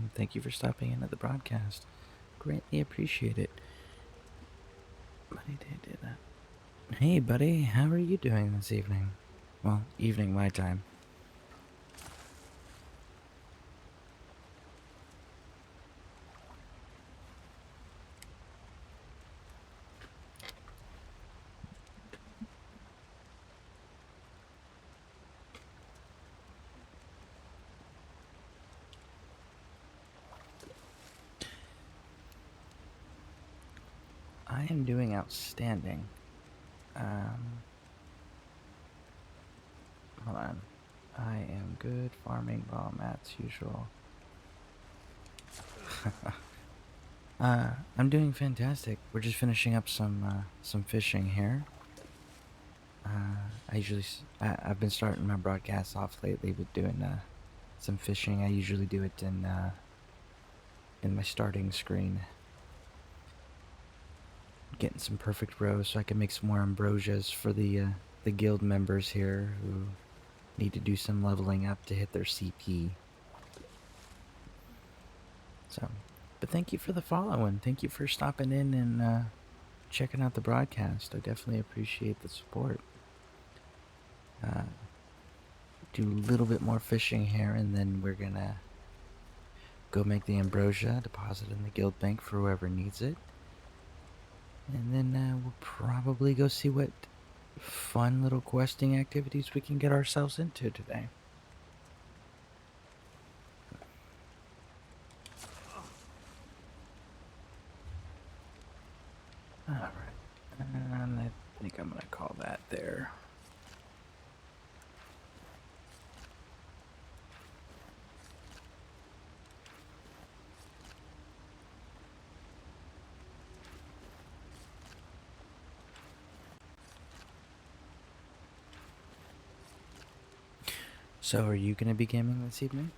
welcome. Thank you for stopping in at the broadcast. Greatly appreciate it. Buddy did that. Hey, buddy, how are you doing this evening? Well, evening my time. I am doing outstanding. Hold on. I am good farming bomb as usual. I'm doing fantastic. We're just finishing up some fishing here. I've been starting my broadcasts off lately with doing some fishing. I usually do it in my starting screen. Getting some perfect rows so I can make some more ambrosias for the guild members here who need to do some leveling up to hit their CP. So, but thank you for the follow and thank you for stopping in and checking out the broadcast. I definitely appreciate the support. Do a little bit more fishing here and then we're gonna go make the ambrosia, deposit in the guild bank for whoever needs it. And then we'll probably go see what fun little questing activities we can get ourselves into today. Alright, and I think I'm gonna call that there. So, are you gonna be gaming this evening?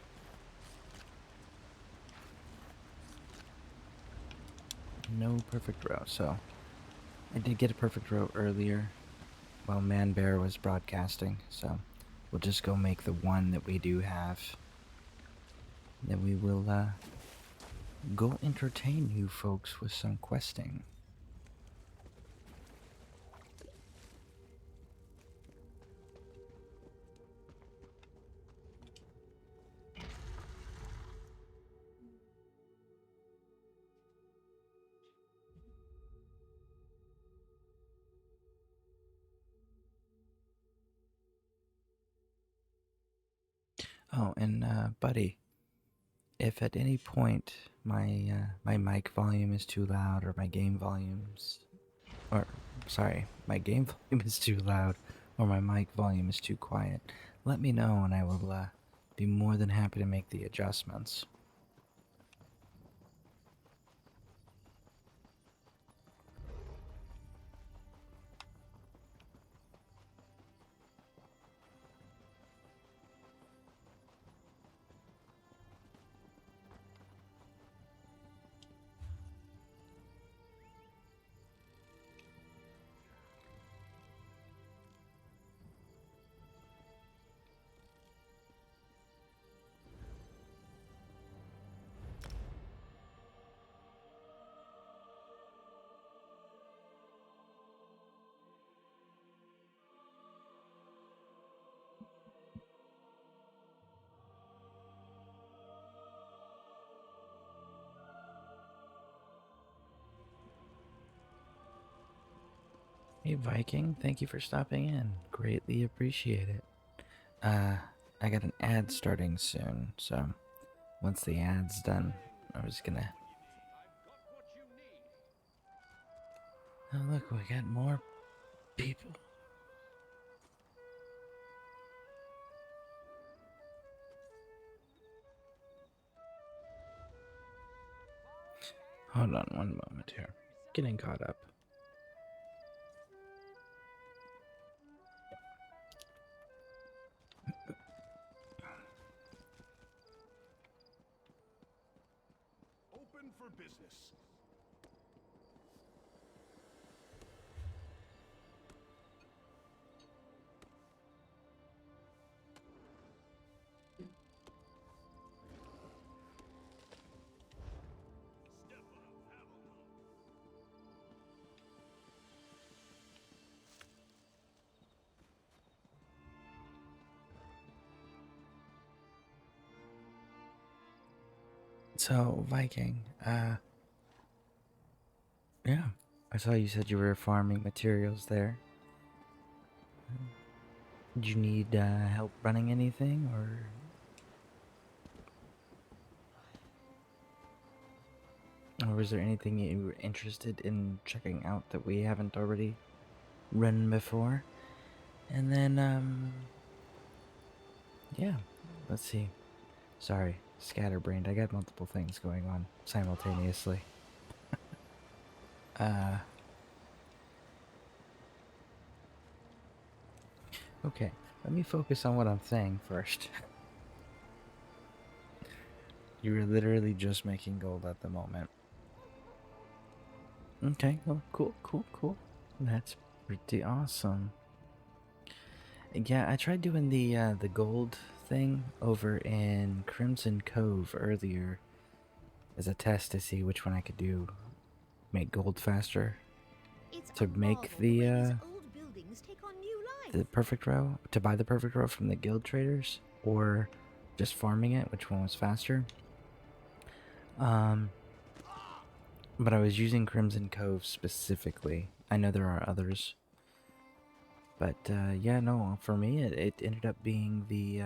No perfect row, so I did get a perfect row earlier while Man Bear was broadcasting, so we'll just go make the one that we do have. Then we will go entertain you folks with some questing. Oh, and buddy, if at any point my mic volume is too loud or my game volumes, or sorry, my game volume is too loud or my mic volume is too quiet, let me know and I will be more than happy to make the adjustments. Hey Viking, thank you for stopping in. Greatly appreciate it. I got an ad starting soon, so once the ad's done, I was gonna. Oh look, we got more people. Hold on one moment here. Getting caught up. Open for business. So, Viking, yeah, I saw you said you were farming materials there. Did you need help running anything, or was there anything you were interested in checking out that we haven't already run before? And then, yeah, let's see. Sorry, scatterbrained. I got multiple things going on simultaneously. Uh, okay, let me focus on what I'm saying first. You were literally just making gold at the moment. Okay, well, cool. That's pretty awesome. Yeah, I tried doing the gold thing over in Crimson Cove earlier as a test to see which one I could do, make gold faster. It's To a make marvel the way these old buildings take on new the life. perfect row, to buy the perfect row from the guild traders, or just farming it, which one was faster. Um, but I was using Crimson Cove specifically. I know there are others. But yeah, no, for me it ended up being the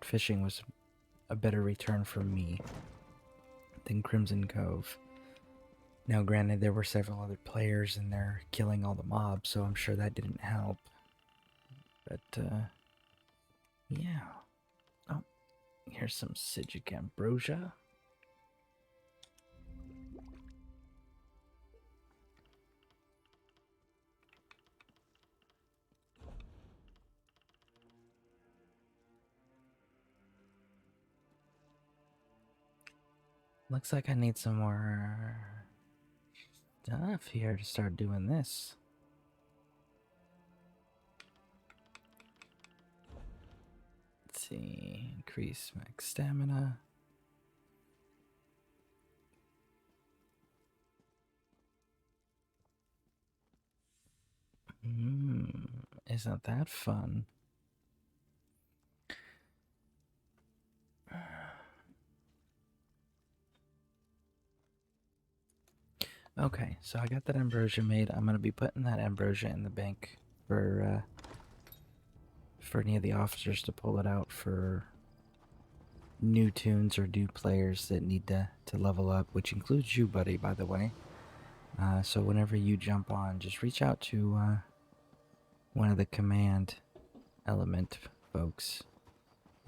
fishing was a better return for me than Crimson Cove. Now, granted, there were several other players in there killing all the mobs, so I'm sure that didn't help. But yeah. Oh, here's some Psijic Ambrosia. Looks like I need some more stuff here to start doing this. Let's see, increase max stamina. Isn't that fun? Okay, so I got that ambrosia made. I'm gonna be putting that ambrosia in the bank for any of the officers to pull it out for new tunes or new players that need to level up, which includes you, buddy, by the way. So whenever you jump on, just reach out to one of the command element folks,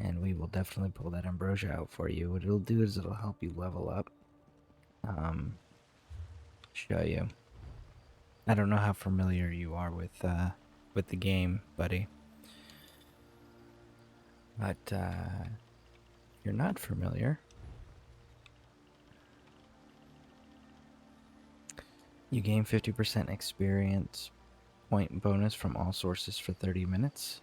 and we will definitely pull that ambrosia out for you. What it'll do is it'll help you level up. Show you. I don't know how familiar you are with the game, buddy. But if you're not familiar, you gain 50% experience point bonus from all sources for 30 minutes.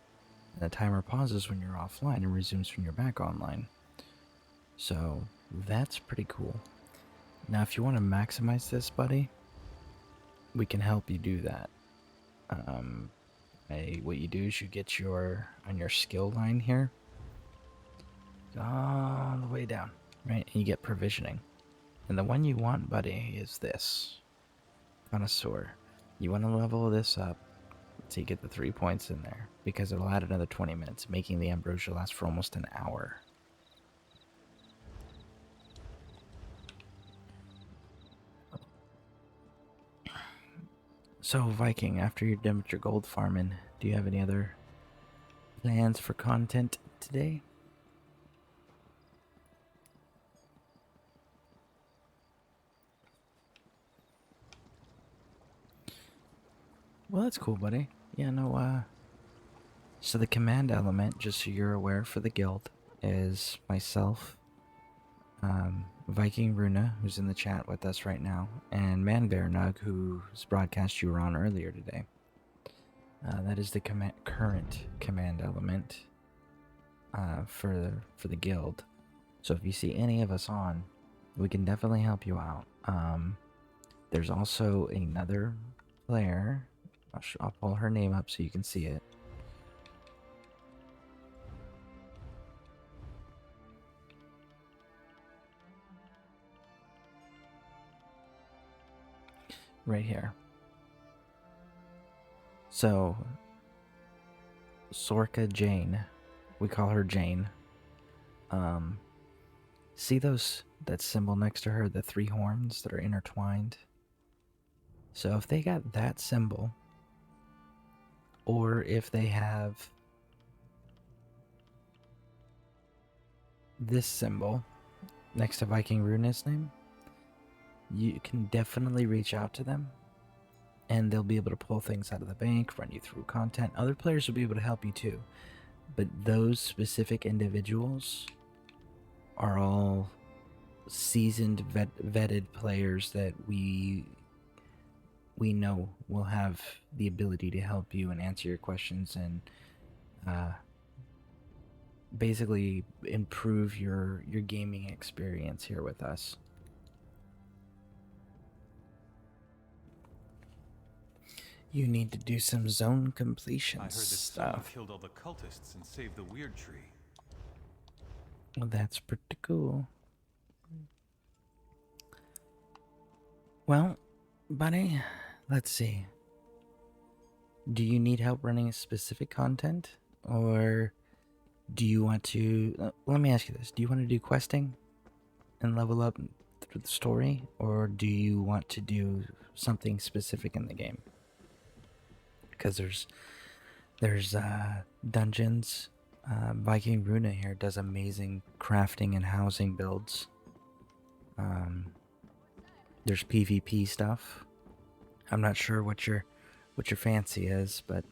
And the timer pauses when you're offline and resumes when you're back online. So that's pretty cool. Now, if you want to maximize this, buddy, we can help you do that. What you do is you get on your skill line here, all the way down, right? And you get provisioning. And the one you want, buddy, is this. Connoisseur. You want to level this up so you get the 3 points in there, because it'll add another 20 minutes, making the ambrosia last for almost an hour. So, Viking, after you're done with your gold farming, do you have any other plans for content today? Well, that's cool, buddy. Yeah, no, so the command element, just so you're aware for the guild, is myself, Viking Runa, who's in the chat with us right now, and Manbearnug, whose broadcast you were on earlier today. That is the current command element for the guild. So if you see any of us on, we can definitely help you out. There's also another player. I'll pull her name up so you can see it. right here. So, Sorka Jane, we call her Jane. See that symbol next to her, the three horns that are intertwined? So if they got that symbol, or if they have this symbol next to Viking Runa's name, you can definitely reach out to them and they'll be able to pull things out of the bank, run you through content. Other players will be able to help you too. But those specific individuals are all seasoned, vetted players that we know will have the ability to help you and answer your questions and basically improve your gaming experience here with us. You need to do some zone completion I heard that stuff. someone killed all the cultists and saved the weird tree. Well, that's pretty cool. Well, buddy, let's see. Do you need help running specific content? Or do you want to... let me ask you this. Do you want to do questing and level up through the story? Or do you want to do something specific in the game? Because there's dungeons. Viking Runa here does amazing crafting and housing builds. There's PvP stuff. I'm not sure what your fancy is, but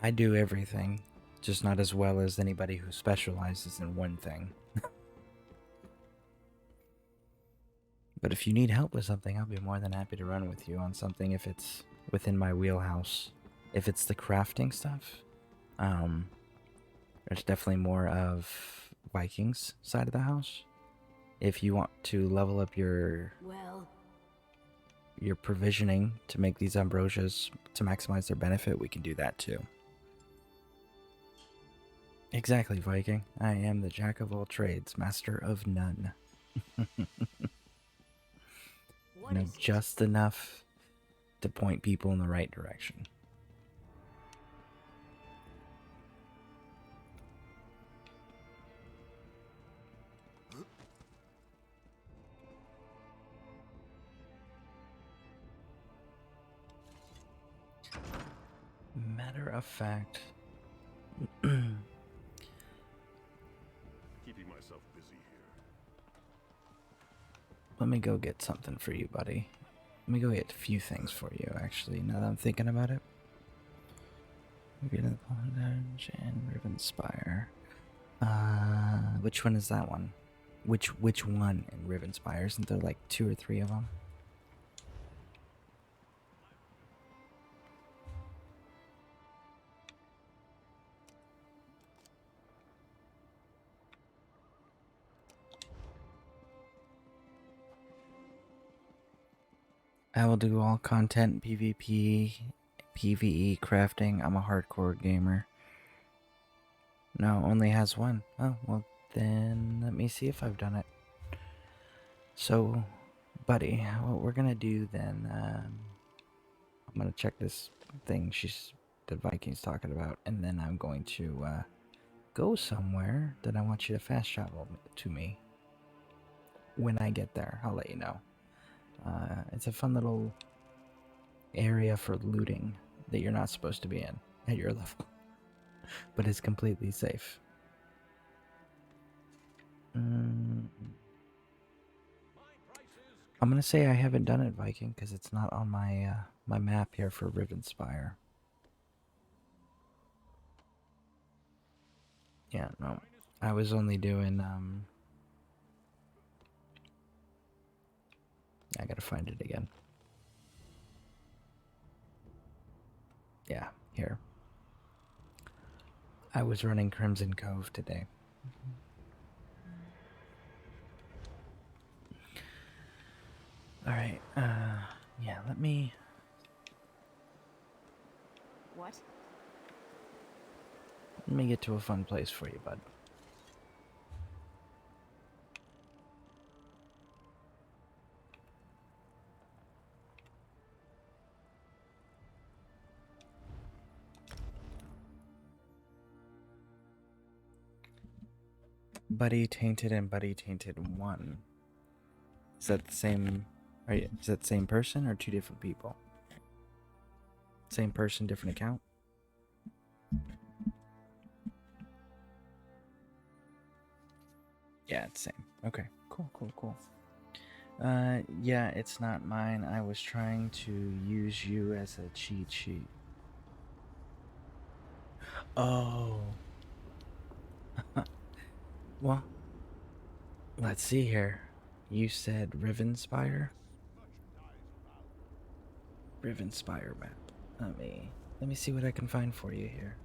I do everything, just not as well as anybody who specializes in one thing. But if you need help with something, I'll be more than happy to run with you on something if it's within my wheelhouse. If it's the crafting stuff, there's definitely more of Vikings side of the house. If you want to level up your provisioning to make these ambrosias to maximize their benefit, we can do that too. Exactly, Viking. I am the jack of all trades, master of none. You know, just enough to point people in the right direction. Matter of fact, Keeping myself busy here. let me go get something for you, buddy. Let me go get a few things for you, actually, now that I'm thinking about it. Maybe the Bondage and Rivenspire. Which one is that one? Which one in Rivenspire? Isn't there like 2 or 3 of them? I will do all content, PvP, PvE, crafting. I'm a hardcore gamer. No, only has one. Oh, well then let me see if I've done it. So, buddy, what we're gonna do then, I'm gonna check this thing the Vikings talking about, and then I'm going to go somewhere that I want you to fast travel to me. When I get there, I'll let you know. It's a fun little area for looting that you're not supposed to be in at your level, but it's completely safe. I'm gonna say I haven't done it, Viking, because it's not on my my map here for Rivenspire. Yeah, no, I was only doing I gotta find it again. Yeah, here. I was running Crimson Cove today. Alright, yeah, let me... What? Let me get to a fun place for you, bud. Buddy Tainted and Buddy Tainted 1. Is that the same? Is that the same person or two different people? Same person, different account? Yeah, it's same. Okay, cool. Yeah, it's not mine. I was trying to use you as a cheat sheet. Oh. Well, let's see here. You said Rivenspire? Rivenspire map. Let me see what I can find for you here.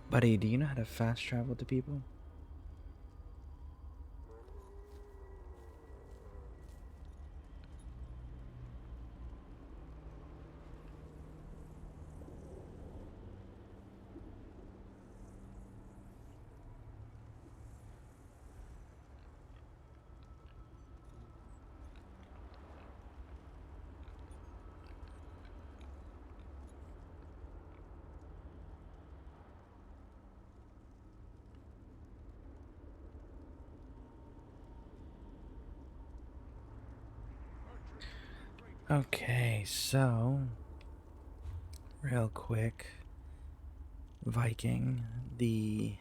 Buddy, do you know how to fast travel to people? Okay, so real quick, Viking, the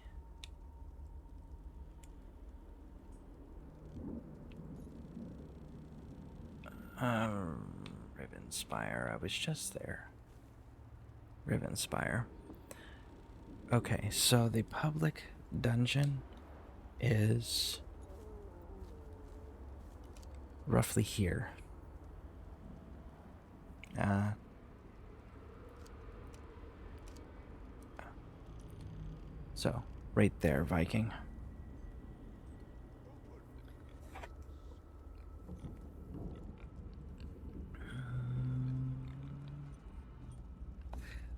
Rivenspire. I was just there. Rivenspire. Okay, so the public dungeon is roughly here. So, right there, Viking.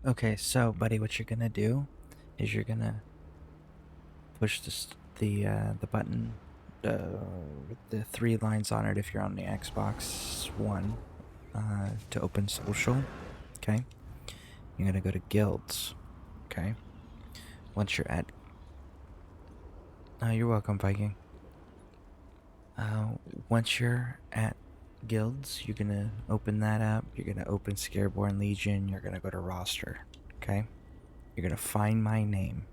Okay, so buddy, what you're gonna do is you're gonna push the button with the 3 lines on it if you're on the Xbox One to open social. Okay, you're gonna go to guilds. Okay, once you're at you're welcome, Viking. Once you're at guilds, you're gonna open that up. You're gonna open Scareborn Legion. You're gonna go to roster. Okay, you're gonna find my name.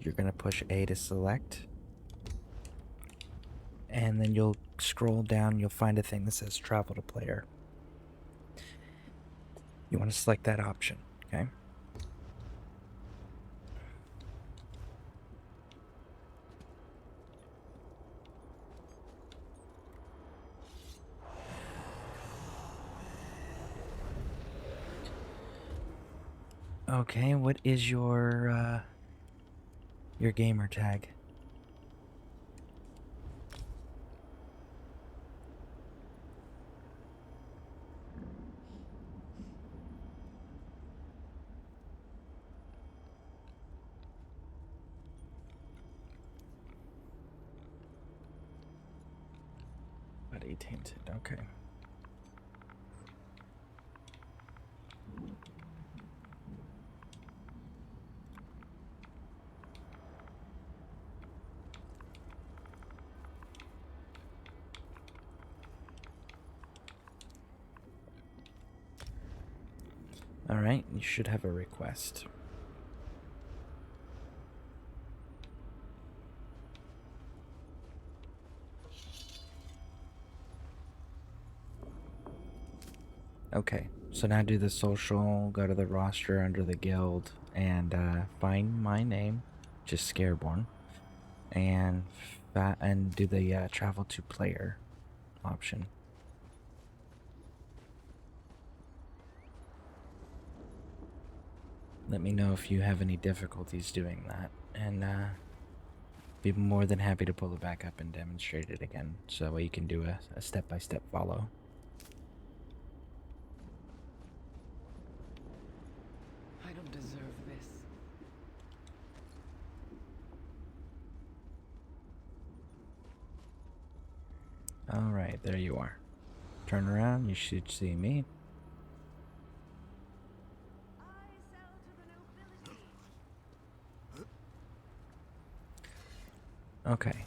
You're gonna push A to select, and then you'll scroll down. You'll find a thing that says travel to player. You want to select that option. Okay. Okay, what is your gamer tag? Buddy Tainted, okay. Alright, you should have a request. Okay, so now do the social, go to the roster under the guild, and find my name, just Scareborn, and do the travel to player option. Let me know if you have any difficulties doing that, and be more than happy to pull it back up and demonstrate it again, so that way you can do a step-by-step follow. I don't deserve this. Alright, there you are. Turn around, you should see me. I sell to the nobility. Okay.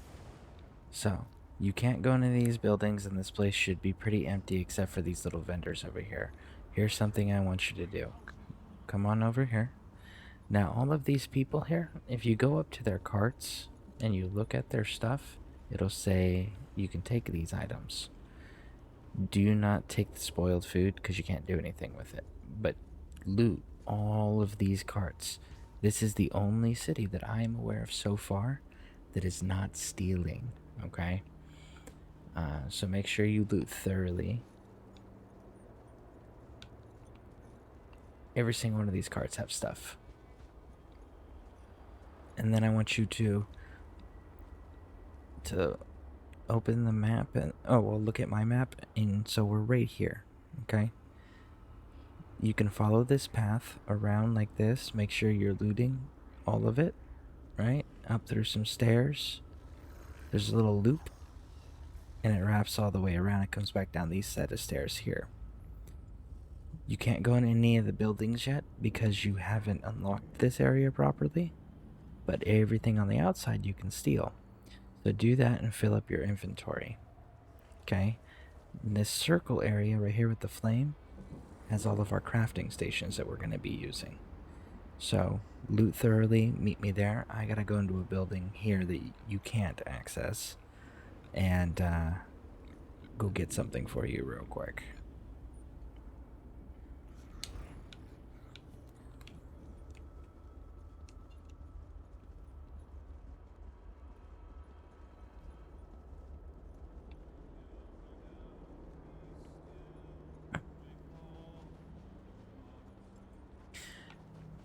So, you can't go into these buildings, and this place should be pretty empty except for these little vendors over here. Here's something I want you to do. Come on over here. Now, all of these people here, if you go up to their carts and you look at their stuff, it'll say you can take these items. Do not take the spoiled food because you can't do anything with it. But loot all of these carts. This is the only city that I am aware of so far that is not stealing, okay? So make sure you loot thoroughly. Every single one of these carts have stuff. And then I want you to open the map and look at my map, and so we're right here, okay? You can follow this path around like this. Make sure you're looting all of it, right? Up through some stairs. There's a little loop, and it wraps all the way around. It comes back down these set of stairs here. You can't go in any of the buildings yet because you haven't unlocked this area properly, but everything on the outside you can steal. So do that and fill up your inventory. Okay? And this circle area right here with the flame has all of our crafting stations that we're going to be using. So loot thoroughly, meet me there. I gotta go into a building here that you can't access and go get something for you real quick.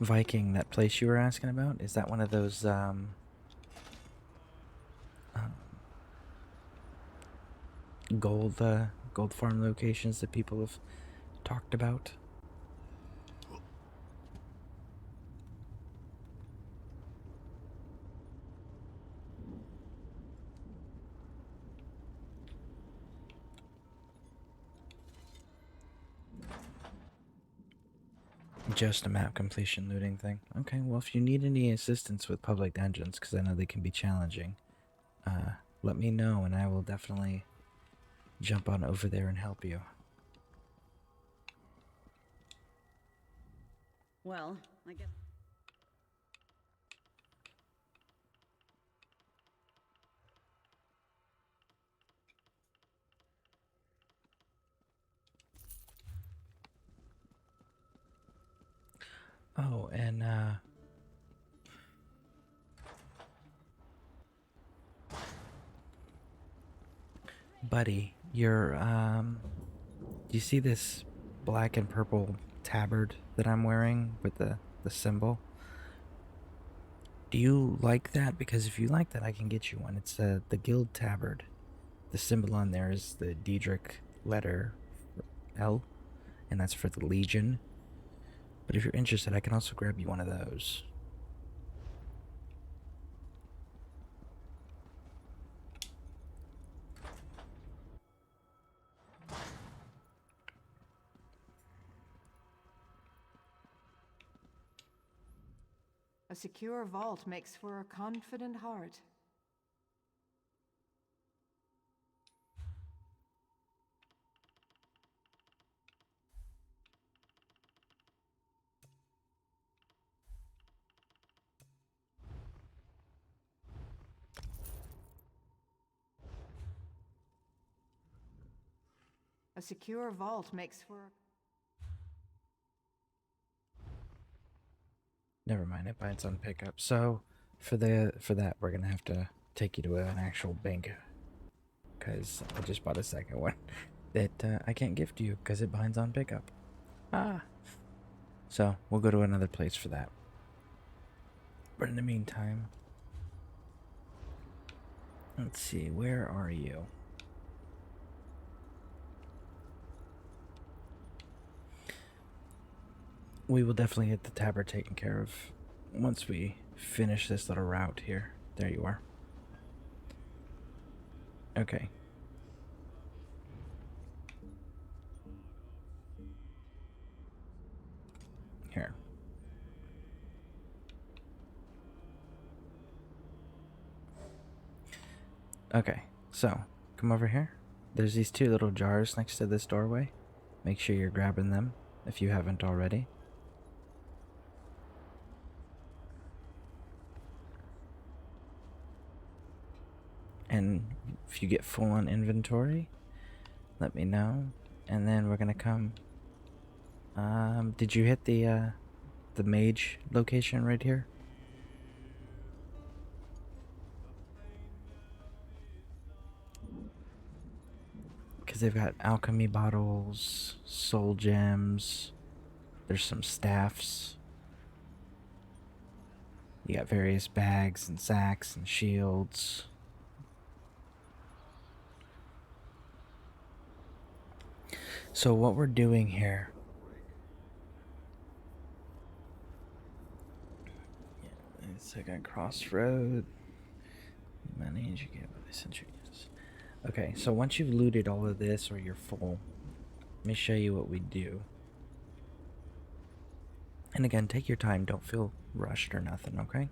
Viking, that place you were asking about, is that one of those gold farm locations that people have talked about? Just a map completion looting thing. Okay, well, if you need any assistance with public dungeons, because I know they can be challenging, let me know and I will definitely jump on over there and help you. Well, I guess. Oh, and buddy, do you see this black and purple tabard that I'm wearing with the symbol? Do you like that? Because if you like that, I can get you one. It's the guild tabard. The symbol on there is the Daedric letter L, and that's for the Legion. But if you're interested, I can also grab you one of those. A secure vault makes for a confident heart. A secure vault makes for... Never mind, it binds on pickup. So for that, we're gonna have to take you to an actual bank, because I just bought a second one that I can't gift you because it binds on pickup. Ah. So we'll go to another place for that. But in the meantime, let's see, where are you? We will definitely get the tabard taken care of once we finish this little route here. There you are. Okay. Here. Okay, so come over here. There's these two little jars next to this doorway. Make sure you're grabbing them if you haven't already. And if you get full on inventory, let me know. And then we're gonna come. Did you hit the mage location right here? Because they've got alchemy bottles, soul gems. There's some staffs. You got various bags and sacks and shields. So what we're doing here, second crossroad, manage you get what they sent you. Okay, so once you've looted all of this or you're full, let me show you what we do. And again, take your time, don't feel rushed or nothing, okay?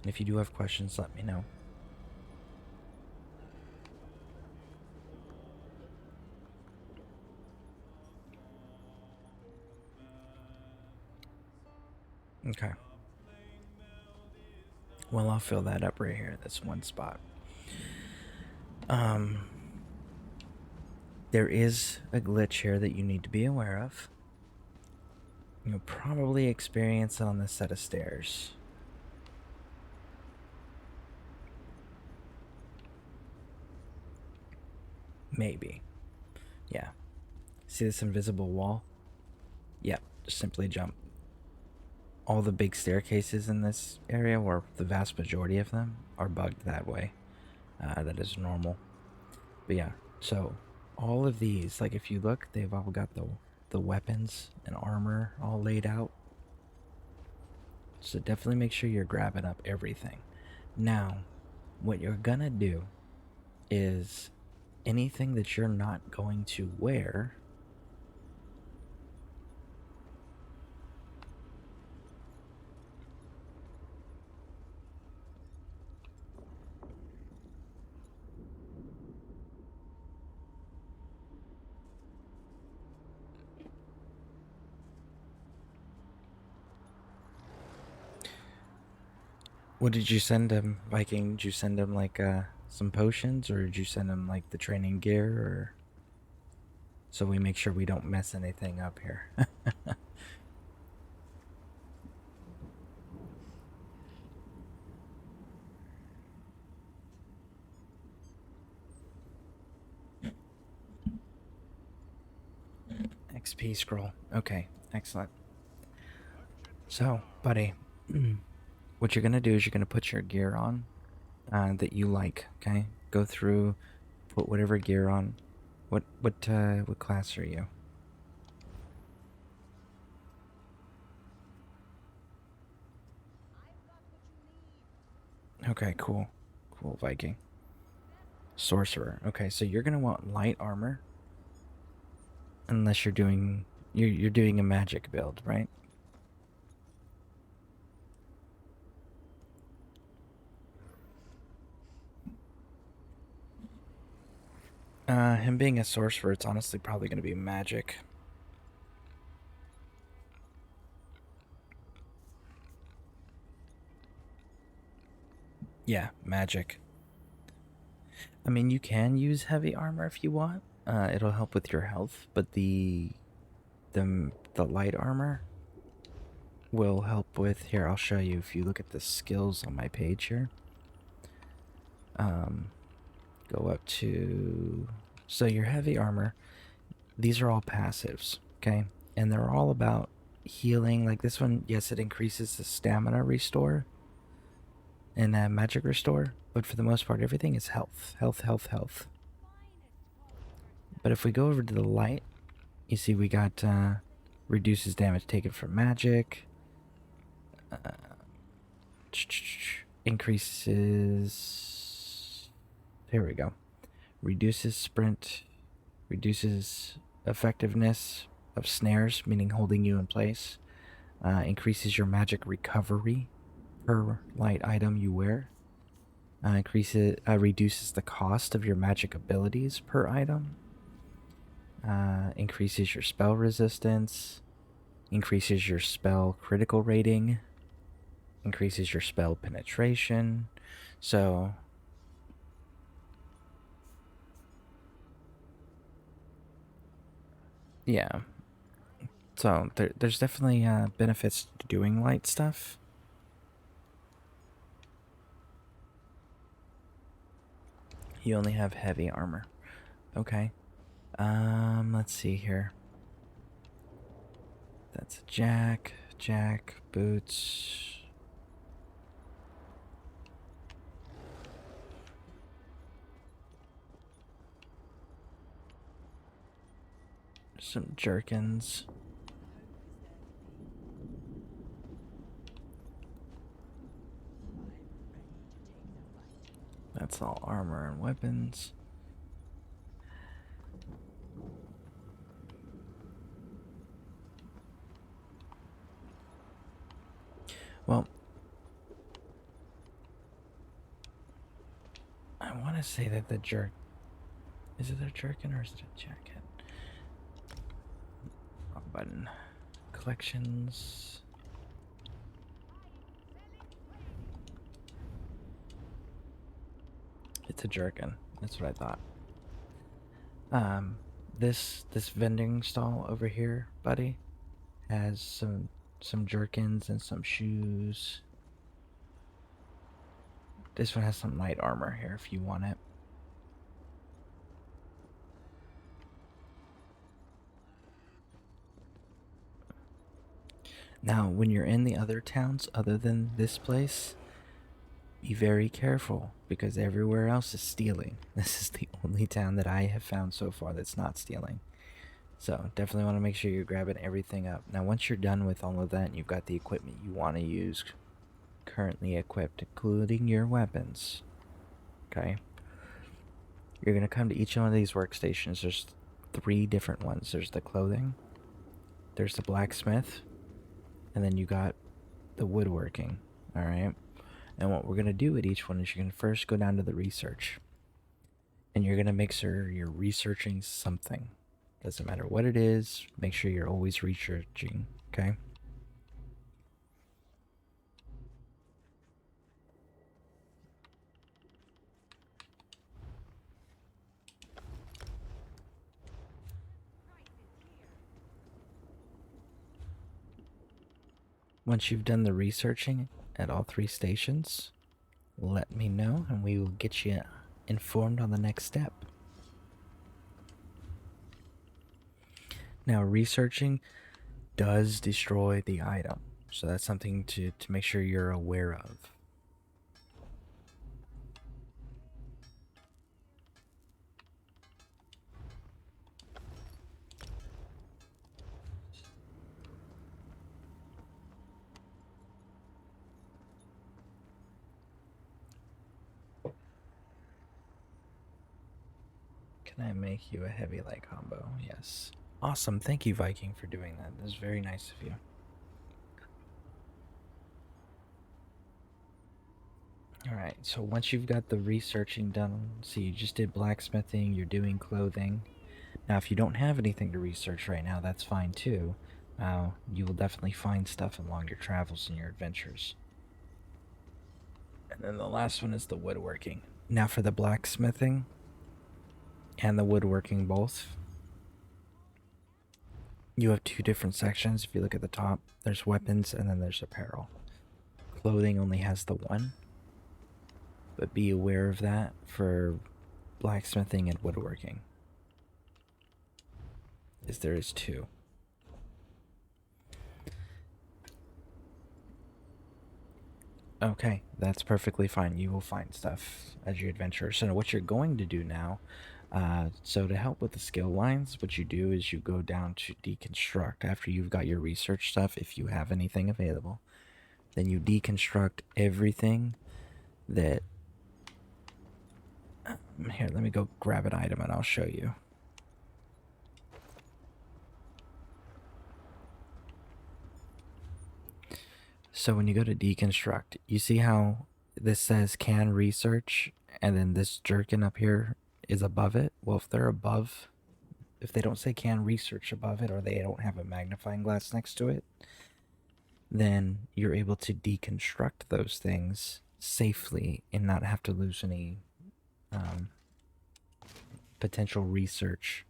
If you do have questions, let me know. Okay. Well, I'll fill that up right here. That's one spot. There is a glitch here that you need to be aware of. You'll probably experience it on this set of stairs. Maybe. Yeah. See this invisible wall? Yep, just simply jump. All the big staircases in this area, or the vast majority of them, are bugged that way. That is normal. But yeah, so all of these, like if you look, they've all got the weapons and armor all laid out. So definitely make sure you're grabbing up everything. Now, what you're gonna do is anything that you're not going to wear, what did you send him, Viking? Did you send him like some potions, or did you send him like the training gear, or so we make sure we don't mess anything up here? XP scroll. Okay, excellent. So, buddy, what you're gonna do is you're gonna put your gear on that you like. Okay, go through, put whatever gear on. What class are you? Okay, cool, Viking. Sorcerer. Okay, so you're gonna want light armor, unless you're doing you're doing a magic build, right? Him being a sorcerer, it's honestly probably going to be magic. Yeah, magic. I mean, you can use heavy armor if you want. It'll help with your health, but the light armor will help with. Here, I'll show you. If you look at the skills on my page here, go up to, so your heavy armor, these are all passives, okay? And they're all about healing. Like this one, yes, it increases the stamina restore and magic restore, but for the most part, everything is health. But if we go over to the light, you see we got reduces damage taken from magic, increases, here we go, reduces sprint, reduces effectiveness of snares, meaning holding you in place, increases your magic recovery per light item you wear, Reduces the cost of your magic abilities per item. Increases your spell resistance. Increases your spell critical rating. Increases your spell penetration. So yeah. So there's definitely benefits to doing light stuff. You only have heavy armor. Okay. Let's see here. That's a jack, boots. Some jerkins. That's all armor and weapons. Well, I want to say that the jerk... Is it a jerkin or is it a jacket? Wrong button. Collections. It's a jerkin. That's what I thought. This vending stall over here, buddy, has some jerkins and some shoes. This one has some light armor here if you want it. Now, when you're in the other towns other than this place, be very careful because everywhere else is stealing. This is the only town that I have found so far that's not stealing. So definitely want to make sure you're grabbing everything up. Now once you're done with all of that and you've got the equipment you want to use currently equipped, including your weapons, okay, you're going to come to each one of these workstations. There's 3 different ones. There's the clothing, there's the blacksmith, and then you got the woodworking, alright? And what we're going to do at each one is you're going to first go down to the research. And you're going to make sure you're researching something. Doesn't matter what it is, make sure you're always researching, okay? Once you've done the researching at all 3 stations, let me know and we will get you informed on the next step. Now, researching does destroy the item, so that's something to make sure you're aware of. Can I make you a heavy light combo? Yes. Awesome. Thank you, Viking, for doing that. That was very nice of you. Alright, so once you've got the researching done, so you just did blacksmithing, you're doing clothing. Now, if you don't have anything to research right now, that's fine too. You will definitely find stuff along your travels and your adventures. And then the last one is the woodworking. Now, for the blacksmithing and the woodworking both, you have 2 different sections. If you look at the top, there's weapons and then there's apparel. Clothing only has the one, but be aware of that for blacksmithing and woodworking, as there is 2. Okay, that's perfectly fine. You will find stuff as you adventure. So what you're going to do now, so to help with the skill lines, what you do is you go down to deconstruct after you've got your research stuff, if you have anything available. Then you deconstruct everything that... Here, let me go grab an item and I'll show you. So when you go to deconstruct, you see how this says can research, and then this jerkin up here is above it. Well, if they're above, if they don't say can research above it, or they don't have a magnifying glass next to it, then you're able to deconstruct those things safely and not have to lose any potential research.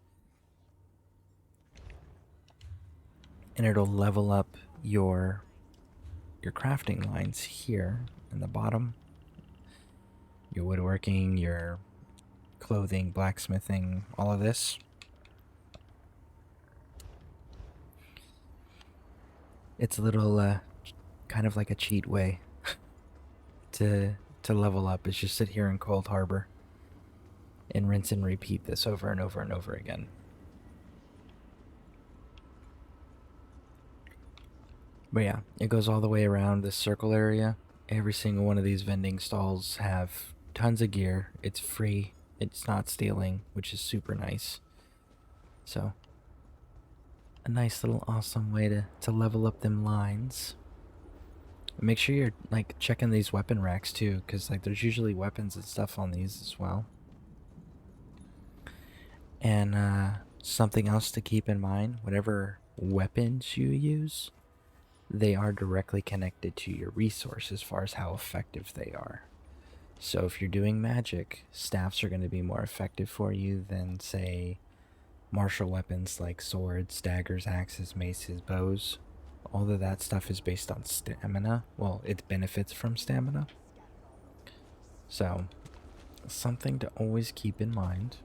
And it'll level up your crafting lines here in the bottom. Your woodworking, your clothing, blacksmithing, all of this. It's a little kind of like a cheat way to level up is just sit here in Cold Harbor and rinse and repeat this over and over and over again. But yeah, it goes all the way around this circle area. Every single one of these vending stalls have tons of gear. It's free. It's not stealing, which is super nice. So, a nice little awesome way to level up them lines. Make sure you're like checking these weapon racks too, because like there's usually weapons and stuff on these as well. And something else to keep in mind, whatever weapons you use, they are directly connected to your resource as far as how effective they are. So if you're doing magic, staffs are going to be more effective for you than, say, martial weapons like swords, daggers, axes, maces, bows. All of that stuff is based on stamina. Well, it benefits from stamina. So, something to always keep in mind.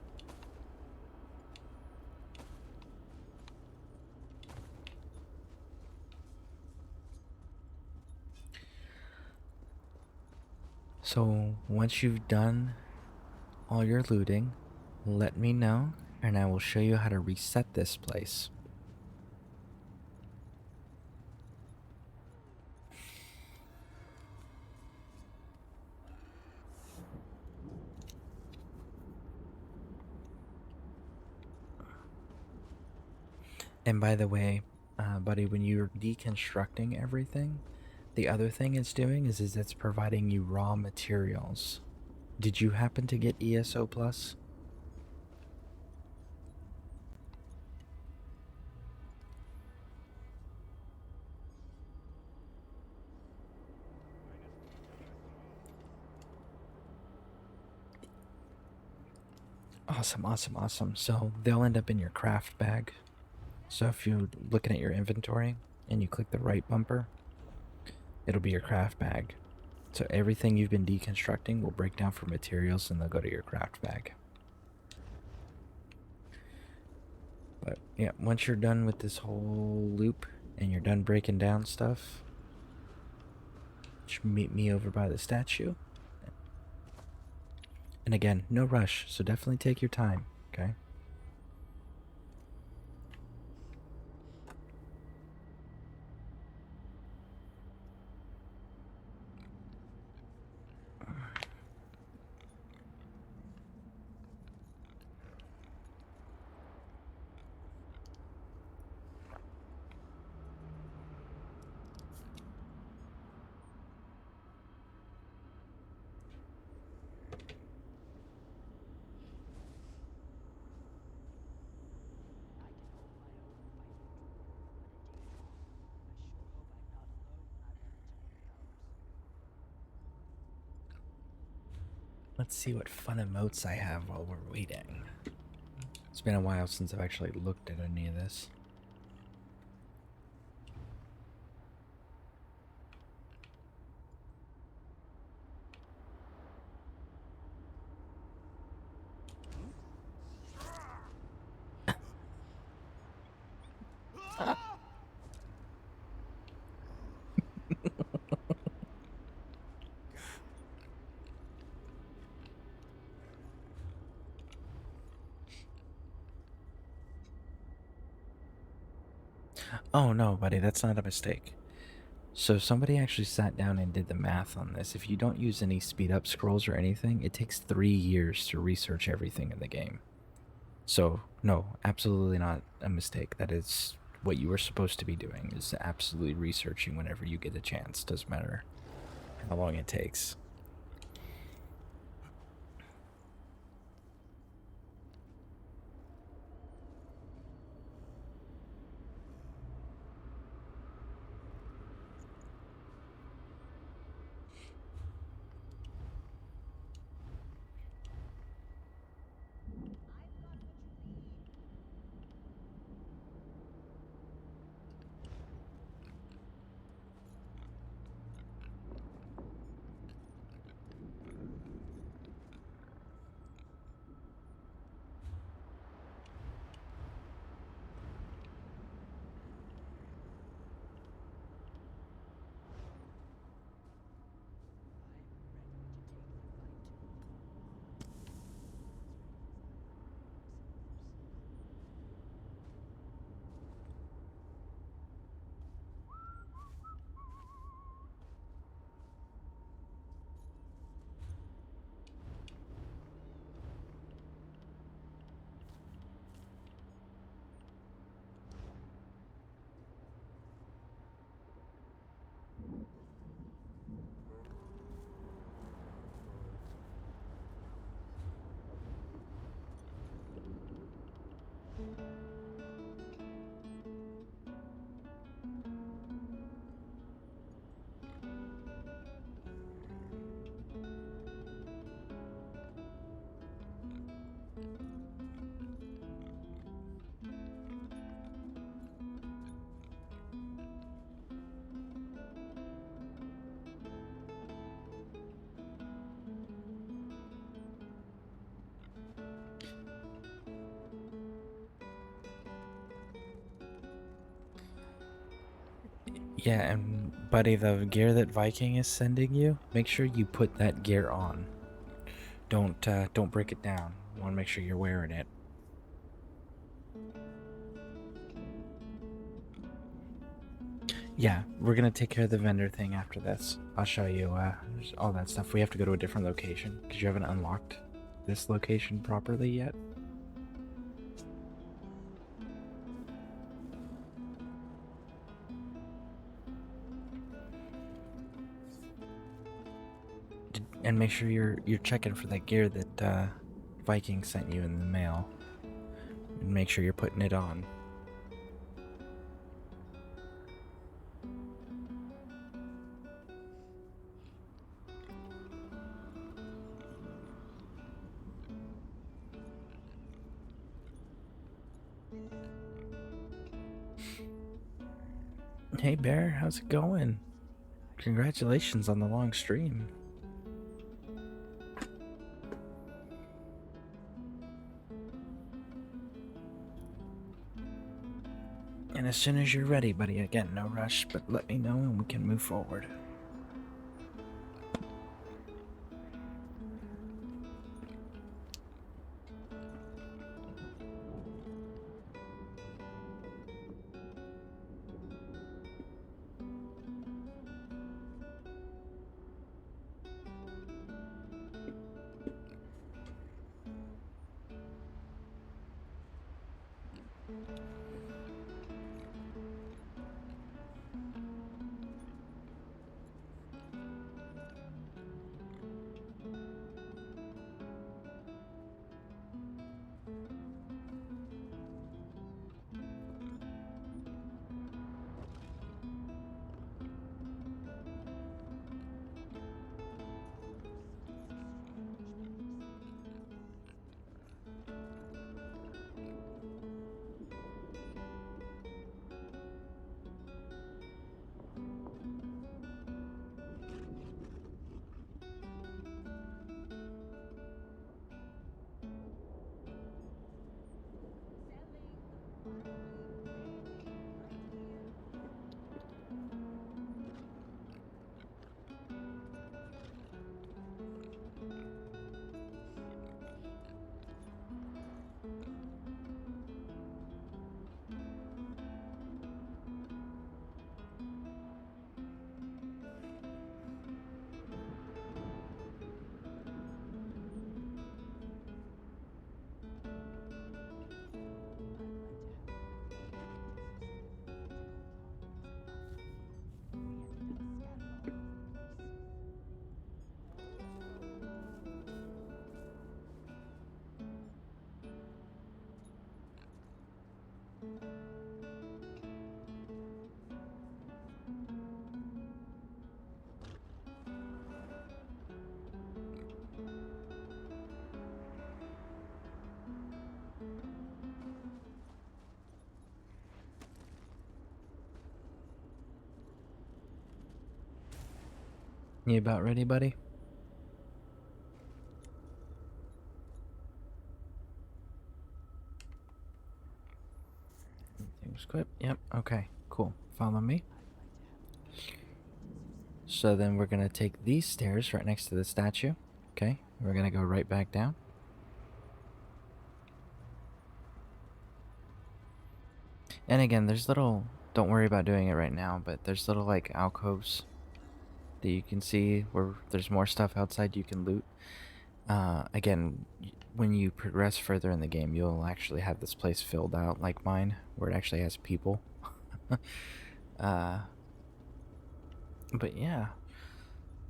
So, once you've done all your looting, let me know, and I will show you how to reset this place. And by the way, buddy, when you're deconstructing everything, the other thing it's doing is it's providing you raw materials. Did you happen to get ESO Plus? Awesome, awesome, awesome. So they'll end up in your craft bag. So if you're looking at your inventory and you click the right bumper, it'll be your craft bag. So everything you've been deconstructing will break down for materials and they'll go to your craft bag. But yeah, once you're done with this whole loop and you're done breaking down stuff, just meet me over by the statue. And again, no rush, so definitely take your time, okay? Let's see what fun emotes I have while we're waiting. It's been a while since I've actually looked at any of this. Oh no, buddy, that's not a mistake. So somebody actually sat down and did the math on this. If you don't use any speed up scrolls or anything, it takes 3 years to research everything in the game. So no, absolutely not a mistake. That is what you were supposed to be doing, is absolutely researching whenever you get a chance. Doesn't matter how long it takes. Yeah, and buddy, the gear that Viking is sending you, make sure you put that gear on. Don't break it down. You want to make sure you're wearing it. Yeah, we're gonna take care of the vendor thing after this. I'll show you all that stuff. We have to go to a different location because you haven't unlocked this location properly yet. And make sure you're checking for that gear that Viking sent you in the mail. And make sure you're putting it on. Hey Bear, how's it going? Congratulations on the long stream. And as soon as you're ready, buddy, again, no rush, but let me know and we can move forward. You about ready, buddy? Things equipped. Yep. Okay. Cool. Follow me. So then we're gonna take these stairs right next to the statue. Okay. We're gonna go right back down. And again, there's little. Don't worry about doing it right now, but there's little like alcoves that you can see where there's more stuff outside you can loot. Again, when you progress further in the game, you'll actually have this place filled out like mine, where it actually has people. But yeah,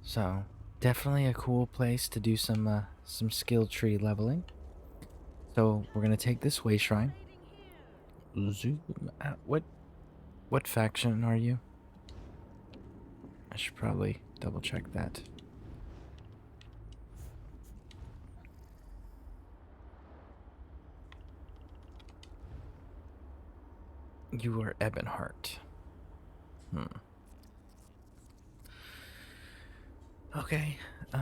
so definitely a cool place to do some skill tree leveling. So we're gonna take this way shrine. Zoom out. What faction are you? I should probably double check that. You are Ebonheart. Okay. I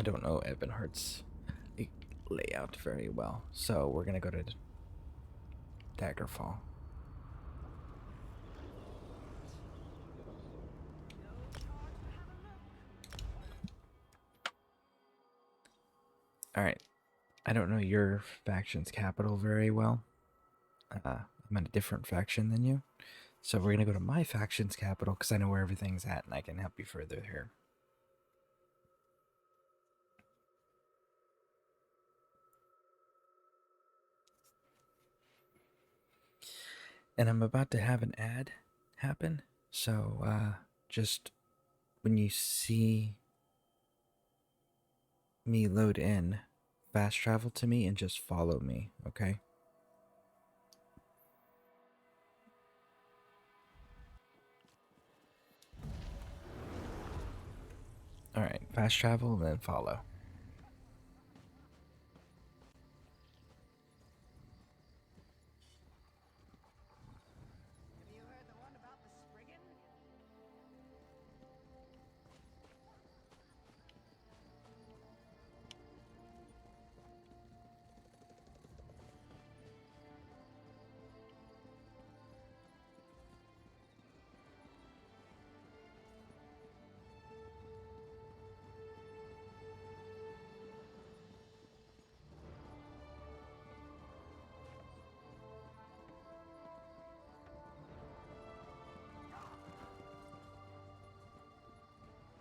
don't know Ebonheart's layout very well. So we're gonna go to Daggerfall. Alright. I don't know your faction's capital very well. I'm in a different faction than you. So we're gonna go to my faction's capital because I know where everything's at and I can help you further here. And I'm about to have an ad happen. So just when you see me load in, fast travel to me and just follow me, okay? Alright, fast travel and then follow. Have you heard the one about the Spriggan?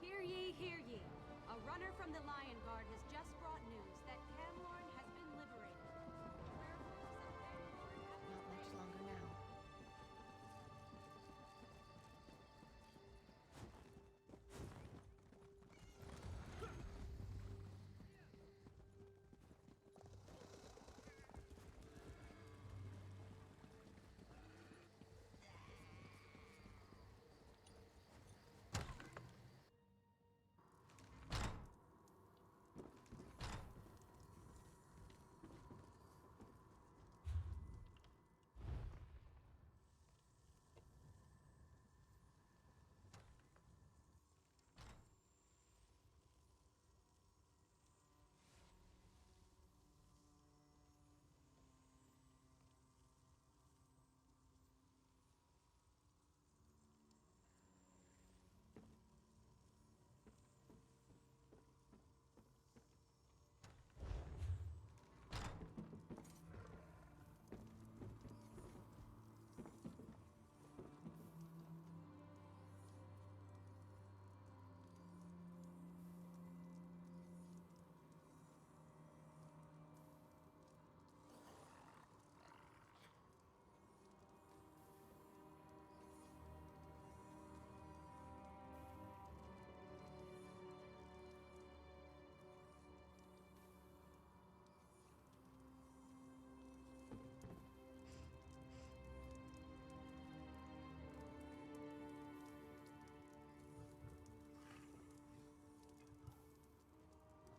Hear ye, hear ye. A runner from the Lion Guard has just brought news that Camlorn has been liberated. Werewolves and vampires have Not much longer now.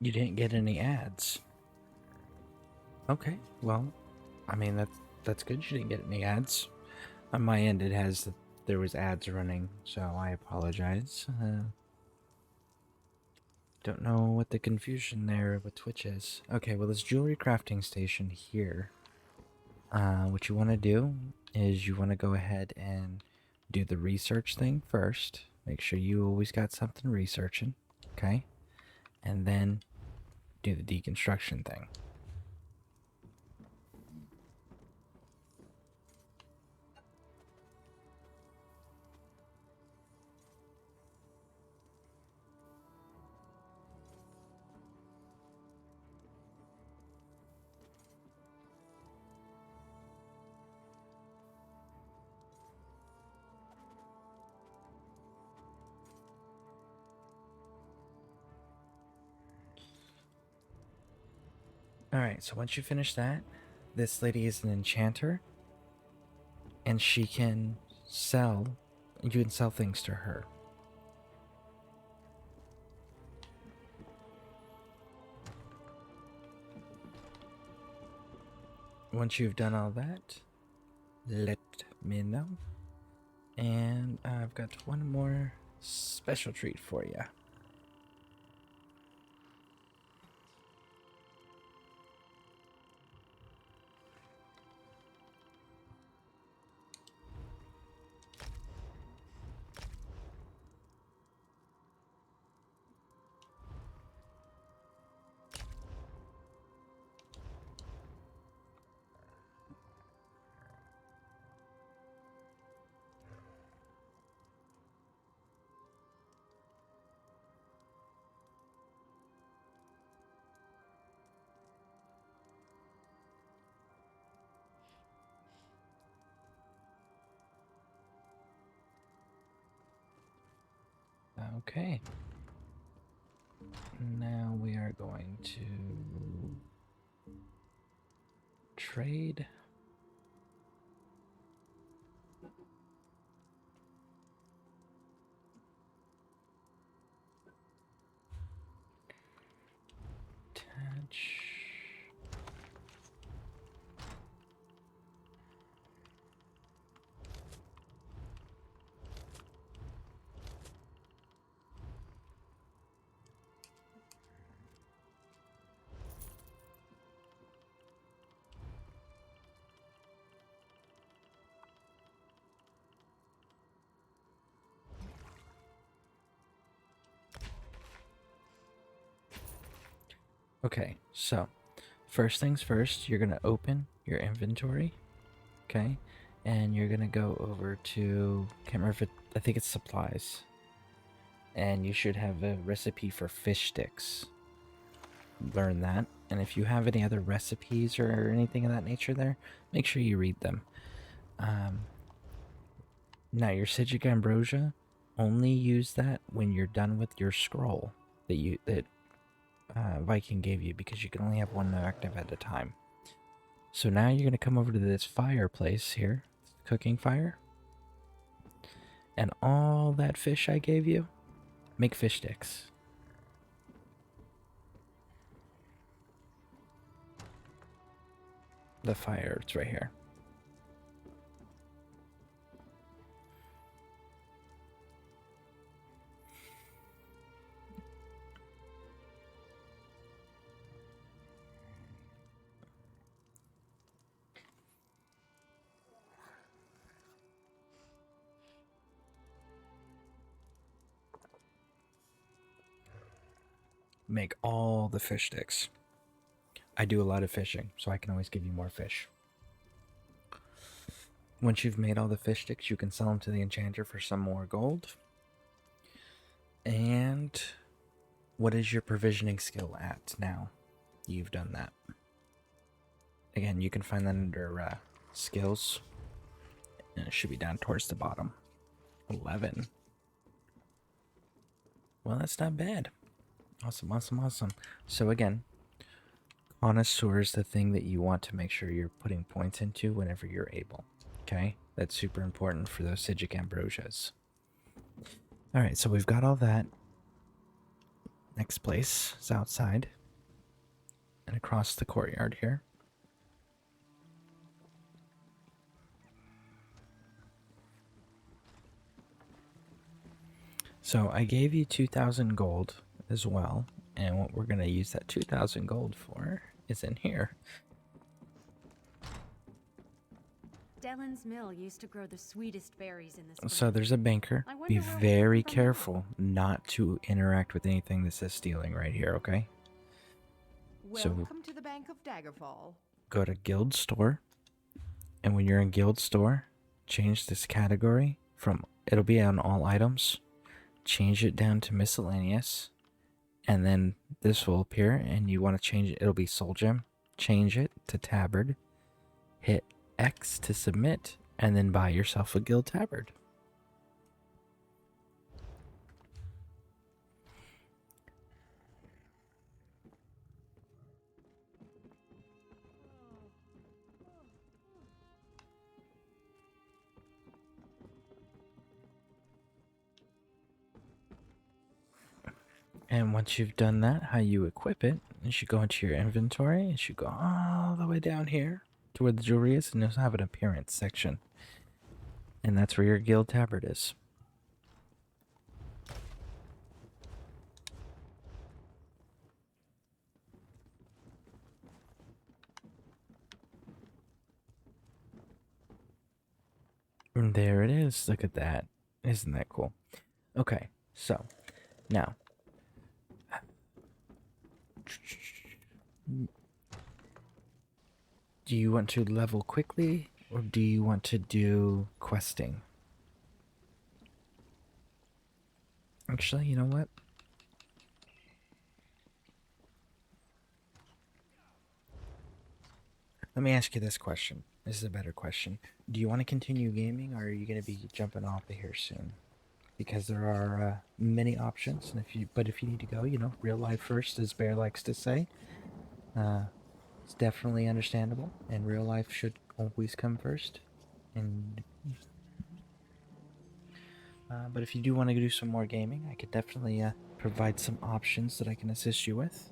You didn't get any ads. Okay, well, I mean that's good. You didn't get any ads. On my end, it has that there was ads running, so I apologize. Don't know what the confusion there with Twitch is. Okay, well, this jewelry crafting station here. What you want to do is you want to go ahead and do the research thing first. Make sure you always got something researching, okay? And then do the deconstruction thing. Alright, so once you finish that, this lady is an enchanter, and you can sell things to her. Once you've done all that, let me know. And I've got one more special treat for you. Okay. Now we are going to trade. Attach. Okay, so first things first, you're gonna open your inventory, okay, and you're gonna go over to, can't remember if it, I think it's supplies, and you should have a recipe for fish sticks. Learn that, and if you have any other recipes or anything of that nature there, make sure you read them. Now your Psijic Ambrosia, only use that when you're done with your scroll that Viking gave you, because you can only have one active at a time. So now you're going to come over to this fireplace here, cooking fire, and all that fish I gave you, make fish sticks. The fire, it's right here. Make all the fish sticks. I do a lot of fishing, so I can always give you more fish. Once you've made all the fish sticks, you can sell them to the enchanter for some more gold. And what is your provisioning skill at now? You've done that. Again, you can find that under skills. And it should be down towards the bottom. 11. Well, that's not bad. Awesome, awesome, awesome. So again, Connoisseur is the thing that you want to make sure you're putting points into whenever you're able. Okay? That's super important for those Psijic Ambrosias. Alright, so we've got all that. Next place is outside. And across the courtyard here. So I gave you 2,000 gold as well, and what we're going to use that 2,000 gold for is in here. Dellen's mill used to grow the sweetest berries in the So there's a banker. Be very careful not to interact with anything that says stealing right here, okay? Welcome to the Bank of Daggerfall. Go to Guild Store, and when you're in Guild Store, change this category from, it'll be on all items, change it down to miscellaneous, and then this will appear, and you want to change it, it'll be Soul Gem, change it to Tabard, hit X to submit, and then buy yourself a Guild Tabard. And once you've done that, how you equip it, you should go into your inventory. You should go all the way down here to where the jewelry is, and you'll have an appearance section. And that's where your Guild Tabard is. And there it is. Look at that. Isn't that cool? Okay, so now do you want to level quickly, or do you want to do questing? Actually, you know what? Let me ask you this question. This is a better question. Do you want to continue gaming, or are you going to be jumping off of here soon? because there are many options. And if you need to go, real life first, as Bear likes to say. It's definitely understandable, and real life should always come first. And but if you do want to do some more gaming, I could definitely provide some options that I can assist you with.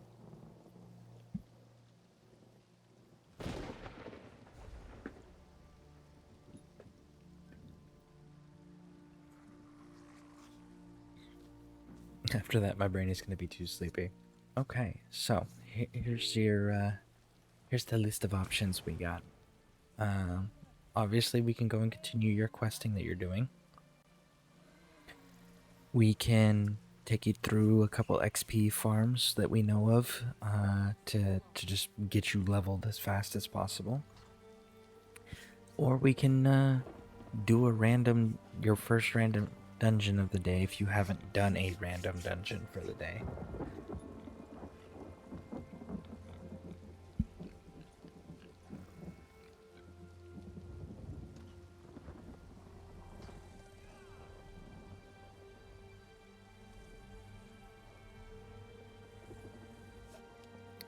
After that, my brain is going to be too sleepy. Okay, so here's here's the list of options we got. Obviously, we can go and continue your questing that you're doing. We can take you through a couple XP farms that we know of to just get you leveled as fast as possible. Or we can do your first random dungeon of the day if you haven't done a random dungeon for the day.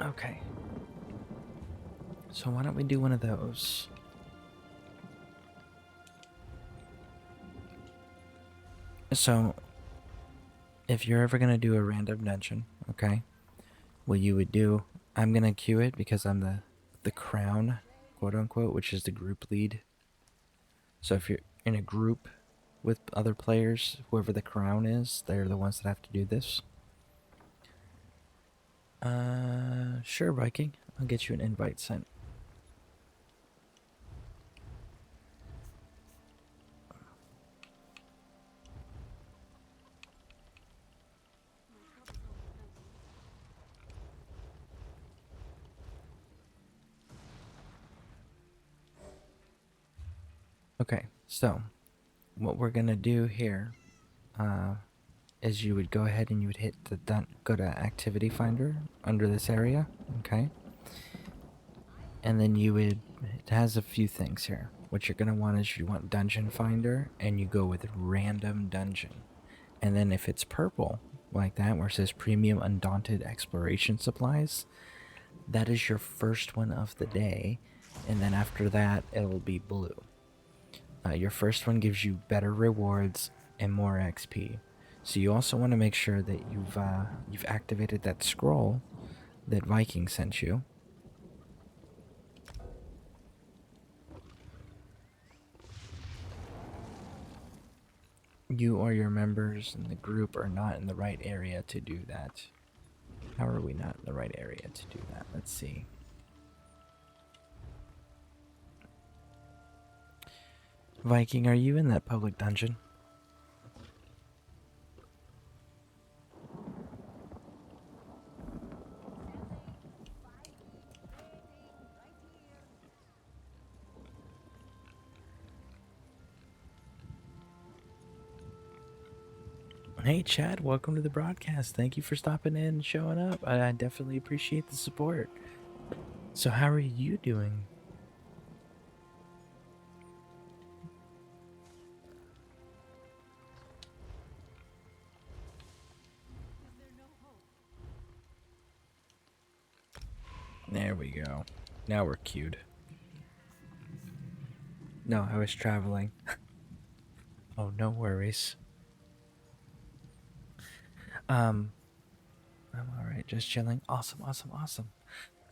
Okay. So why don't we do one of those? So, if you're ever gonna do a random dungeon, okay, what you would do, I'm gonna queue it because I'm the crown, quote unquote, which is the group lead. So if you're in a group with other players, whoever the crown is, they're the ones that have to do this. Sure, Viking. I'll get you an invite sent. Okay, so what we're gonna do here is you would go ahead and you would hit go to Activity Finder under this area, okay? And then it has a few things here. What you're gonna want is you want Dungeon Finder, and you go with Random Dungeon. And then if it's purple, like that, where it says Premium Undaunted Exploration Supplies, that is your first one of the day, and then after that, it'll be blue. Your first one gives you better rewards and more XP. So you also want to make sure that you've activated that scroll that Viking sent you. You or your members in the group are not in the right area to do that. How are we not in the right area to do that? Let's see. Viking, are you in that public dungeon? Hey Chad, welcome to the broadcast. Thank you for stopping in and showing up. I definitely appreciate the support. So how are you doing? There we go. Now we're queued. No, I was traveling. Oh, no worries. I'm alright, just chilling. Awesome.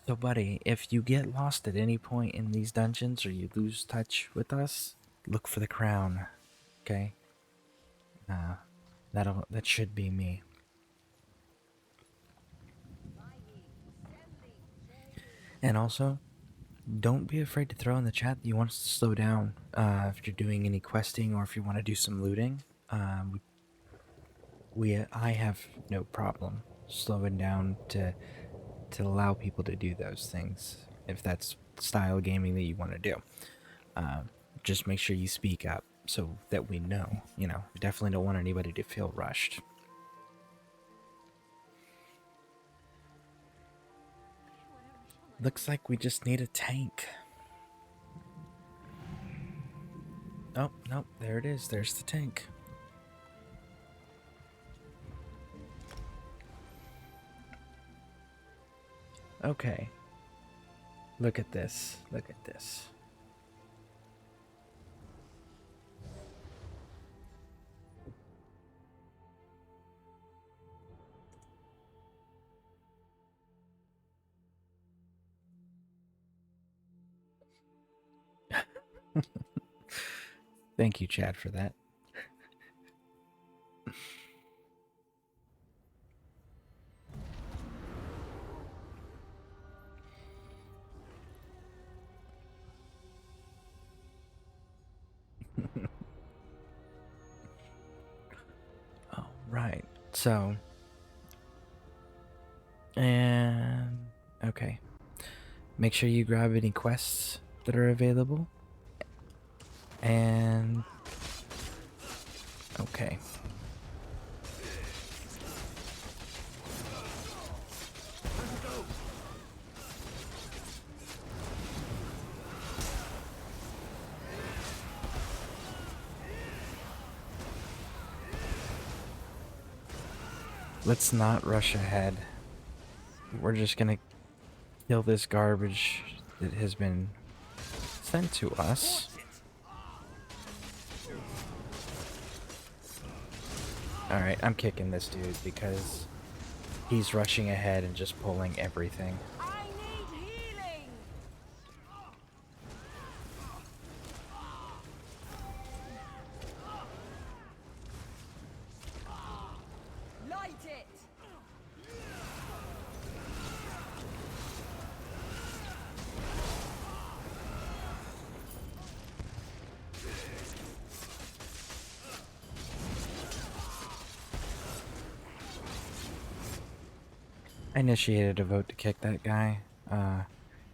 So, buddy, if you get lost at any point in these dungeons or you lose touch with us, look for the crown. Okay? That should be me. And also, don't be afraid to throw in the chat that you want us to slow down if you're doing any questing or if you want to do some looting. I have no problem slowing down to allow people to do those things if that's style gaming that you want to do. Just make sure you speak up so that we know. We definitely don't want anybody to feel rushed. Looks like we just need a tank. Oh, nope, there it is. There's the tank. Okay. Look at this. Look at this. Thank you, Chad, for that. Oh, right. So, and okay. Make sure you grab any quests that are available. And okay. Let's not rush ahead. We're just gonna kill this garbage that has been sent to us. Alright, I'm kicking this dude because he's rushing ahead and just pulling everything. I need healing! Light it! I initiated a vote to kick that guy.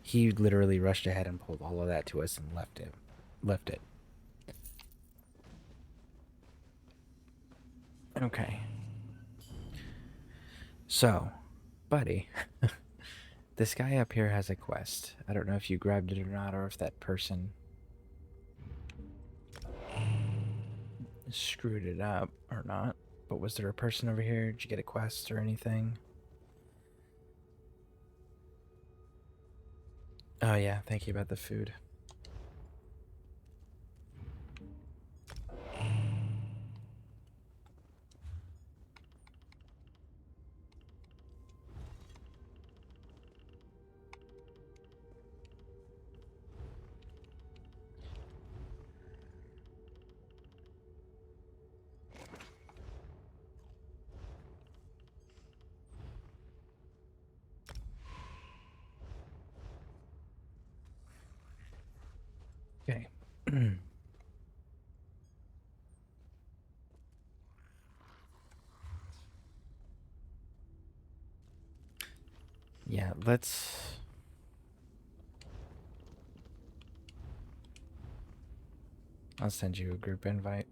He literally rushed ahead and pulled all of that to us and left it. Okay. So, buddy, this guy up here has a quest. I don't know if you grabbed it or not, or if that person screwed it up or not. But was there a person over here? Did you get a quest or anything? Oh yeah, thank you about the food. Okay. Yeah, let's... I'll send you a group invite.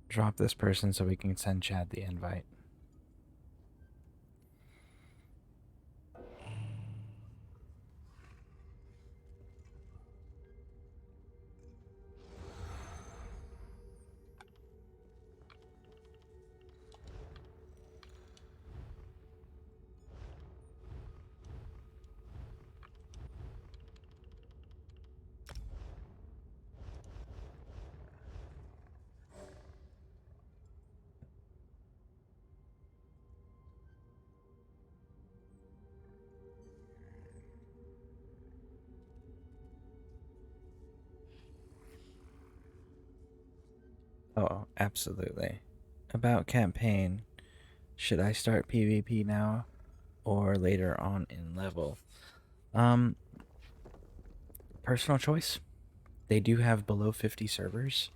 Drop this person so we can send Chad the invite. Oh, absolutely. About campaign, should I start PvP now or later on in level? Um, Personal choice. They do have below 50 servers.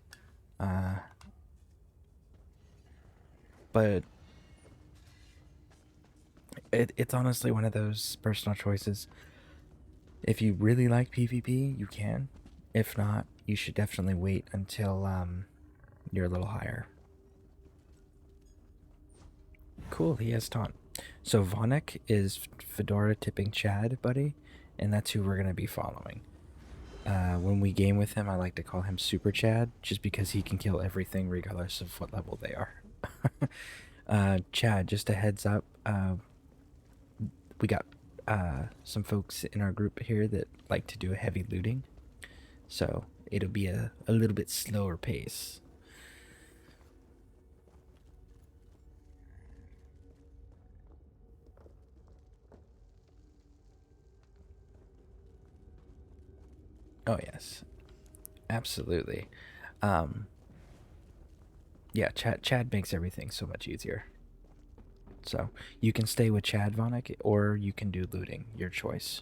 But It's honestly one of those personal choices. If you really like PvP, you can. If not, you should definitely wait until you're a little higher. Cool, he has taunt. So Vonik is Fedora tipping Chad, buddy, and that's who we're gonna be following. When we game with him, I like to call him Super Chad, just because he can kill everything regardless of what level they are. Chad, just a heads up, we got some folks in our group here that like to do a heavy looting, so it'll be a little bit slower pace. Oh yes, absolutely. Yeah, Chad makes everything so much easier. So you can stay with Chad Vonik, or you can do looting, your choice.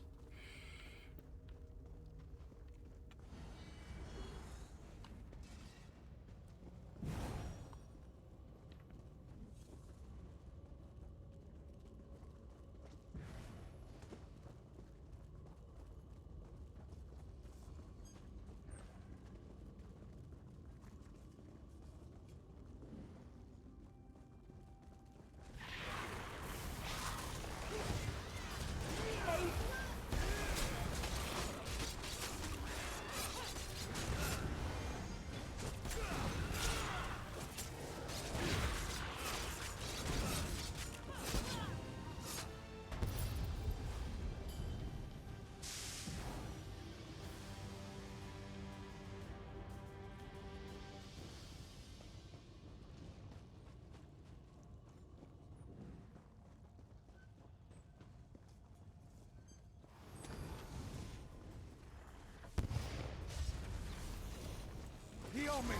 Heal me!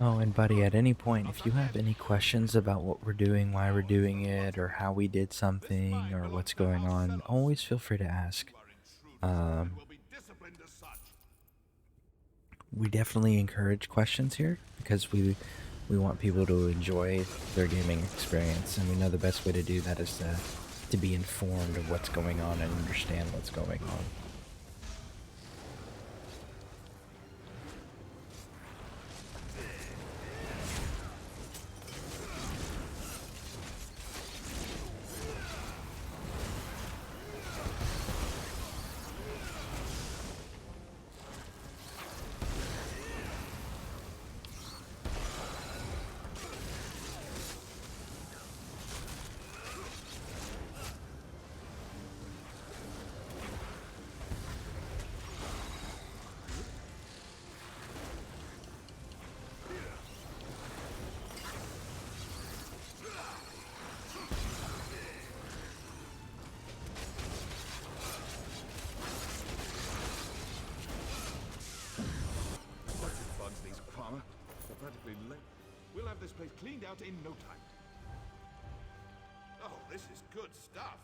Oh, and buddy, at any point, if you have any questions about what we're doing, why we're doing it, or how we did something, or what's going on, always feel free to ask. Um, Will be disciplined as such. we definitely encourage questions here because we want people to enjoy their gaming experience, and we know the best way to do that is to be informed of what's going on and understand what's going on. Bugs these farmer. They're practically We'll have this place cleaned out in no time. Oh, this is good stuff.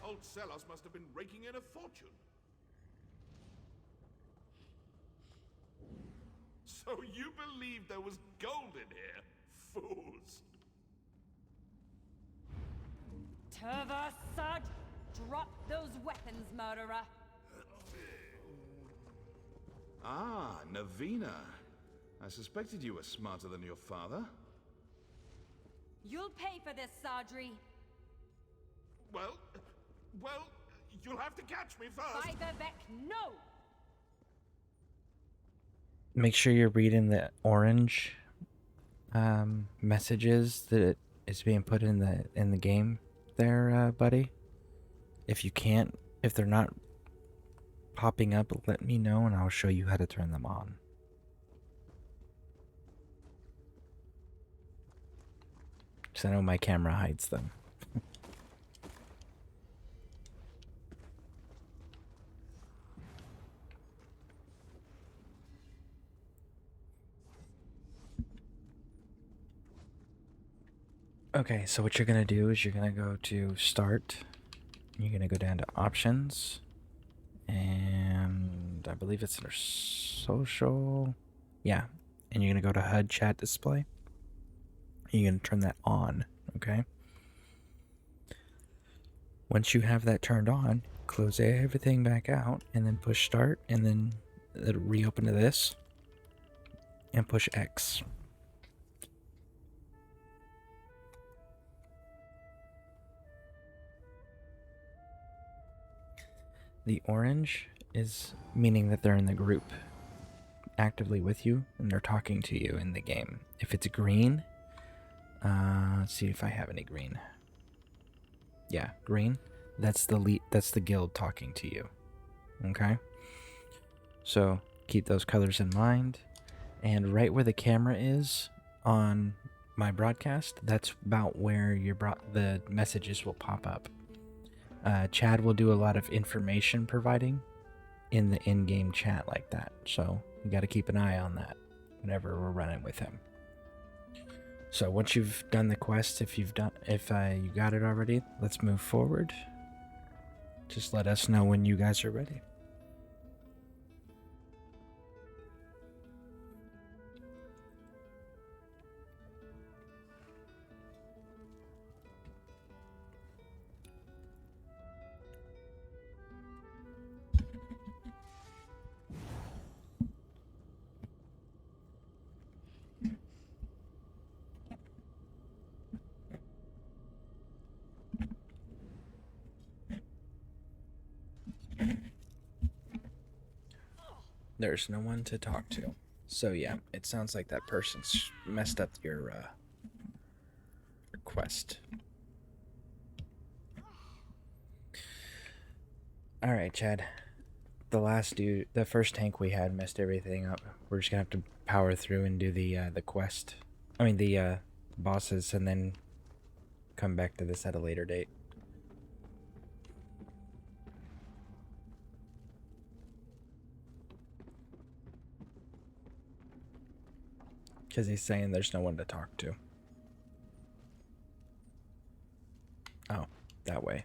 Old Celos must have been raking in a fortune. So you believe there was gold in here? Fools. Turvarsad, drop those weapons, murderer. Ah, Navina. I suspected you were smarter than your father. You'll pay for this, Sadri. Well, you'll have to catch me first. By the Vec, no! Make sure you're reading the orange messages that is being put in the game there, buddy. If you can't, if they're not popping up, let me know and I'll show you how to turn them on. Because I know my camera hides them. Okay, so what you're gonna do is you're gonna go to Start. You're gonna go down to Options, and I believe it's under Social. Yeah, and you're gonna go to HUD Chat Display. You're gonna turn that on. Okay. Once you have that turned on, close everything back out, and then push Start, and then it'll reopen to this, and push X. The orange is meaning that they're in the group actively with you and they're talking to you in the game. If it's green, let's see if I have any green. Yeah, green. That's the guild talking to you. Okay? So keep those colors in mind. And right where the camera is on my broadcast, that's about where the messages will pop up. Chad will do a lot of information providing in the in-game chat like that, so you got to keep an eye on that whenever we're running with him. So once you've done the quest, if you got it already, let's move forward. Just let us know when you guys are ready. There's no one to talk to. So yeah, it sounds like that person's messed up your quest. Alright, Chad. The first tank we had messed everything up. We're just gonna have to power through and do the quest. I mean the bosses, and then come back to this at a later date. Because he's saying there's no one to talk to. Oh, that way.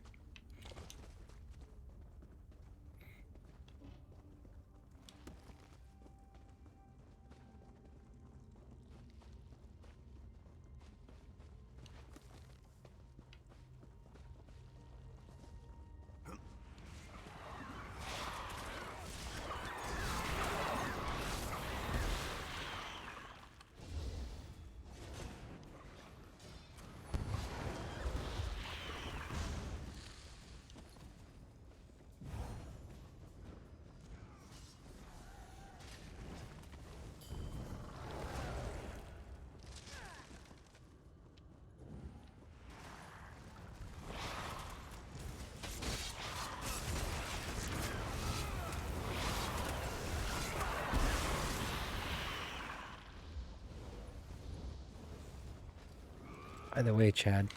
By the way, Chad,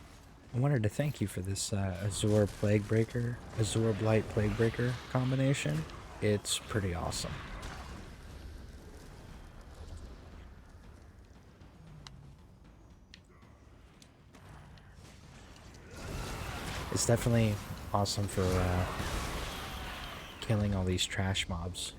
I wanted to thank you for this Azure Blight Plaguebreaker combination. It's pretty awesome. It's definitely awesome for killing all these trash mobs.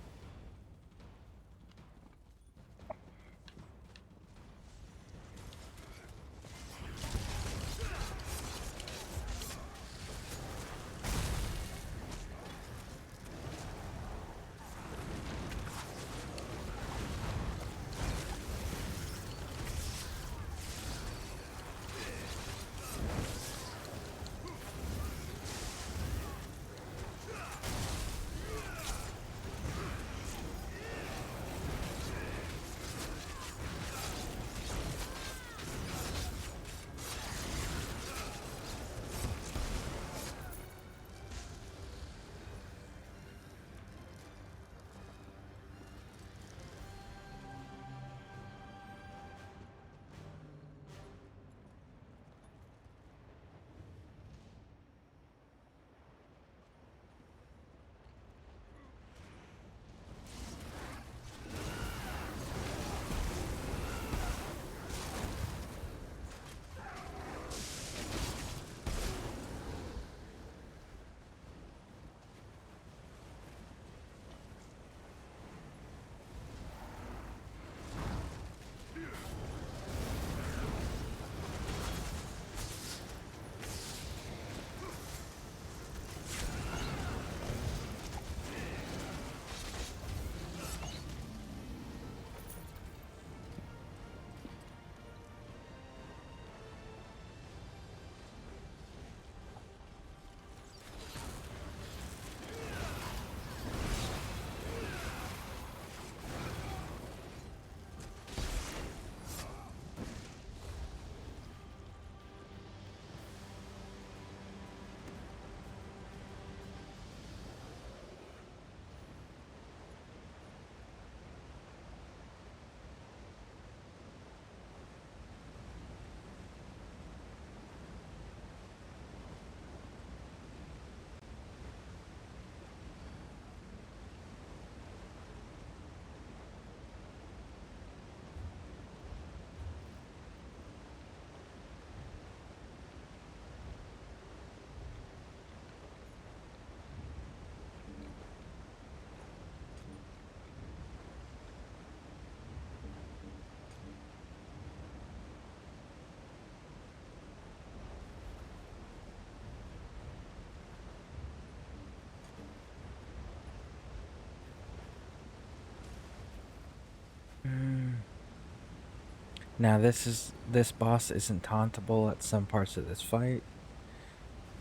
Now this boss isn't tauntable at some parts of this fight.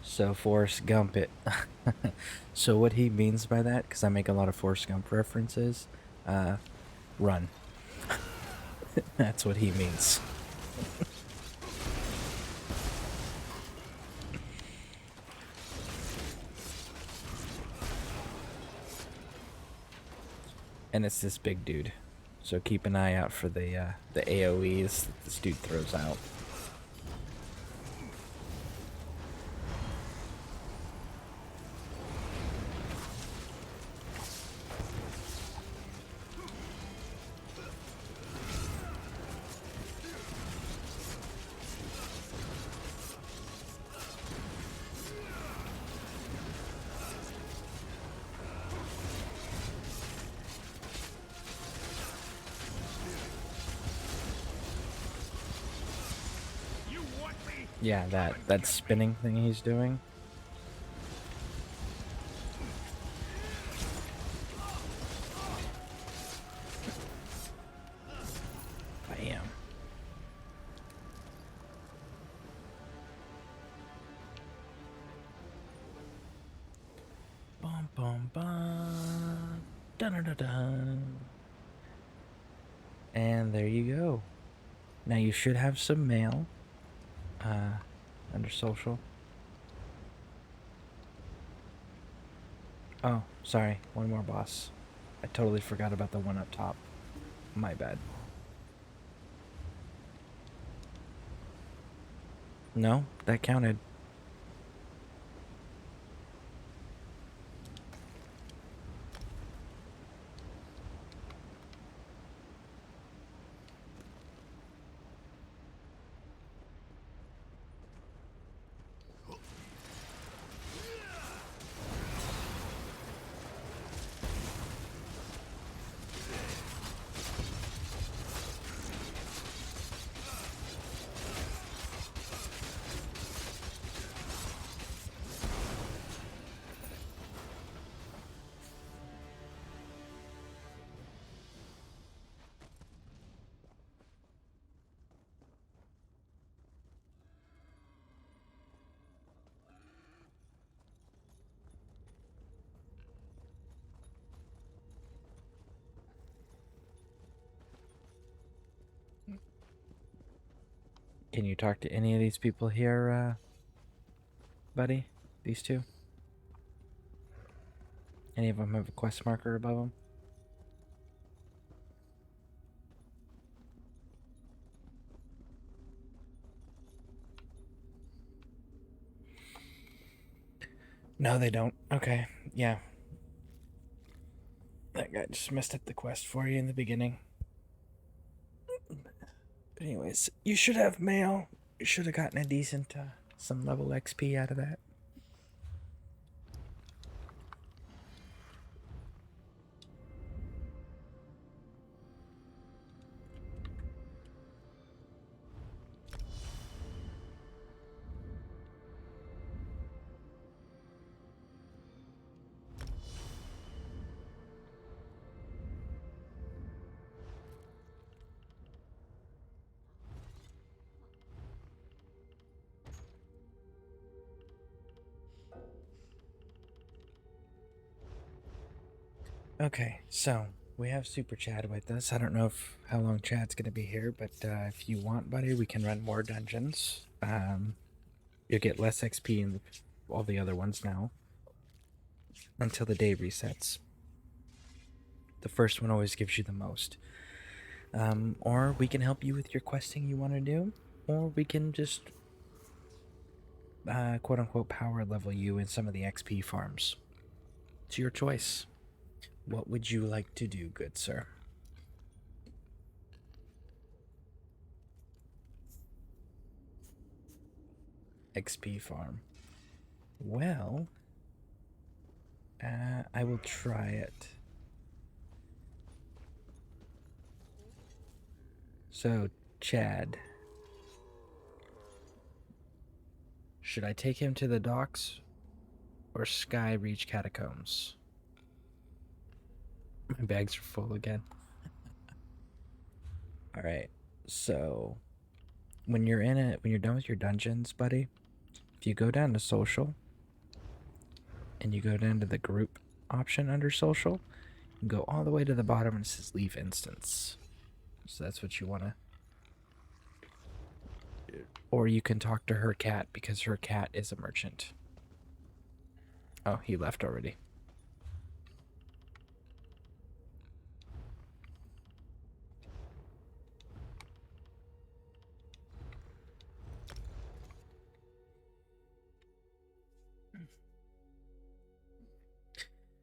So Forrest Gump it. So what he means by that, because I make a lot of Forrest Gump references, run. That's what he means. And it's this big dude. So keep an eye out for the AoEs that this dude throws out. Yeah, that spinning thing he's doing. Bam. Bum bum bum. Dun dun dun dun. And there you go. Now you should have some mail. Under social. Oh, sorry. One more boss. I totally forgot about the one up top. My bad. No, that counted. Can you talk to any of these people here, buddy? These two? Any of them have a quest marker above them? No, they don't. Okay, yeah. That guy just messed up the quest for you in the beginning. But anyways, you should have mail. You should have gotten a decent, some level XP out of that. Okay, so we have Super Chad with us. I don't know how long Chad's gonna be here, but if you want, buddy, we can run more dungeons. You'll get less XP in all the other ones now until the day resets. The first one always gives you the most. Or we can help you with your questing you want to do, or we can just quote unquote power level you in some of the XP farms. It's your choice. What would you like to do, good sir? XP farm. Well, I will try it. So, Chad. Should I take him to the docks or Sky Reach Catacombs? My bags are full again. Alright, So when you're in it, when you're done with your dungeons, buddy, if you go down to social and you go down to the group option under social, you go all the way to the bottom and it says leave instance. So that's what you want to. Or you can talk to her cat because her cat is a merchant. Oh, he left already.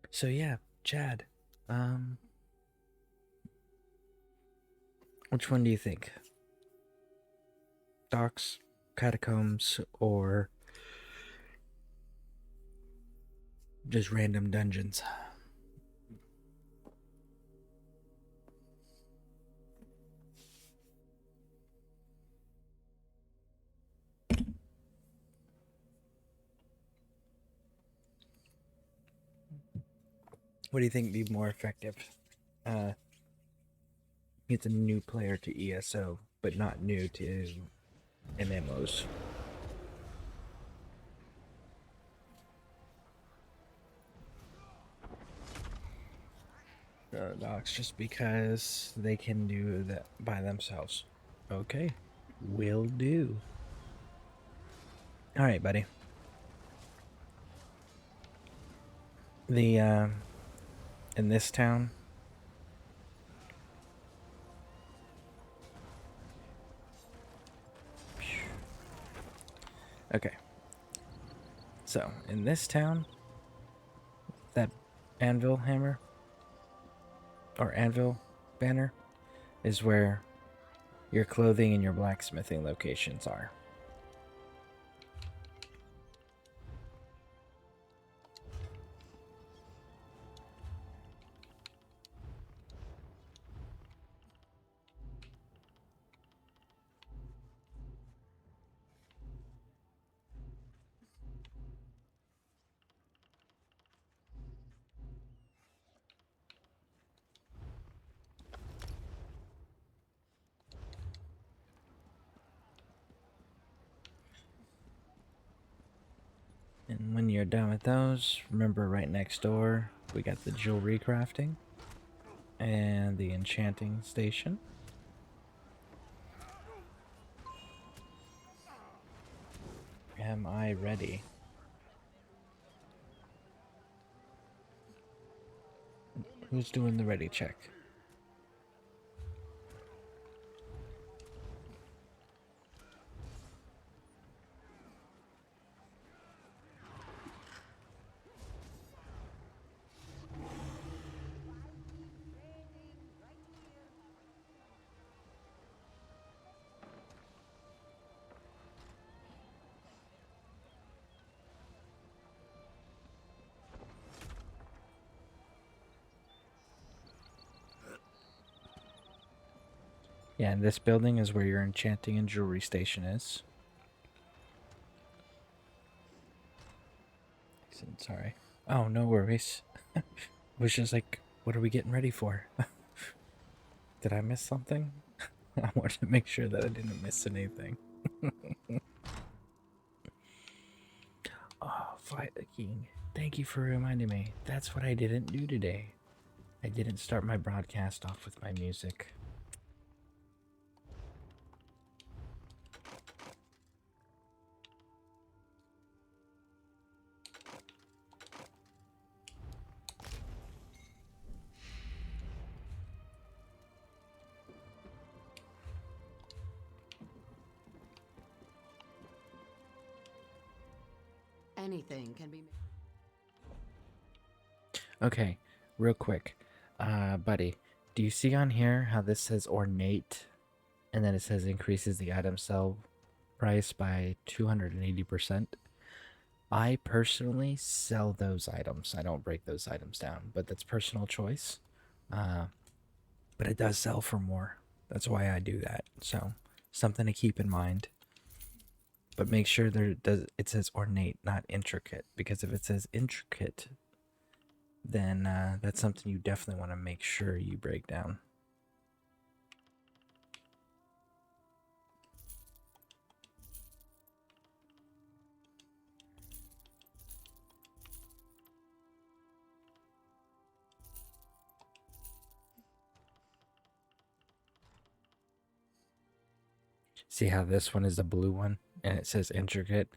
So yeah, Chad. Which one do you think? Docks, catacombs, or just random dungeons? What do you think would be more effective? It's a new player to ESO, but not new to MMOs. Docs, just because they can do that by themselves. Okay, will do. All right, buddy. The in this town. Okay. So, in this town, that anvil hammer or anvil banner is where your clothing and your blacksmithing locations are. And when you're done with those, remember right next door, we got the jewelry crafting and the enchanting station. Am I ready? Who's doing the ready check? Yeah, and this building is where your enchanting and jewelry station is. Sorry. Oh, no worries. Was just like, what are we getting ready for? Did I miss something? I wanted to make sure that I didn't miss anything. Oh, Viking. Thank you for reminding me. That's what I didn't do today. I didn't start my broadcast off with my music. Anything can be. Okay, real quick. Buddy, do you see on here how this says ornate and then it says increases the item sell price by 280%? I personally sell those items. I don't break those items down, but that's personal choice. But it does sell for more. That's why I do that. So, something to keep in mind. But make sure it says ornate, not intricate, because if it says intricate, then that's something you definitely want to make sure you break down. See how this one is a blue one and it says intricate?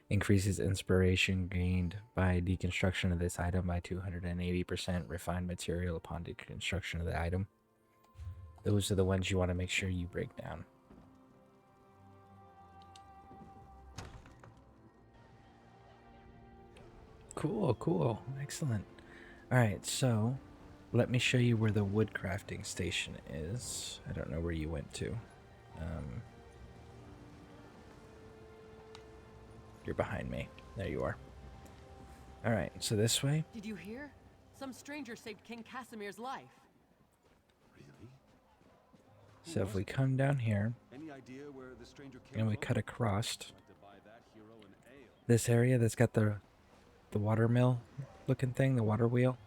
Increases inspiration gained by deconstruction of this item by 280%. Refined material upon deconstruction of the item. Those are the ones you want to make sure you break down. Cool, cool. Excellent. Alright, so let me show you where the wood crafting station is. I don't know where you went to. You're behind me. There you are. Alright, so this way. Did you hear? Some stranger saved King Casimir's life. Really? So if we come down here Any idea where the stranger came and we from? cut across Like to buy that hero an ale. this area that's got the water mill looking thing, the water wheel.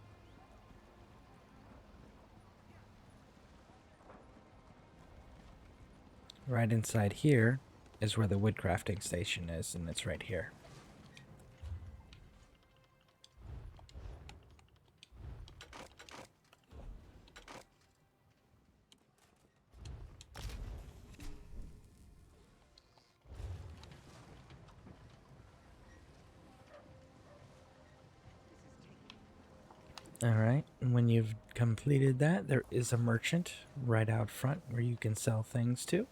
Right inside here is where the wood crafting station is, and it's right here. Alright, and when you've completed that, there is a merchant right out front where you can sell things to.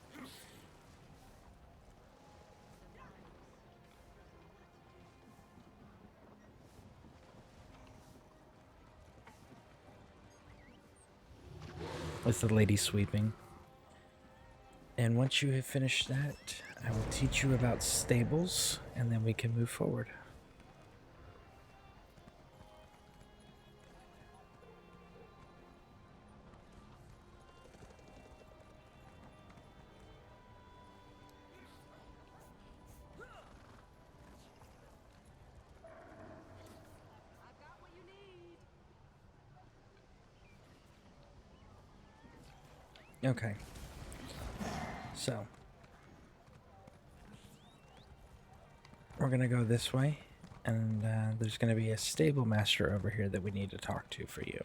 It's the lady sweeping. And once you have finished that, I will teach you about stables, and then we can move forward. I've got what you need. Okay. So, we're going to go this way, and there's going to be a stable master over here that we need to talk to for you.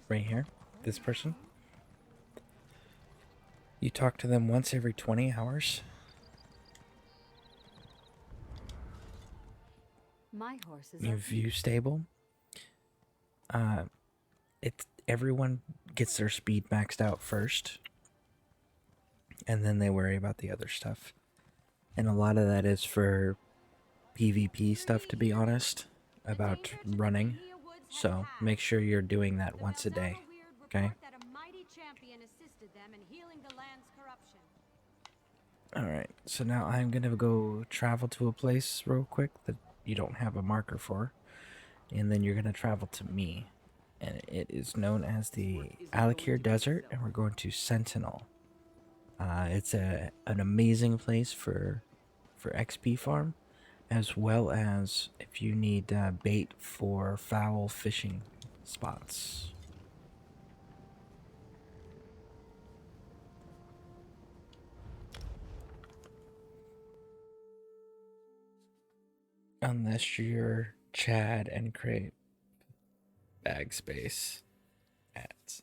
Right here, this person. You talk to them once every 20 hours. My horse is You up. view stable. Everyone gets their speed maxed out first, and then they worry about the other stuff. And a lot of that is for PvP stuff, to be honest, about running. So make sure you're doing that once a day. Okay. That a mighty champion assisted them in healing the land's corruption. Alright, so now I'm gonna go travel to a place real quick that you don't have a marker for. And then you're gonna travel to me. And it is known as the Alakir Desert, and we're going to Sentinel. It's an amazing place for XP farm, as well as if you need bait for foul fishing spots. Unless you're Chad and create bag space ads.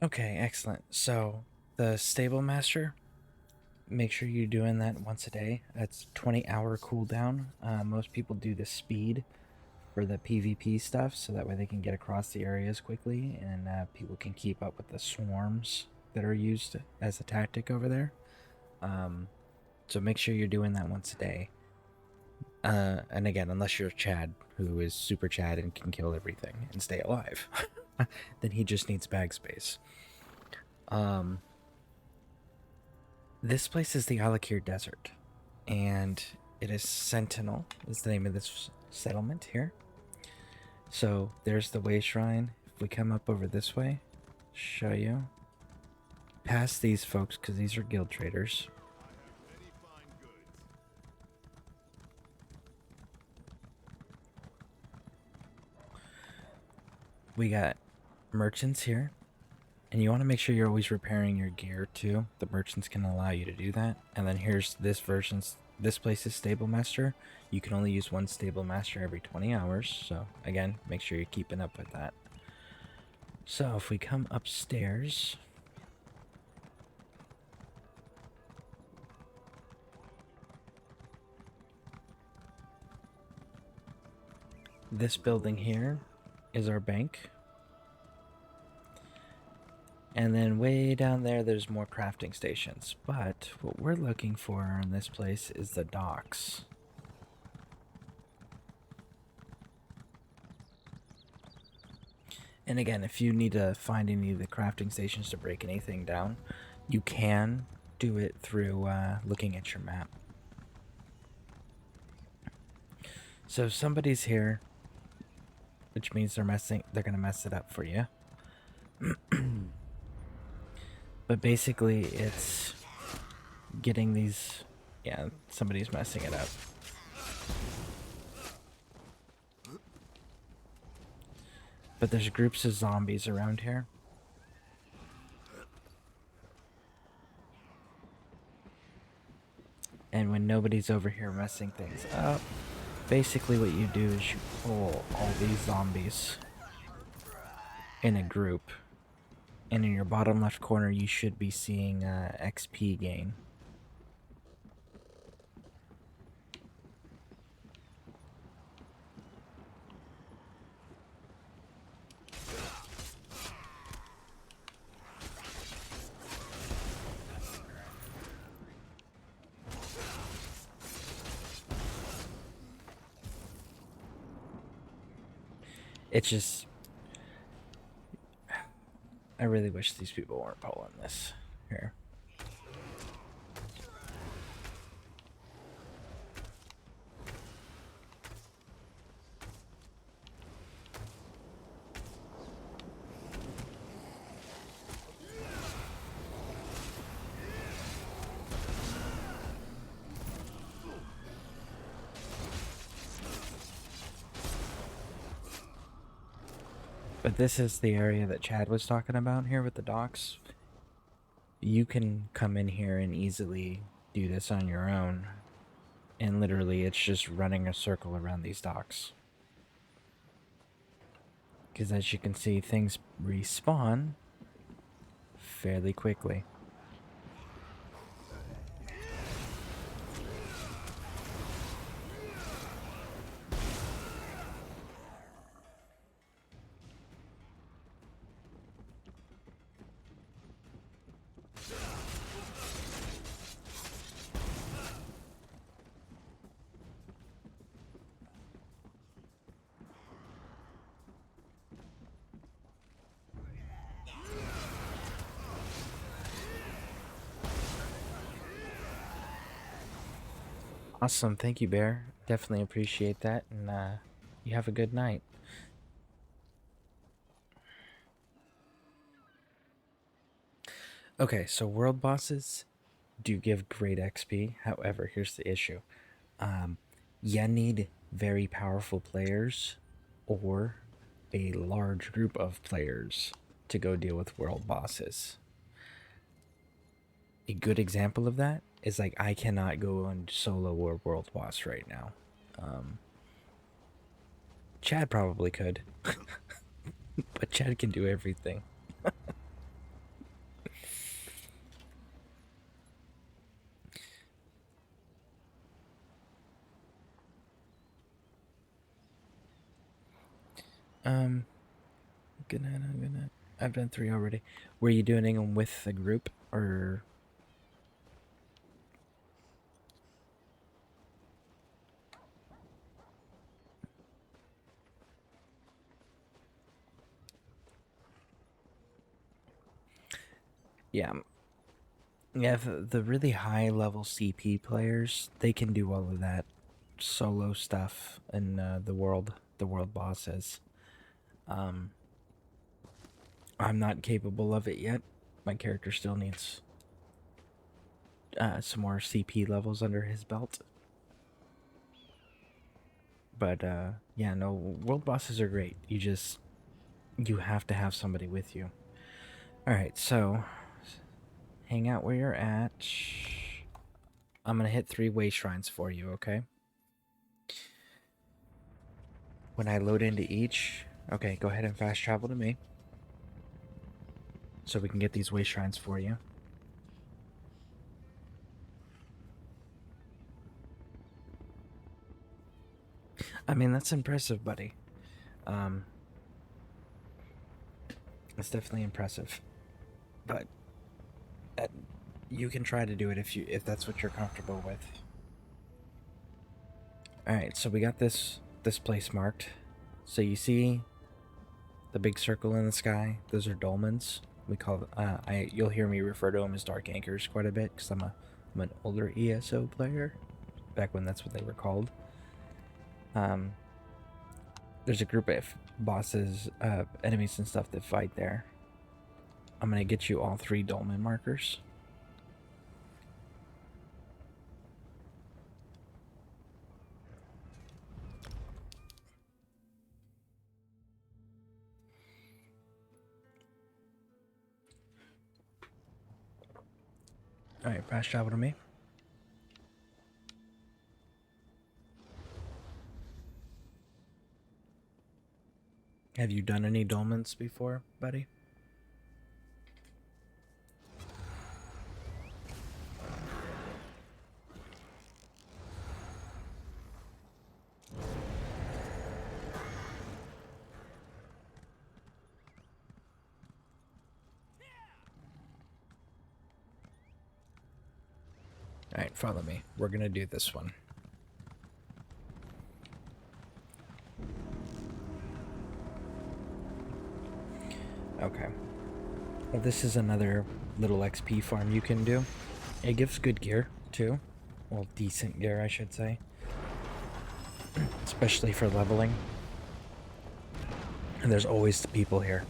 Okay, excellent. So the stable master, make sure you're doing that once a day. That's 20-hour cooldown. Most people do the speed for the PvP stuff, so that way they can get across the areas quickly, and people can keep up with the swarms that are used as a tactic over there. So make sure you're doing that once a day. And again, unless you're Chad, who is super Chad and can kill everything and stay alive, then he just needs bag space. This place is the Alakir Desert, and it is Sentinel is the name of this settlement here. So there's the way shrine. If we come up over this way, show you. Past these folks, because these are guild traders. We got merchants here, and you want to make sure you're always repairing your gear too. The merchants can allow you to do that. And then here's this version's, this place's stable master. You can only use one stable master every 20 hours. So again, make sure you're keeping up with that. So if we come upstairs, this building here is our bank. And then way down there, there's more crafting stations. But what we're looking for in this place is the docks. And again, if you need to find any of the crafting stations to break anything down, you can do it through looking at your map. So if somebody's here, which means they're gonna mess it up for you. But basically, it's getting these... Yeah, somebody's messing it up. But there's groups of zombies around here. And when nobody's over here messing things up, basically what you do is you pull all these zombies in a group. And in your bottom left corner, you should be seeing XP gain. It's just... I really wish these people weren't pulling this here. But this is the area that Chad was talking about here with the docks. You can come in here and easily do this on your own. And literally, it's just running a circle around these docks. Because as you can see, things respawn fairly quickly. Awesome, thank you, Bear. Definitely appreciate that, and you have a good night. Okay, so world bosses do give great XP. However, here's the issue. You need very powerful players or a large group of players to go deal with world bosses. A good example of that is like I cannot go and solo war world boss right now. Chad probably could, but Chad can do everything. Good night. I've done 3 already. Were you doing them with the group or? Yeah. Yeah, the really high level CP players, they can do all of that solo stuff in the world bosses. Um, I'm not capable of it yet. My character still needs some more CP levels under his belt. But yeah, no, world bosses are great. You have to have somebody with you. All right, so hang out where you're at. I'm gonna hit 3 way shrines for you, okay? When I load into each, okay, go ahead and fast travel to me. So we can get these way shrines for you. I mean, that's impressive, buddy. It's definitely impressive. But you can try to do it if that's what you're comfortable with. All right, so we got this place marked. So you see the big circle in the sky? Those are dolmens. We call you'll hear me refer to them as dark anchors quite a bit because I'm an older ESO player. Back when that's what they were called. There's a group of bosses, enemies and stuff that fight there. I'm gonna get you all 3 dolmen markers. Alright, fast travel to me. Have you done any dolmens before, buddy? Alright, follow me. We're gonna do this one. Okay. Well, this is another little XP farm you can do. It gives good gear, too. Well, decent gear, I should say. Especially for leveling. And there's always people here.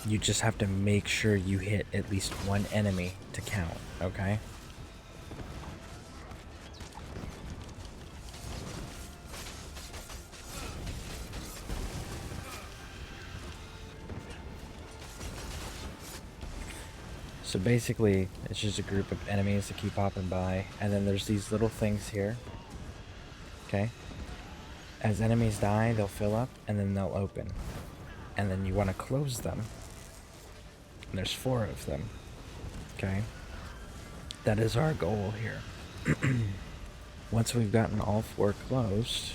You just have to make sure you hit at least 1 enemy to count, okay? So basically, it's just a group of enemies that keep popping by, and then there's these little things here. Okay? As enemies die, they'll fill up, and then they'll open. And then you want to close them. And there's 4 of them. Okay? That is our goal here. Once we've gotten all 4 closed,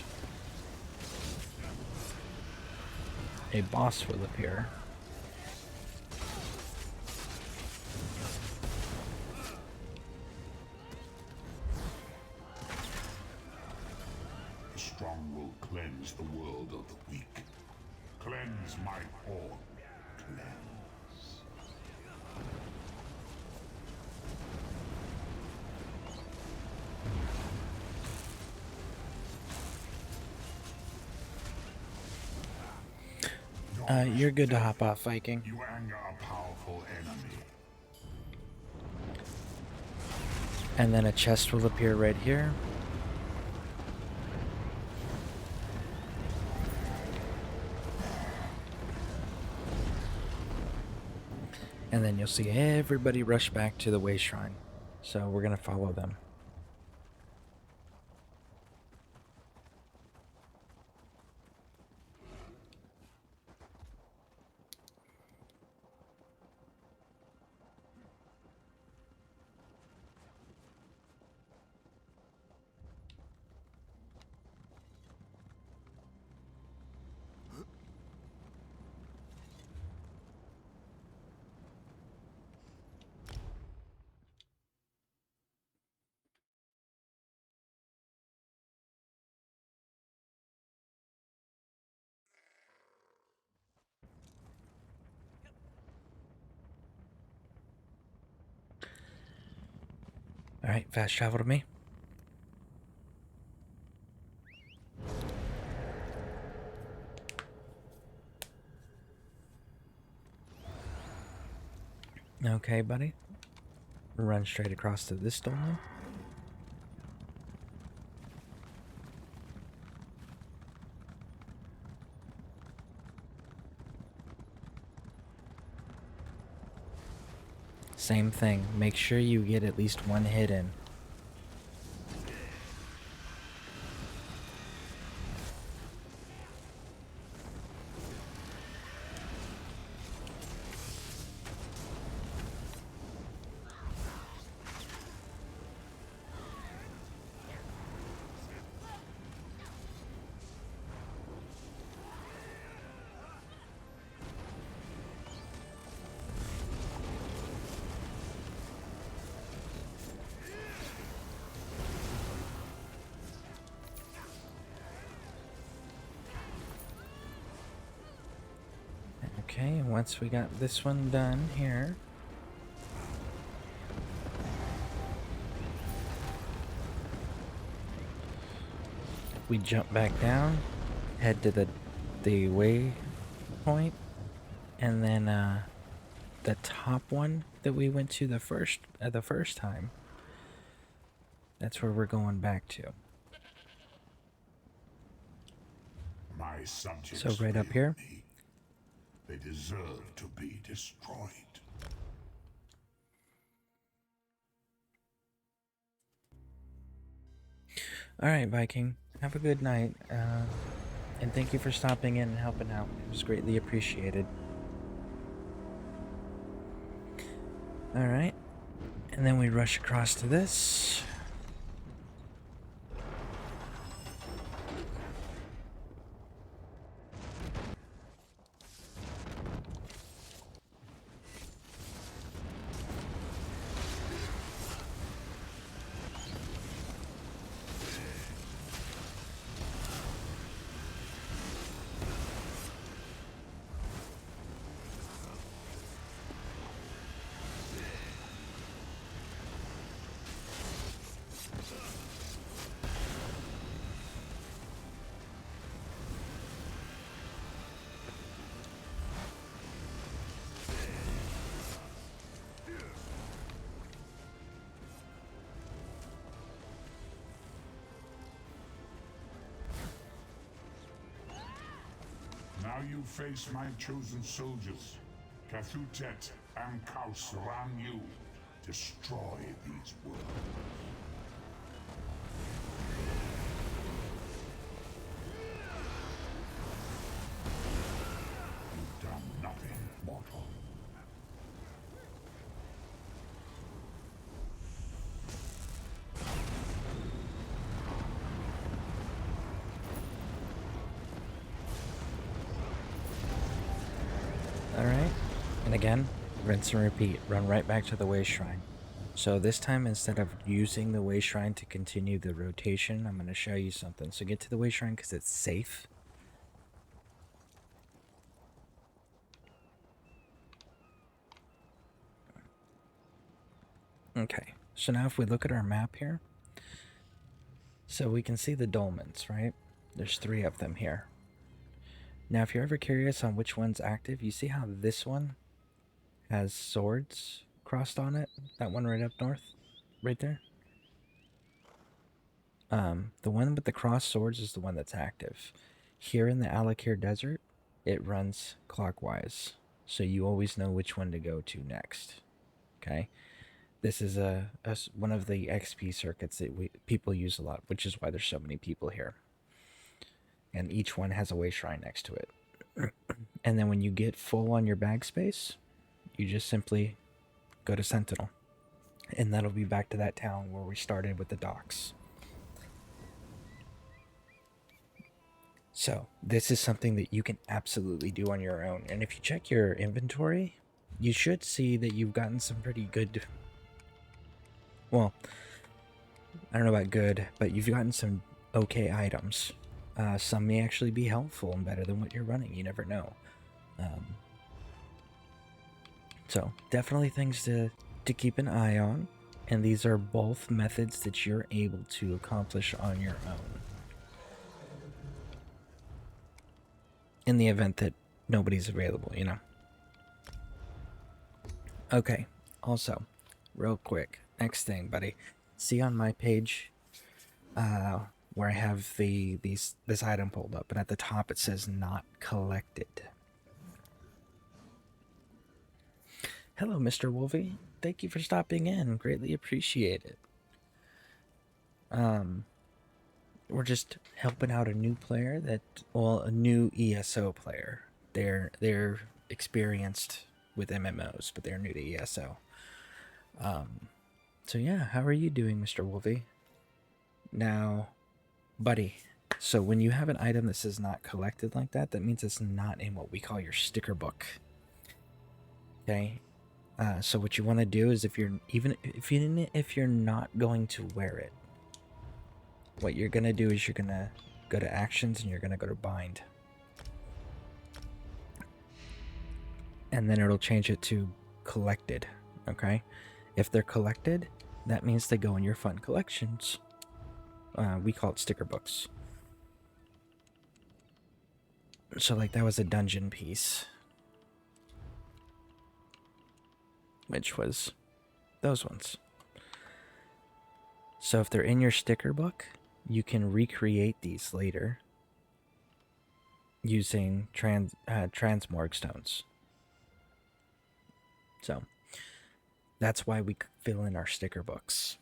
a boss will appear. The strong will cleanse the world of the weak. Cleanse my horde. Cleanse. You're good to hop off, Viking. You anger a powerful enemy. And then a chest will appear right here. And then you'll see everybody rush back to the way shrine. So we're gonna follow them. Alright, fast travel to me. Okay, buddy. Run straight across to this door. Same thing. Make sure you get at least one hit in. Okay, once we got this one done here, we jump back down, head to the waypoint, and then the top one that we went to the first time. That's where we're going back to. My subjects So right up failed here. me. They deserve to be destroyed. Alright, Viking. Have a good night. And thank you for stopping in and helping out. It was greatly appreciated. Alright. And then we rush across to this. Now you face my chosen soldiers. Cathutet and Kaus Ran Yu. Destroy these worlds. You've done nothing, mortal. Alright. And again, rinse and repeat. Run right back to the Way Shrine. So this time, instead of using the Way Shrine to continue the rotation, I'm going to show you something. So get to the Way Shrine because it's safe. Okay, so now if we look at our map here, so we can see the dolmens, right? There's 3 of them here. Now, if you're ever curious on which one's active, you see how this one has swords crossed on it? That one right up north? Right there? The one with the crossed swords is the one that's active. Here in the Alakir Desert, it runs clockwise. So you always know which one to go to next. Okay? This is one of the XP circuits that people use a lot, which is why there's so many people here. And each one has a way shrine next to it. And then when you get full on your bag space, you just simply go to Sentinel. And that'll be back to that town where we started with the docks. So, this is something that you can absolutely do on your own. And if you check your inventory, you should see that you've gotten some pretty good... Well, I don't know about good, but you've gotten some okay items. Some may actually be helpful and better than what you're running. You never know. So, definitely things to keep an eye on. And these are both methods that you're able to accomplish on your own. In the event that nobody's available, you know. Okay, also, real quick, next thing, buddy. See on my page where I have this item pulled up, and at the top it says not collected. Hello, Mr. Wolfie. Thank you for stopping in. Greatly appreciate it. We're just helping out a new player a new ESO player. They're experienced with MMOs, but they're new to ESO. So yeah, how are you doing, Mr. Wolfie? Now, buddy, so when you have an item that says not collected like that, that means it's not in what we call your sticker book. Okay? So what you want to do is if you're not going to wear it, what you're going to do is you're going to go to actions and you're going to go to bind. And then it'll change it to collected, okay? If they're collected, that means they go in your fun collections. We call it sticker books. So like that was a dungeon piece, which was those ones. So if they're in your sticker book, you can recreate these later using transmorg stones. So that's why we fill in our sticker books.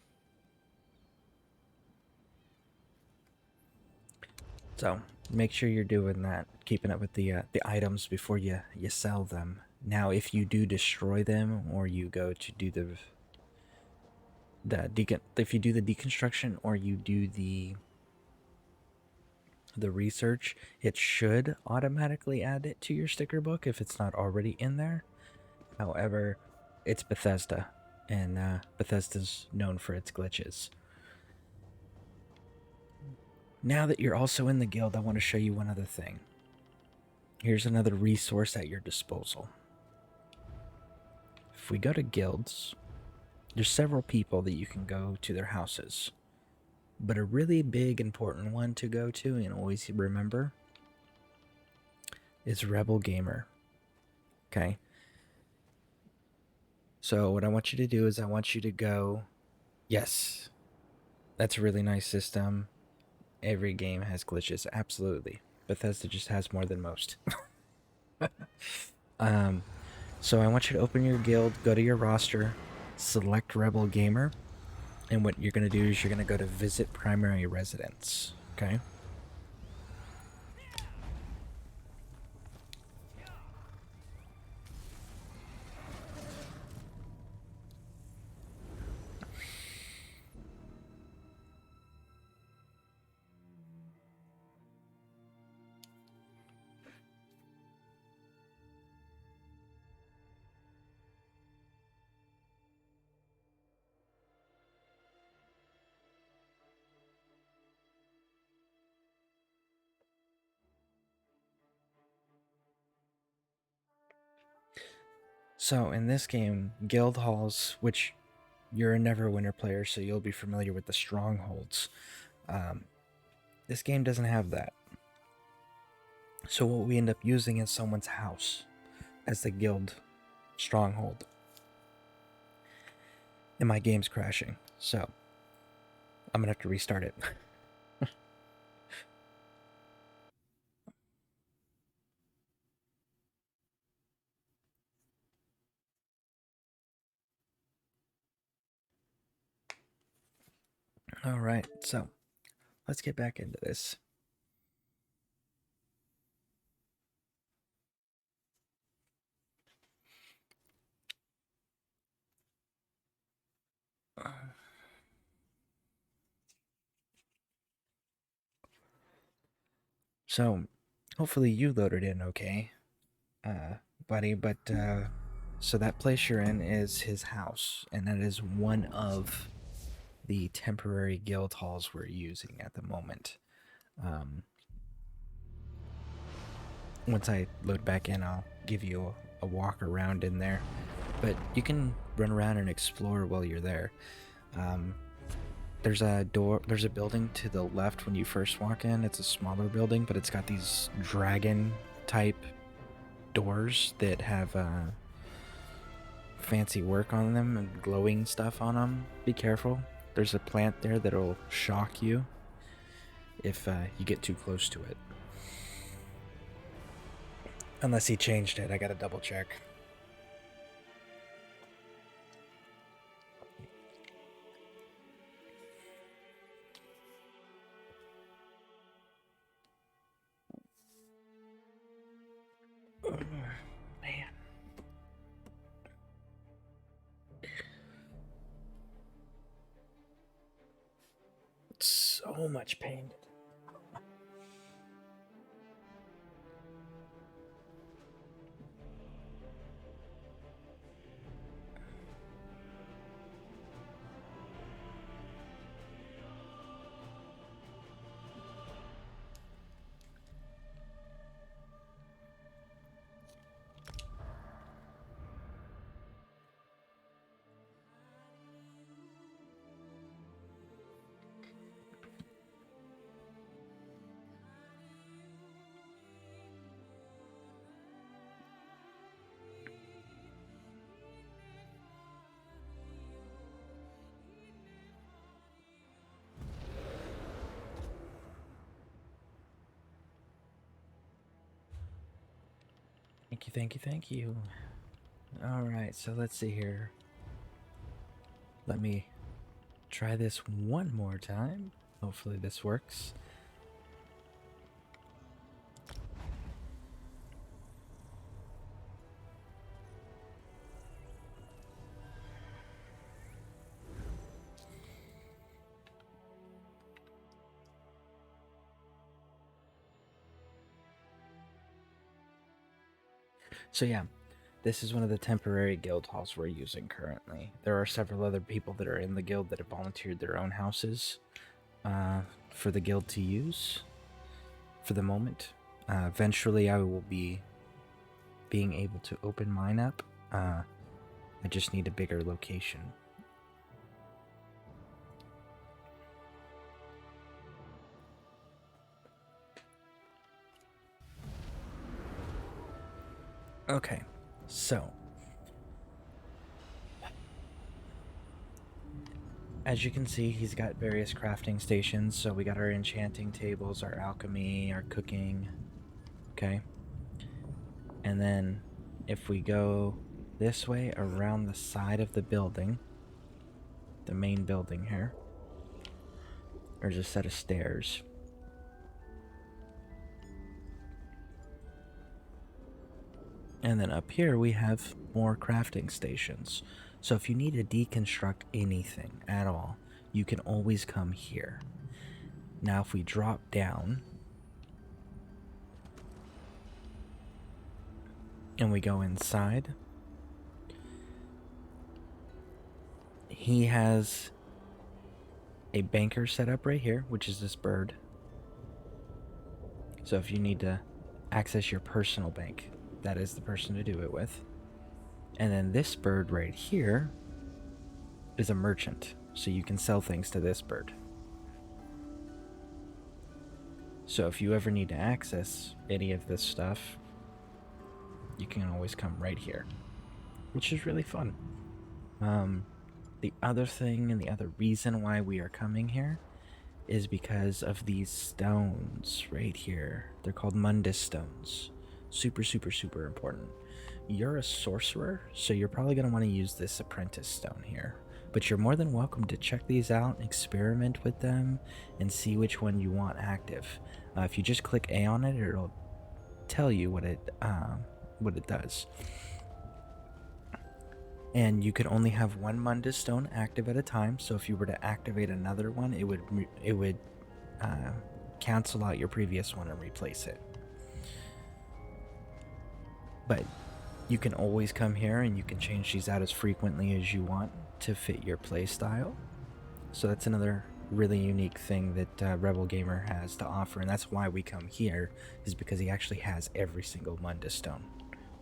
So make sure you're doing that, keeping up with the items before you sell them. Now, if you do destroy them, or you go to do if you do the deconstruction, or you do the research, it should automatically add it to your sticker book if it's not already in there. However, it's Bethesda, and Bethesda's known for its glitches. Now that you're also in the guild, I want to show you one other thing. Here's another resource at your disposal. If we go to guilds, there's several people that you can go to their houses. But a really big, important one to go to and always remember is Rebel Gamer. Okay? So what I want you to do is I want you to go... Yes, that's a really nice system. Every game has glitches, absolutely. Bethesda just has more than most. So I want you to open your guild, go to your roster, select Rebel Gamer, and what you're going to do is you're going to go to visit primary residence, okay? So in this game, guild halls, which you're a Neverwinter player, so you'll be familiar with the strongholds. This game doesn't have that. So what we end up using is someone's house as the guild stronghold. And my game's crashing, so I'm gonna have to restart it. Alright, so let's get back into this. So, hopefully you loaded in okay, buddy, but, so that place you're in is his house, and that is one of the temporary guild halls we're using at the moment. Once I load back in, I'll give you a walk around in there, but you can run around and explore while you're there. There's a building to the left when you first walk in. It's a smaller building, but it's got these dragon type doors that have fancy work on them and glowing stuff on them. Be careful. There's a plant there that'll shock you if you get too close to it. Unless he changed it. I gotta double check. Man. So much pain. Thank you, thank you, thank you. Alright, so let's see here. Let me try this one more time. Hopefully this works. So yeah, this is one of the temporary guild halls we're using currently. There are several other people that are in the guild that have volunteered their own houses for the guild to use for the moment. Eventually I will be being able to open mine up. I just need a bigger location. Okay, so as you can see, he's got various crafting stations. So we got our enchanting tables, our alchemy, our cooking. Okay, and then if we go this way around the side of the building, the main building here, there's a set of stairs. And then up here we have more crafting stations. So if you need to deconstruct anything at all, you can always come here. Now if we drop down and we go inside, he has a banker set up right here, which is this bird. So if you need to access your personal bank, that is the person to do it with. And then this bird right here is a merchant, so you can sell things to this bird. So if you ever need to access any of this stuff, you can always come right here, which is really fun. The other thing and the other reason why we are coming here is because of these stones right here. They're called Mundus stones. Super, super, super important. You're a sorcerer, so you're probably going to want to use this apprentice stone here. But you're more than welcome to check these out, experiment with them, and see which one you want active. If you just click A on it, it'll tell you what it does. And you can only have one Mundus stone active at a time. So if you were to activate another one, it would cancel out your previous one and replace it. But you can always come here and you can change these out as frequently as you want to fit your play style. So that's another really unique thing that Rebel Gamer has to offer, and that's why we come here, is because he actually has every single Mundus stone.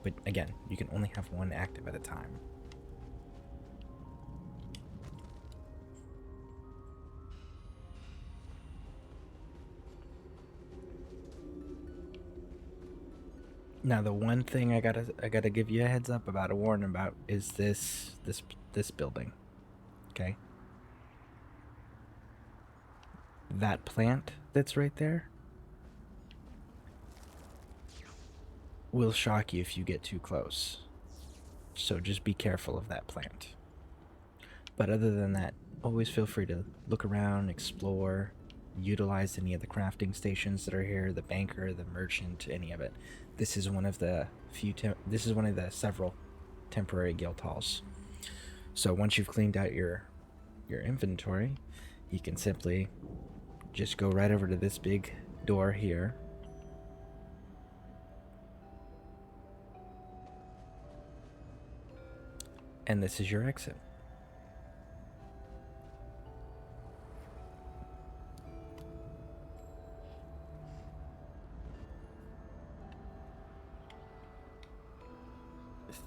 But again, you can only have one active at a time. Now, the one thing I gotta give you a heads up about, a warning about, is this building. Okay. That plant that's right there will shock you if you get too close. So just be careful of that plant. But other than that, always feel free to look around, explore, utilize any of the crafting stations that are here, the banker, the merchant, any of it. This is one of the several temporary guild halls. So once you've cleaned out your inventory, you can simply just go right over to this big door here. And this is your exit.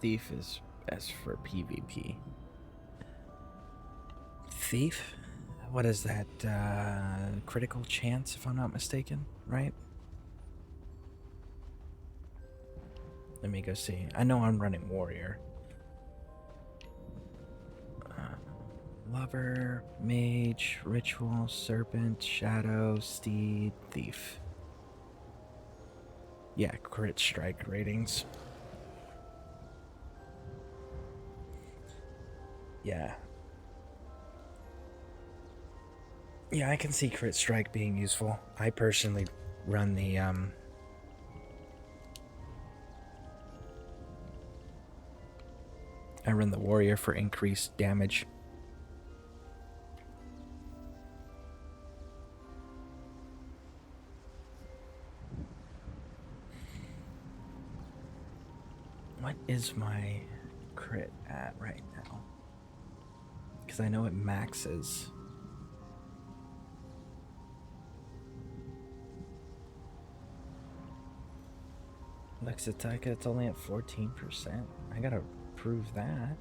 Thief is best for PvP. Thief? What is that? Critical chance, if I'm not mistaken, right? Let me go see. I know I'm running warrior. Lover, mage, ritual, serpent, shadow, steed, thief. Yeah, crit strike ratings. Yeah. Yeah, I can see crit strike being useful. I personally run the I run the warrior for increased damage. What is my crit at right now? Because I know it maxes. Lexiteka, it's only at 14%. I gotta prove that.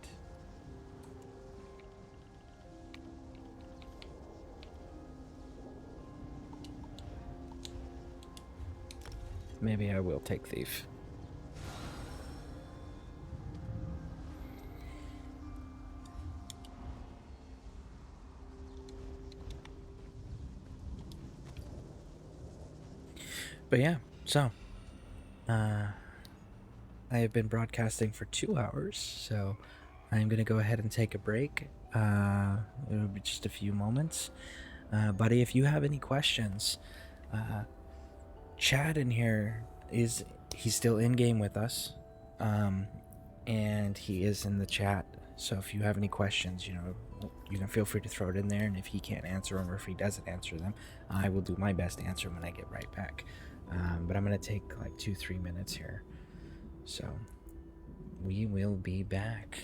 Maybe I will take Thief. But yeah, so I have been broadcasting for 2 hours, so I'm gonna go ahead and take a break. It'll be just a few moments. Buddy, if you have any questions, Chad in here he's still in game with us, and he is in the chat. So if you have any questions, you can feel free to throw it in there, and if he can't answer them or if he doesn't answer them, I will do my best to answer them when I get right back. But I'm gonna take like 2-3 minutes here, so we will be back.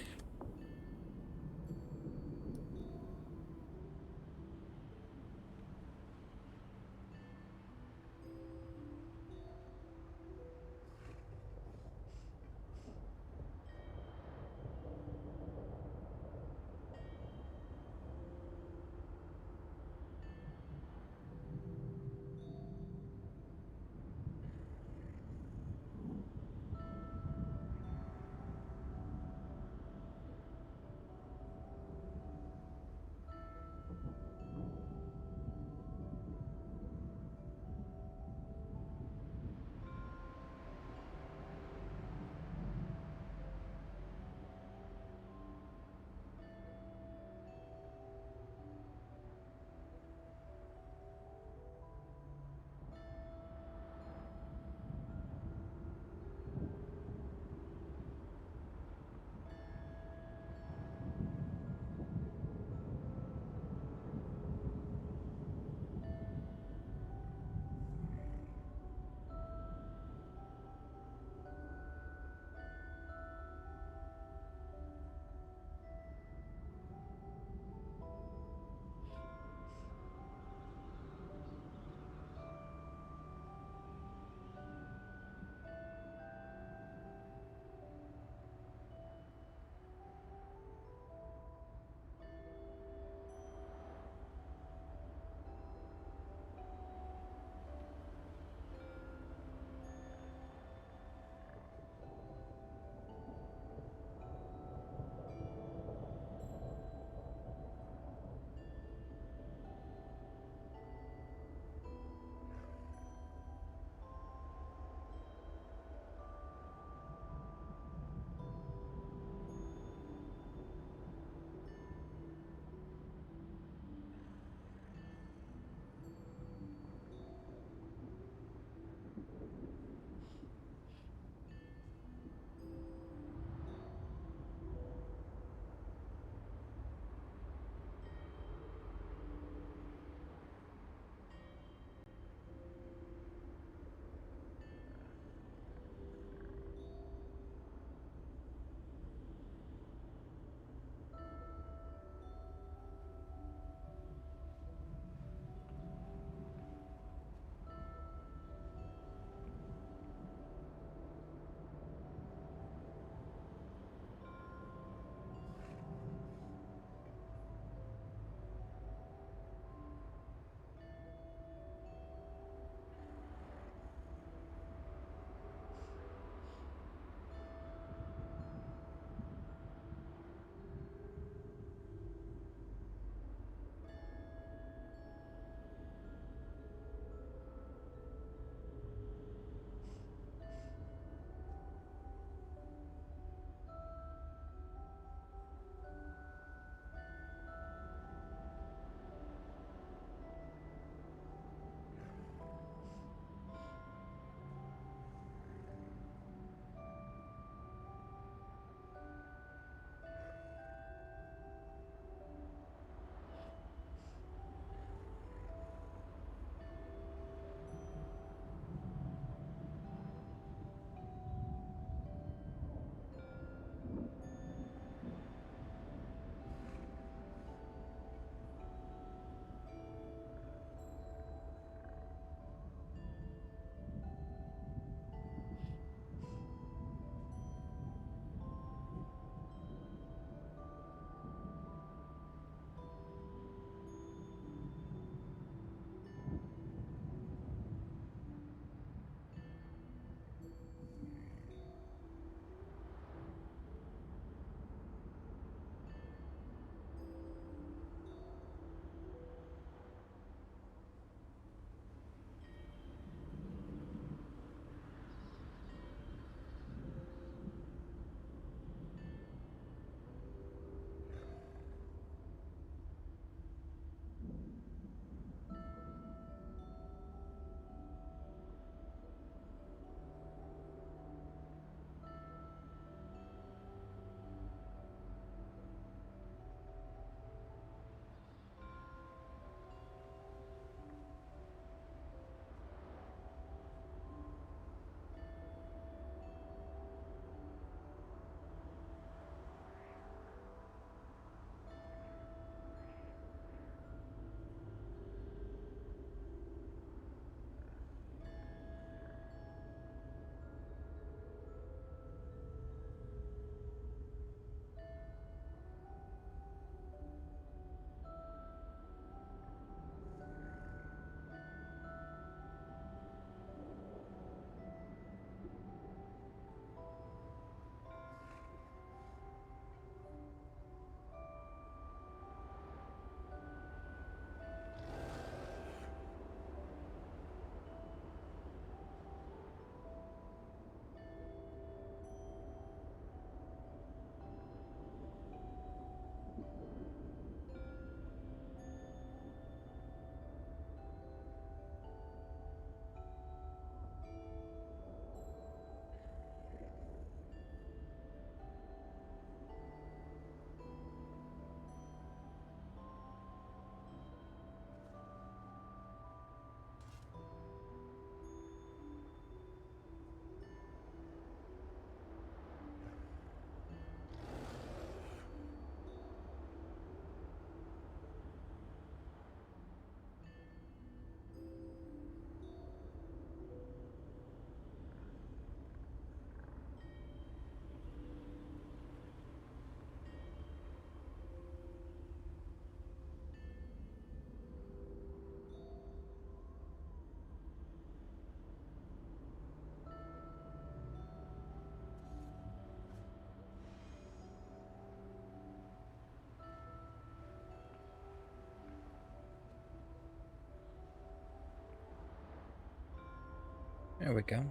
There we go.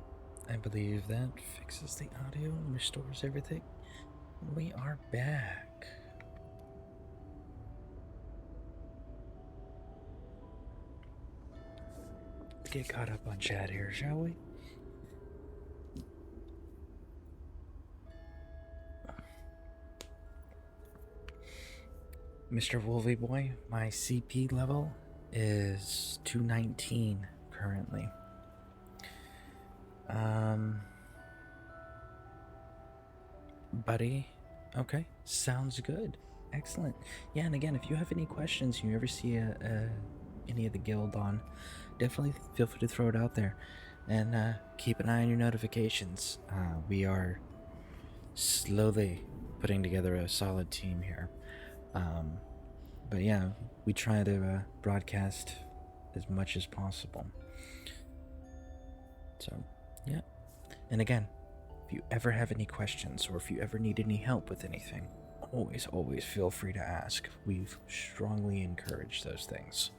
I believe that fixes the audio and restores everything. We are back. Get caught up on chat here, shall we? Mr. Wolvie Boy, my CP level is 219 currently. Buddy, okay, sounds good. Excellent. Yeah, and again, if you have any questions, you ever see any of the guild on, definitely feel free to throw it out there. And keep an eye on your notifications. We are slowly putting together a solid team here. But yeah, we try to broadcast as much as possible. So, yeah. And again, if you ever have any questions or if you ever need any help with anything, always feel free to ask. We strongly encourage those things.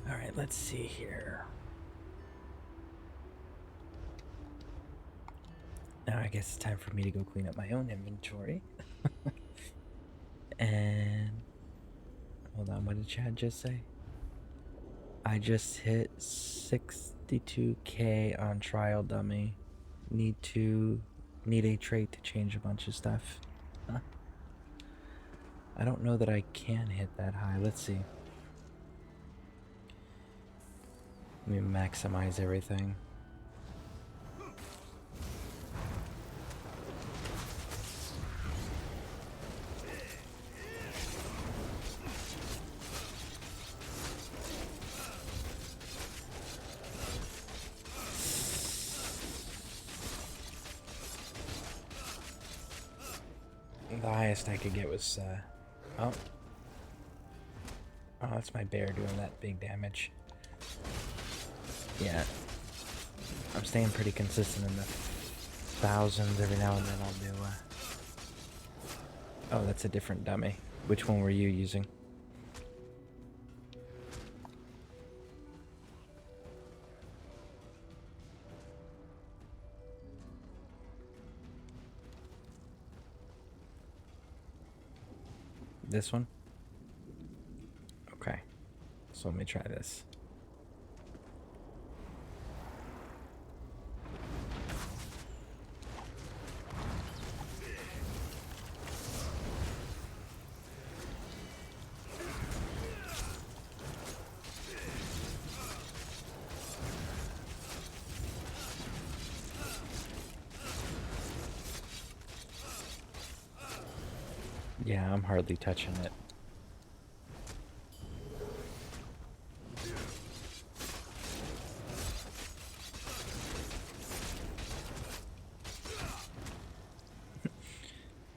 All right, let's see here. Now I guess it's time for me to go clean up my own inventory. And hold on, what did Chad just say? I just hit 62k on trial dummy. Need a trait to change a bunch of stuff. Huh? I don't know that I can hit that high. Let's see. Let me maximize everything. The highest I could get was, oh, that's my bear doing that big damage. Yeah, I'm staying pretty consistent in the thousands. Every now and then I'll do, oh, that's a different dummy. Which one were you using? This one? Okay, so let me try this. Yeah, I'm hardly touching it.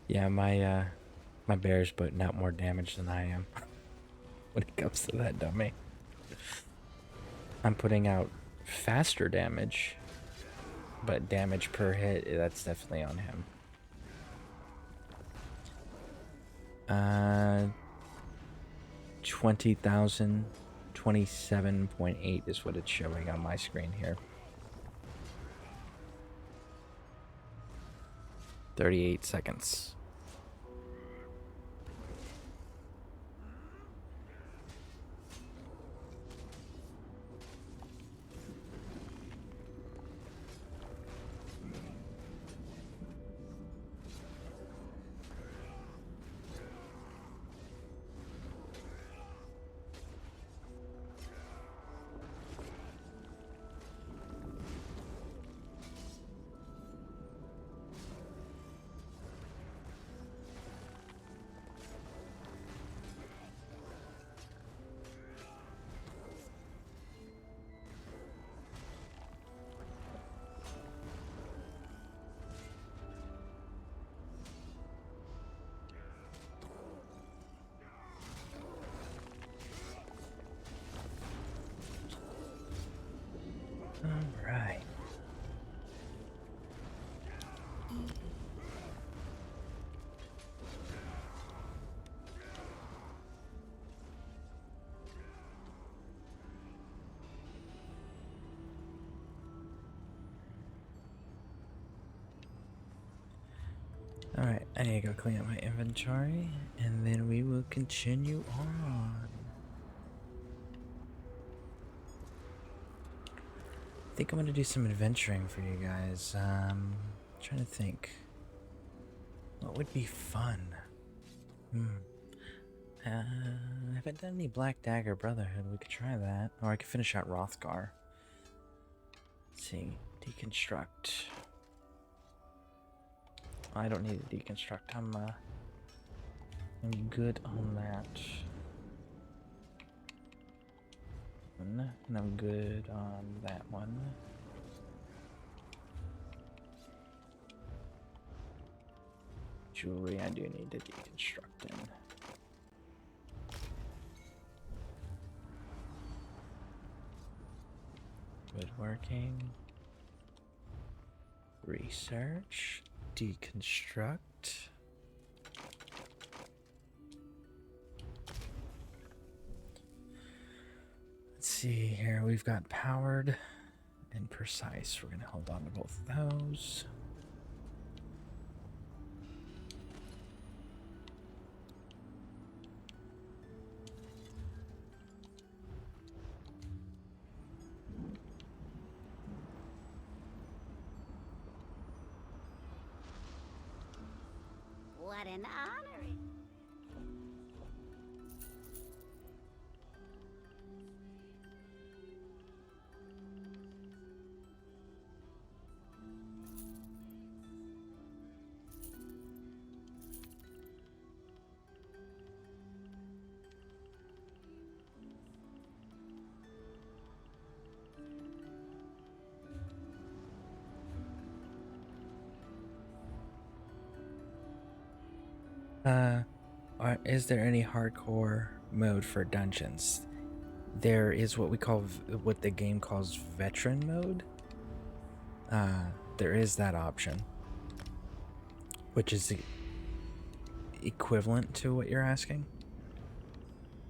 Yeah, my bear's putting out more damage than I am when it comes to that dummy. I'm putting out faster damage, but damage per hit, that's definitely on him. 20,000, 27.8 is what it's showing on my screen here. 38 seconds. Alright, I need to go clean up my inventory, and then we will continue on. I think I'm gonna do some adventuring for you guys. Trying to think. What would be fun? I haven't done any Black Dagger Brotherhood. We could try that. Or I could finish out Rothgar. Let's see. Deconstruct. I don't need to deconstruct. I'm good on that. And I'm good on that one. Jewelry I do need to deconstruct in. Woodworking. Research. Deconstruct. Let's see here. We've got powered and precise. We're going to hold on to both of those. What an honor. Is there any hardcore mode for dungeons? There is what we call, what the game calls veteran mode. There is that option, which is equivalent to what you're asking.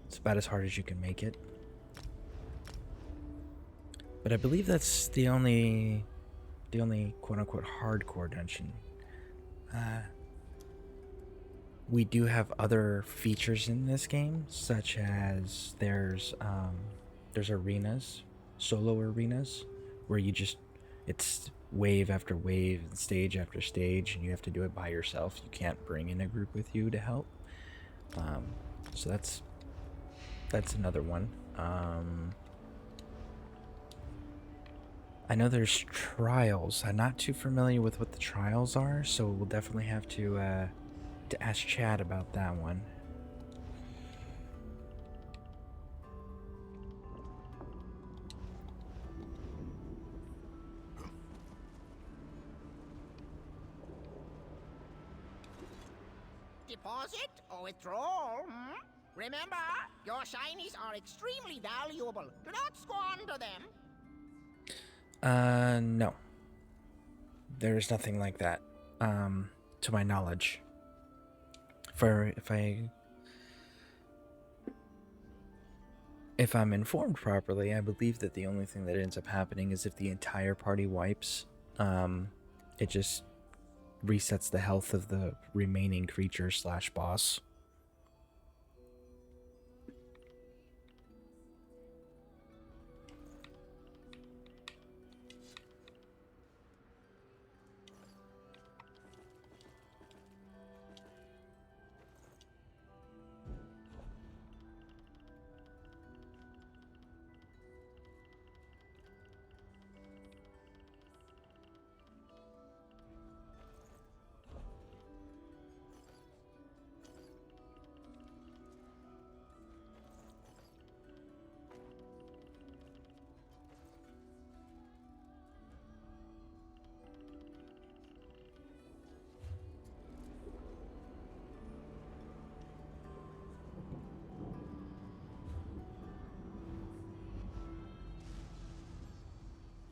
It's about as hard as you can make it. But I believe that's the only quote-unquote hardcore dungeon. We do have other features in this game, such as there's arenas, solo arenas, where it's wave after wave and stage after stage, and you have to do it by yourself. You can't bring in a group with you to help. So that's another one. I know there's trials. I'm not too familiar with what the trials are, so we'll definitely have to ask Chad about that one. Deposit or withdrawal, Remember, your shinies are extremely valuable. Do not squander them. No. There's nothing like that, to my knowledge. If I'm informed properly, I believe that the only thing that ends up happening is if the entire party wipes, it just resets the health of the remaining creature / boss.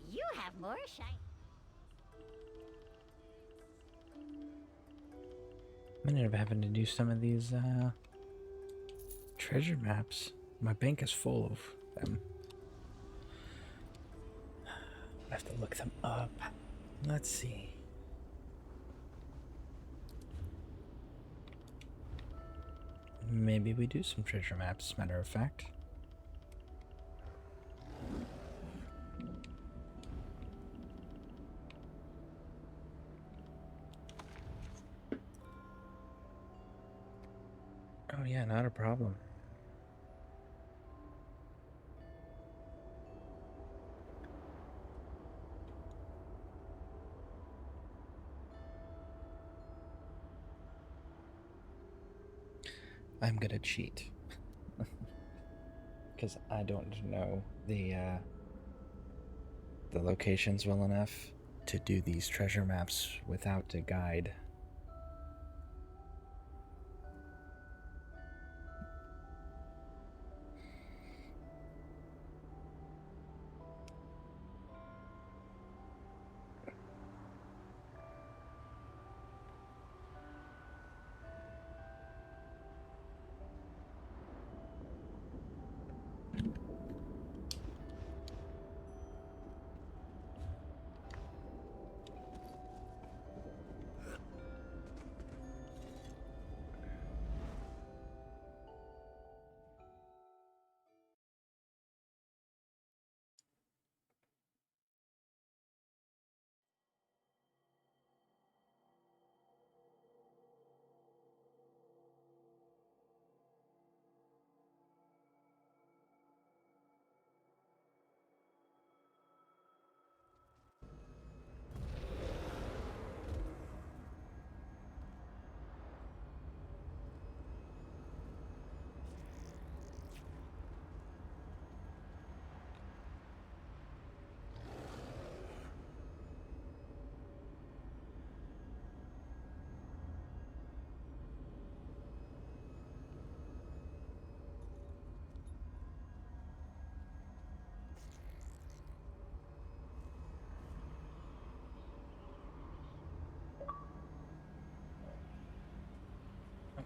You have more shine. I'm gonna end up having to do some of these treasure maps. My bank is full of them. I have to look them up. Let's see. maybe we do some treasure maps, matter of fact. Oh yeah, not a problem. I'm gonna cheat. Because I don't know the locations well enough to do these treasure maps without a guide.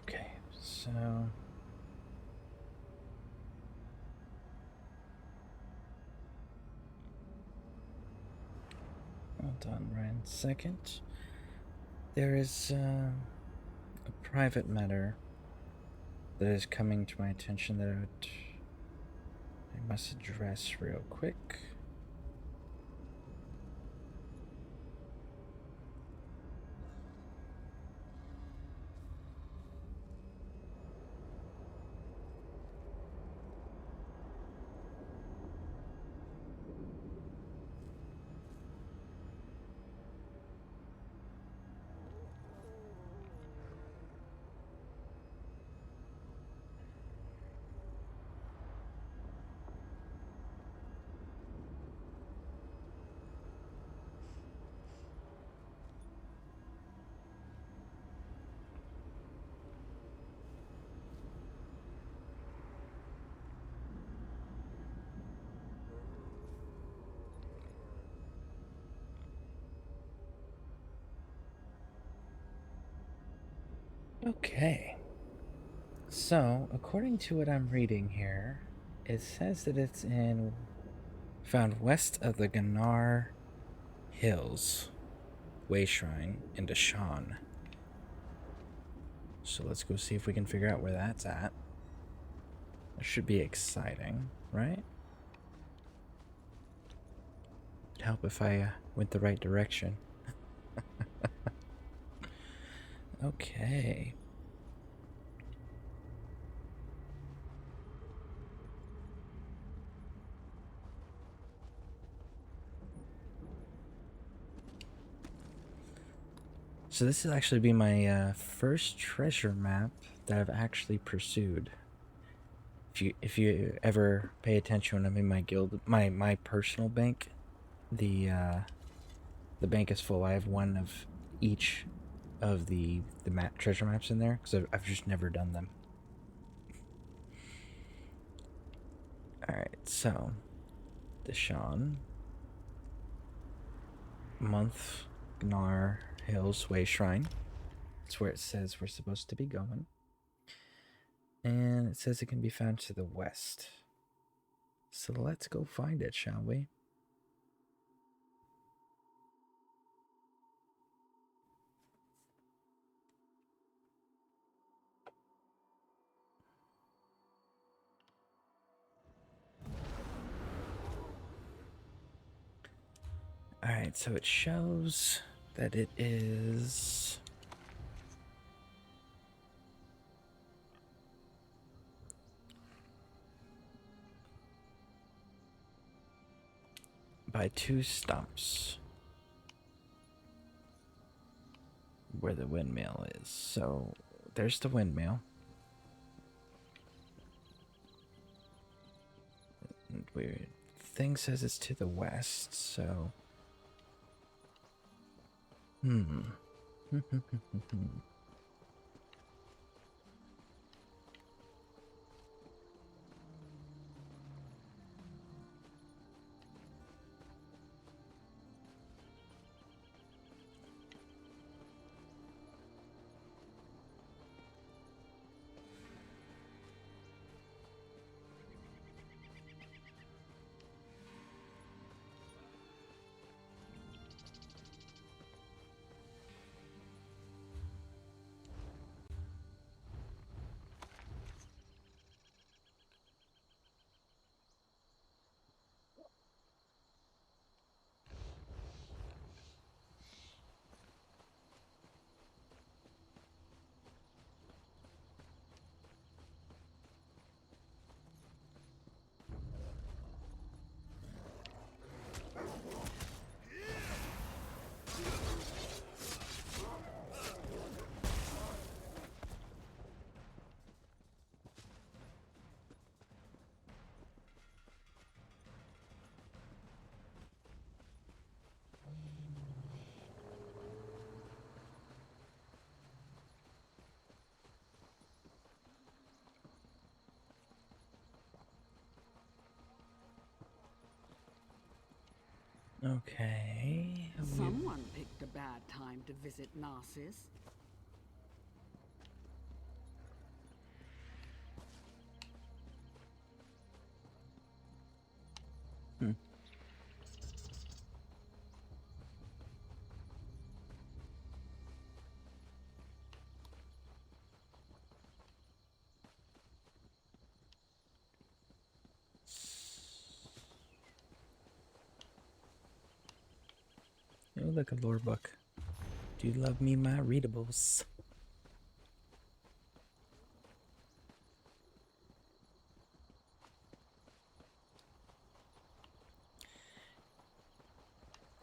Okay, so hold on, Ryan. Second, there is a private matter that is coming to my attention that I must address real quick. Okay. So, according to what I'm reading here, it says that it's found west of the Ganar Hills, Way Shrine, in Deshawn. So let's go see if we can figure out where that's at. That should be exciting, right? It'd help if I went the right direction. Okay. So this will actually be my first treasure map that I've actually pursued. If you ever pay attention when I'm in my guild, my personal bank, the bank is full. I have one of each of the treasure maps in there because I've just never done them. All right, so Deshawn, month, Gnar Hills Way Shrine. That's where it says we're supposed to be going. And it says it can be found to the west. So let's go find it, shall we? Alright, so it shows that it is by 2 stumps where the windmill is. So there's the windmill. And weird thing says it's to the west, so okay. Someone picked a bad time to visit Narcissus. Oh, look, a lore book. Do you love me, my readables?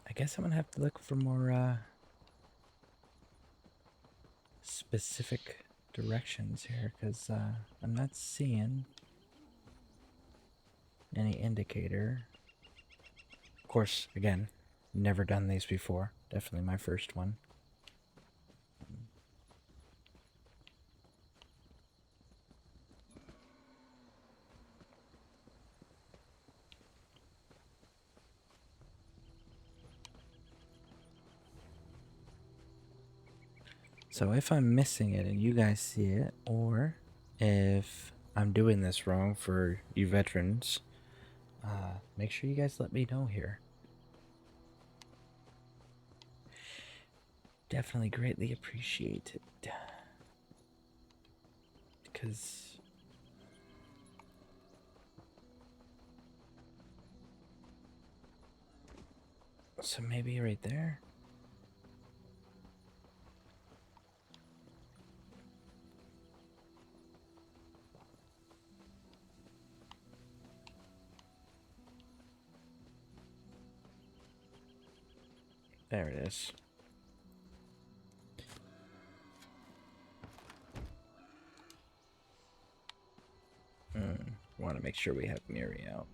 I guess I'm gonna have to look for more specific directions here, because I'm not seeing any indicator. Of course, again, never done these before. Definitely my first one. So if I'm missing it and you guys see it, or if I'm doing this wrong for you veterans, make sure you guys let me know here. Definitely greatly appreciate it. Because so maybe right there. There it is. Want to make sure we have Miri out.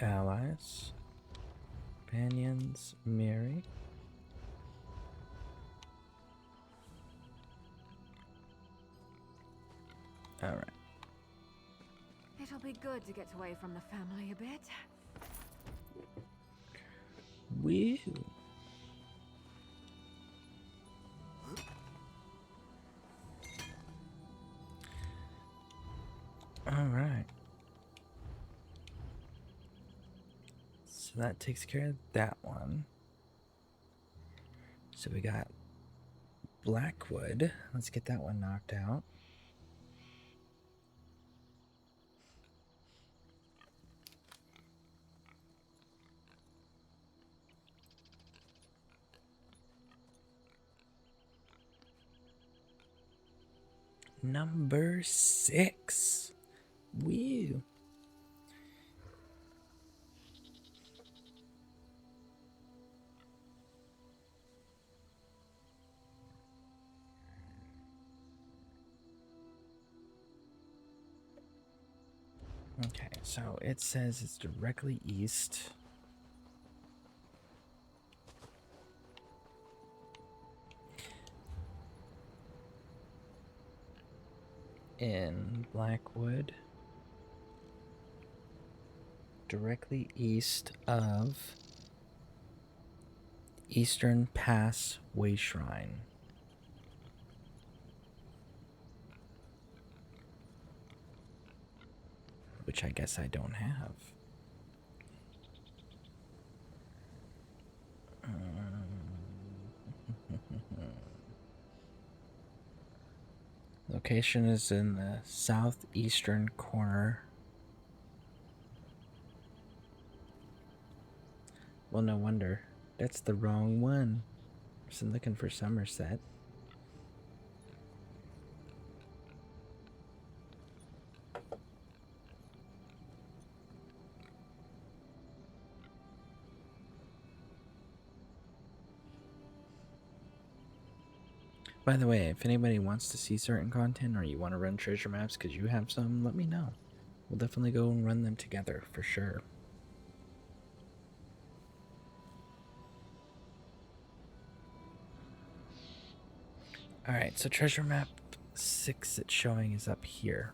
Allies. Companions. Miri. Alright. It'll be good to get away from the family a bit. Woo. Alright. So that takes care of that one. So we got Blackwood. Let's get that one knocked out. Number 6. Woo. Okay, so it says it's directly east. In Blackwood, directly east of Eastern Pass Way Shrine. Which I guess I don't have. Location is in the southeastern corner. Well, no wonder. That's the wrong one. I was looking for Somerset. By the way, if anybody wants to see certain content or you want to run treasure maps because you have some, let me know. We'll definitely go and run them together for sure. Alright, so treasure map 6 it's showing is up here.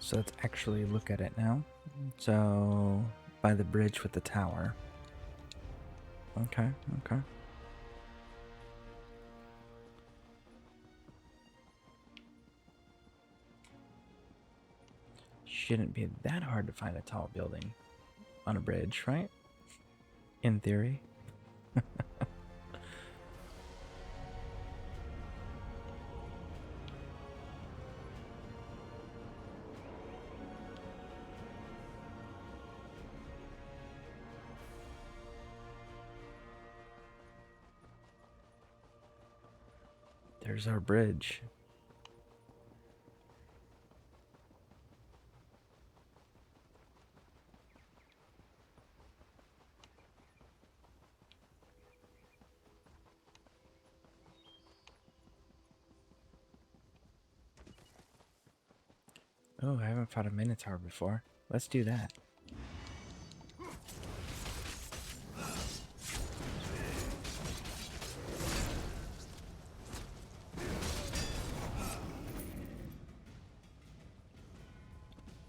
So let's actually look at it now. So, by the bridge with the tower. Okay, okay. Shouldn't be that hard to find a tall building on a bridge, right? In theory. There's our bridge. Oh, I haven't fought a Minotaur before. Let's do that.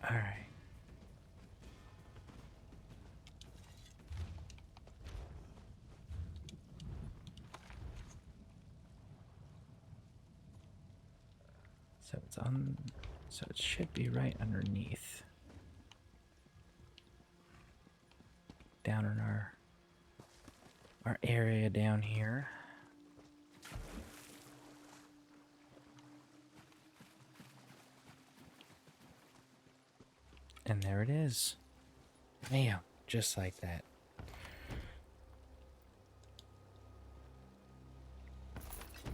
Alright. So it's on... So it should be right underneath. Down in our area down here. And there it is. Bam, just like that.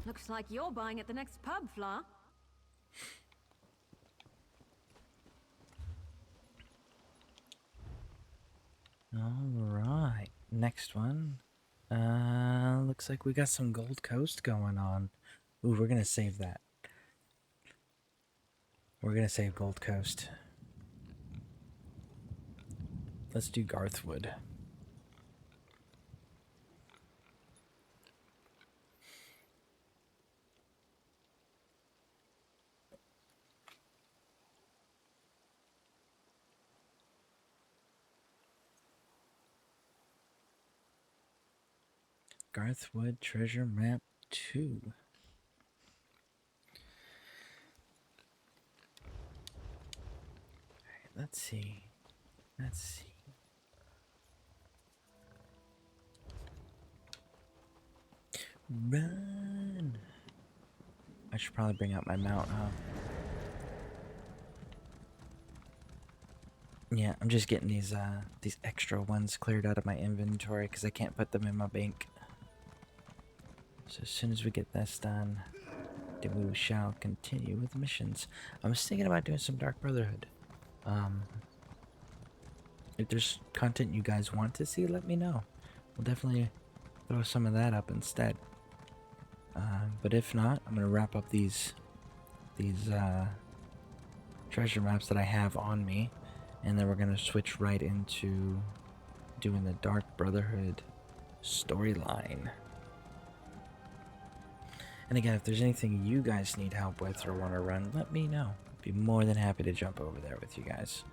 Looks like you're buying at the next pub, Fla. Alright, next one. Looks like we got some Gold Coast going on. Ooh, we're gonna save that. We're gonna save Gold Coast. Let's do Garthwood. Garthwood Treasure Map 2. Alright, let's see. Let's see. Run! I should probably bring out my mount, huh? Yeah, I'm just getting these extra ones cleared out of my inventory because I can't put them in my bank. So as soon as we get this done, then we shall continue with missions. I was thinking about doing some Dark Brotherhood. If there's content you guys want to see, let me know. We'll definitely throw some of that up instead. But if not, I'm gonna wrap up these treasure maps that I have on me, and then we're gonna switch right into doing the Dark Brotherhood storyline. And again, if there's anything you guys need help with or want to run, let me know. I'd be more than happy to jump over there with you guys.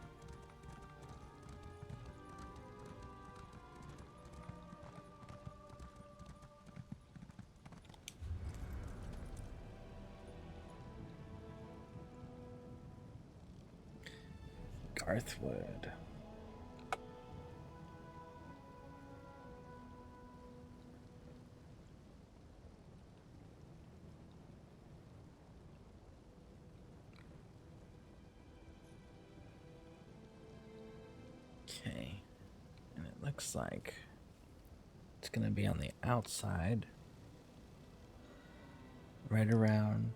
Garthwood. Okay, and it looks like it's gonna be on the outside, right around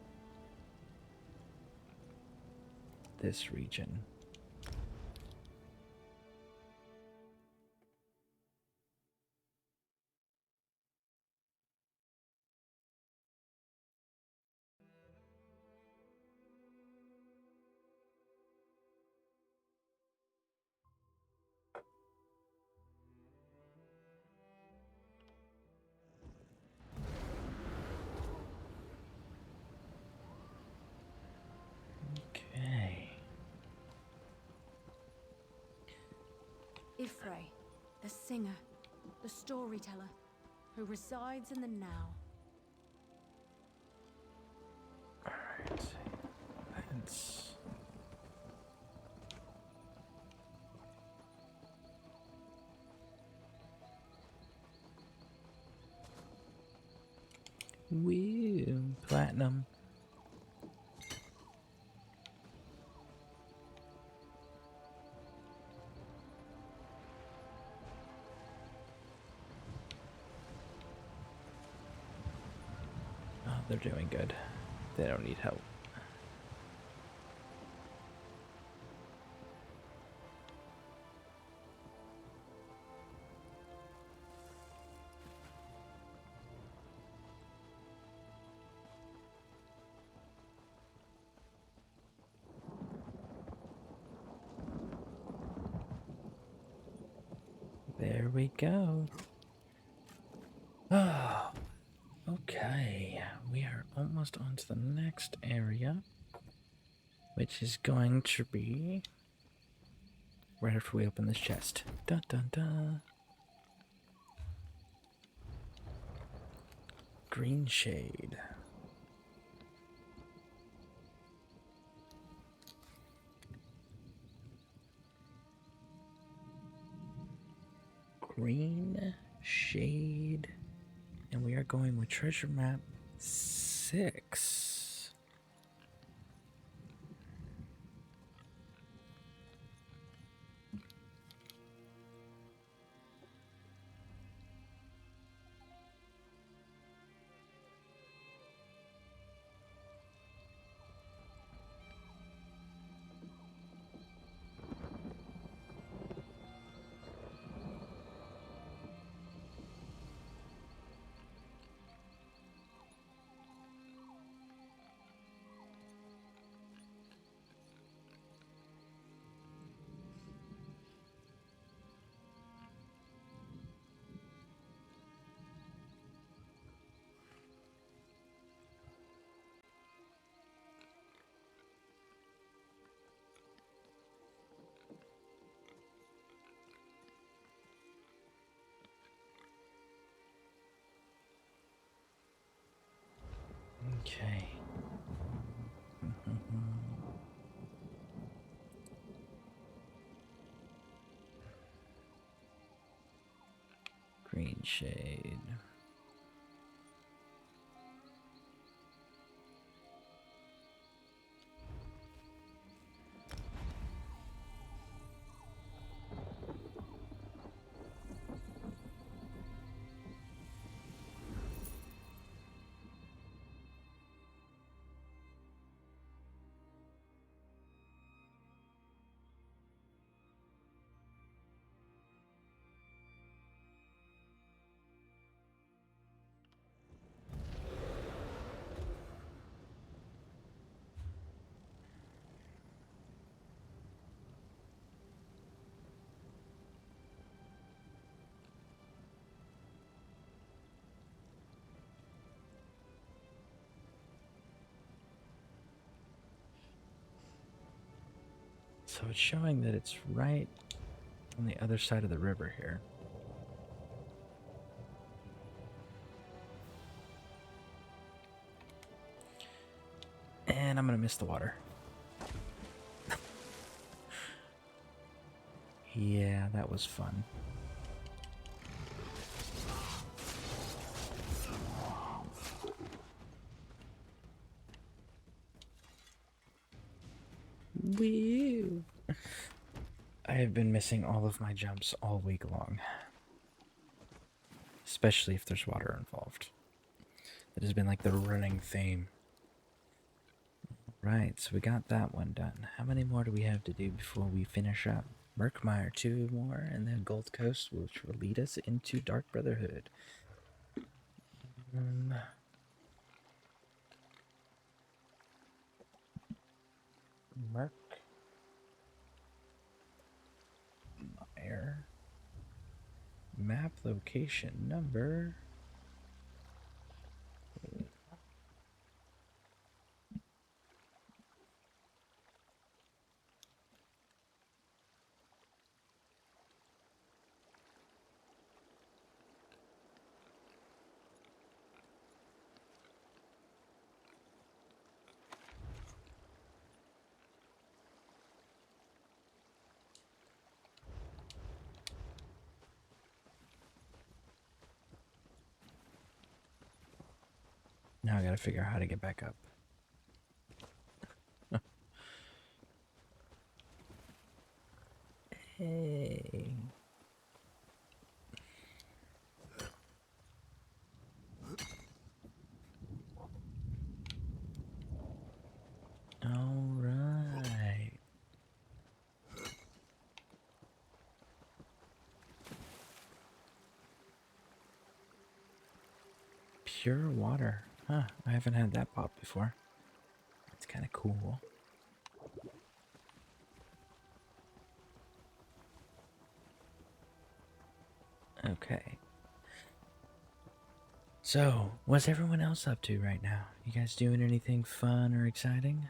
this region. Okay. Ifrei, the singer, the storyteller, who resides in the now. Alright. Let's... Woo! Platinum. Oh, they're doing good. They don't need help. There we go. Oh, okay. We are almost on to the next area, which is going to be right after we open this chest. Dun dun dun. Green shade. Green shade, and we are going with treasure map 6. Okay. Green shade. So it's showing that it's right on the other side of the river here. And I'm gonna miss the water. Yeah, that was fun. Woo! I have been missing all of my jumps all week long. Especially if there's water involved. That has been like the running theme. Right, so we got that one done. How many more do we have to do before we finish up? Murkmire, 2 more, and then Gold Coast, which will lead us into Dark Brotherhood. Murkmire. Map location number. Now I gotta figure out how to get back up. Hey. All right. Pure water. Huh, I haven't had that pop before. It's kind of cool. Okay. So, what's everyone else up to right now? You guys doing anything fun or exciting?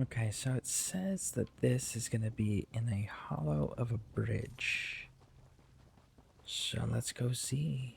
Okay, so it says that this is going to be in a hollow of a bridge. So let's go see.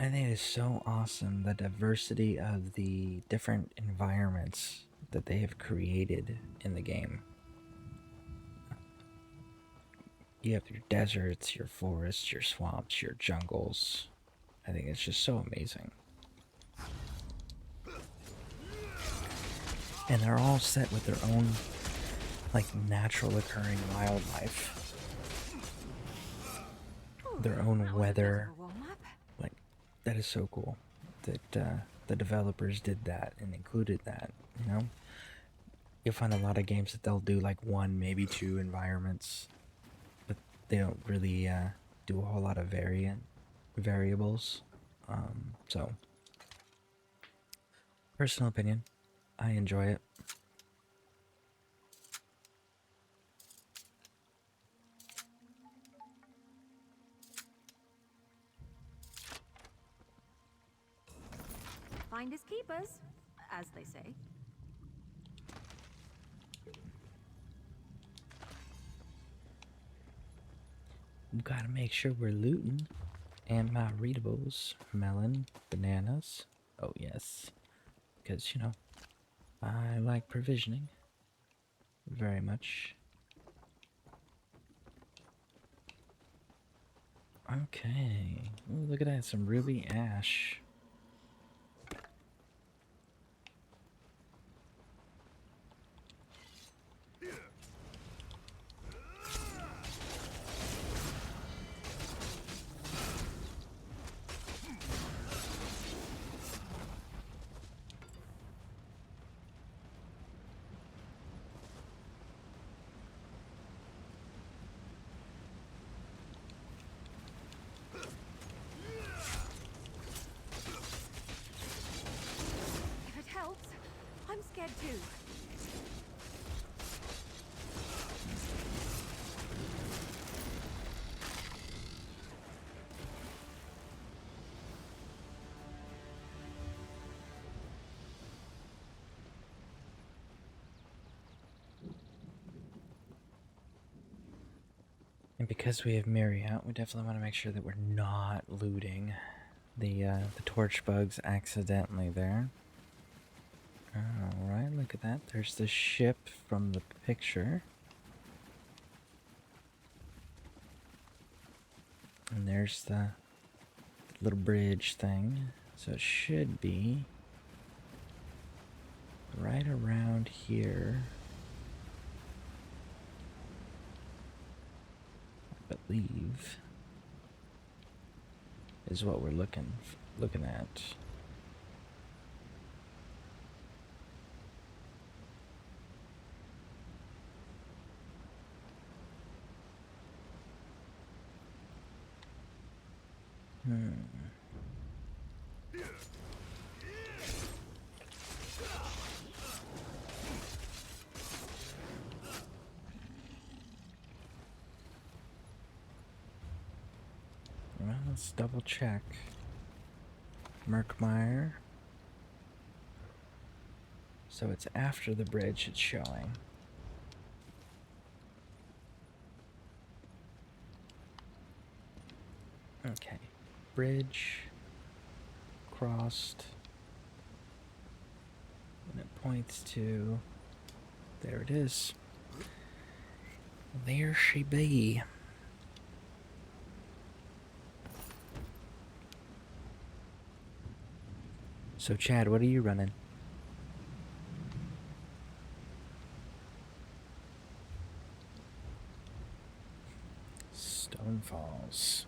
I think it is so awesome the diversity of the different environments that they have created in the game. You have your deserts, your forests, your swamps, your jungles. I think it's just so amazing. And they're all set with their own, like, natural occurring wildlife. Their own weather. Like, that is so cool that the developers did that and included that, you know? You'll find a lot of games that they'll do like one, maybe two environments, but they don't really do a whole lot of variables. So, personal opinion, I enjoy it. Finders keepers, as they say. We gotta make sure we're looting. And my readables, melon, bananas. Oh yes, because you know, I like provisioning very much. Okay, ooh, look at that, some ruby ash. I'm scared too. And because we have Mary out, we definitely want to make sure that we're not looting the torch bugs accidentally there. Alright, look at that. There's the ship from the picture. And there's the little bridge thing. So it should be right around here. I believe is what we're looking at. Well, let's double check. Murkmire. So it's after the bridge it's showing. Okay. Bridge. Crossed. And it points to... There it is. There she be. So Chad, what are you running? Stone Falls.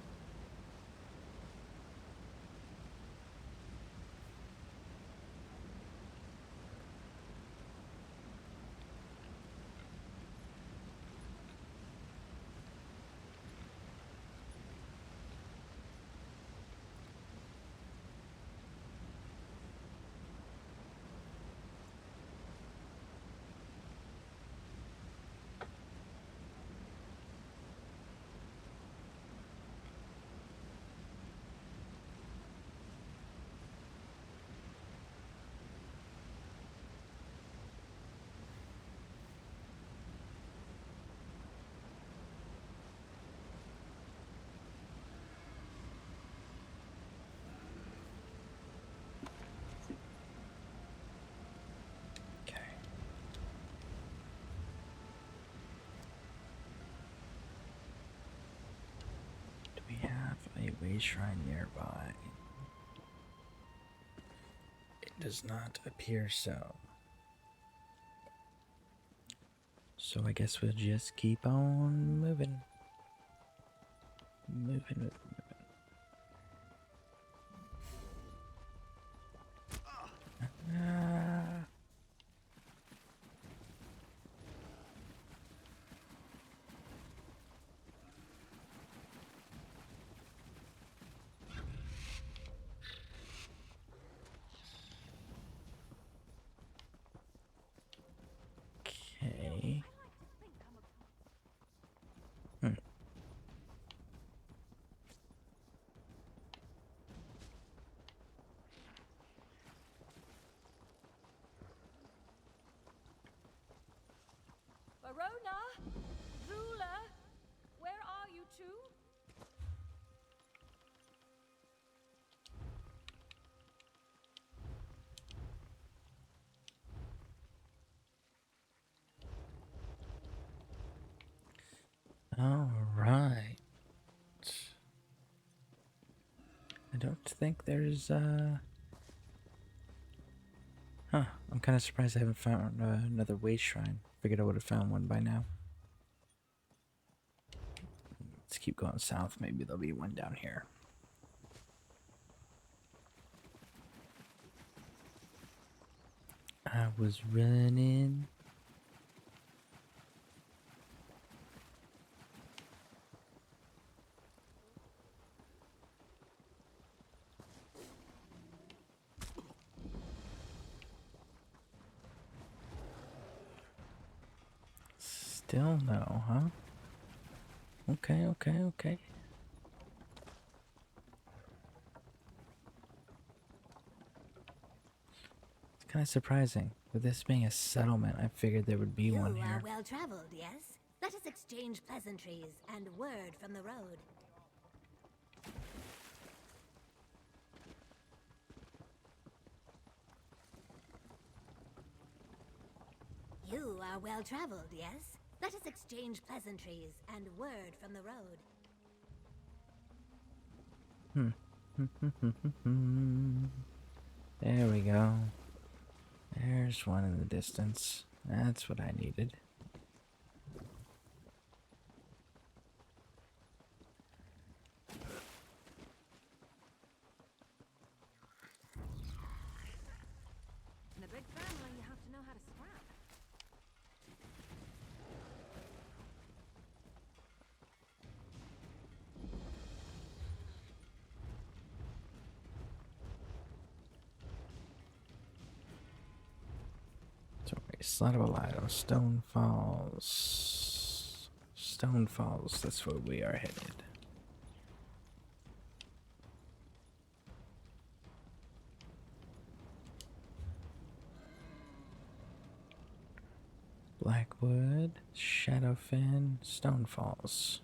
way shrine nearby. It does not appear so. So I guess we'll just keep on moving. Moving. Okay. Verona? Zula? Where are you two? All right. I don't think there's Huh, I'm kind of surprised I haven't found another way shrine. Figured I would have found one by now. Let's keep going south. Maybe there'll be one down here. I was running. Still no, huh? Okay. It's kind of surprising. With this being a settlement, I figured there would be one You here. are well traveled, yes? Let us exchange pleasantries and word from the road. You are well traveled, yes? Let us exchange pleasantries and word from the road. There we go. There's one in the distance. That's what I needed. In a big family, you have to know how to scrap. So wait, Slot of Alido, Stone Falls. Stone Falls, that's where we are headed. Blackwood, Shadowfen, Stone Falls.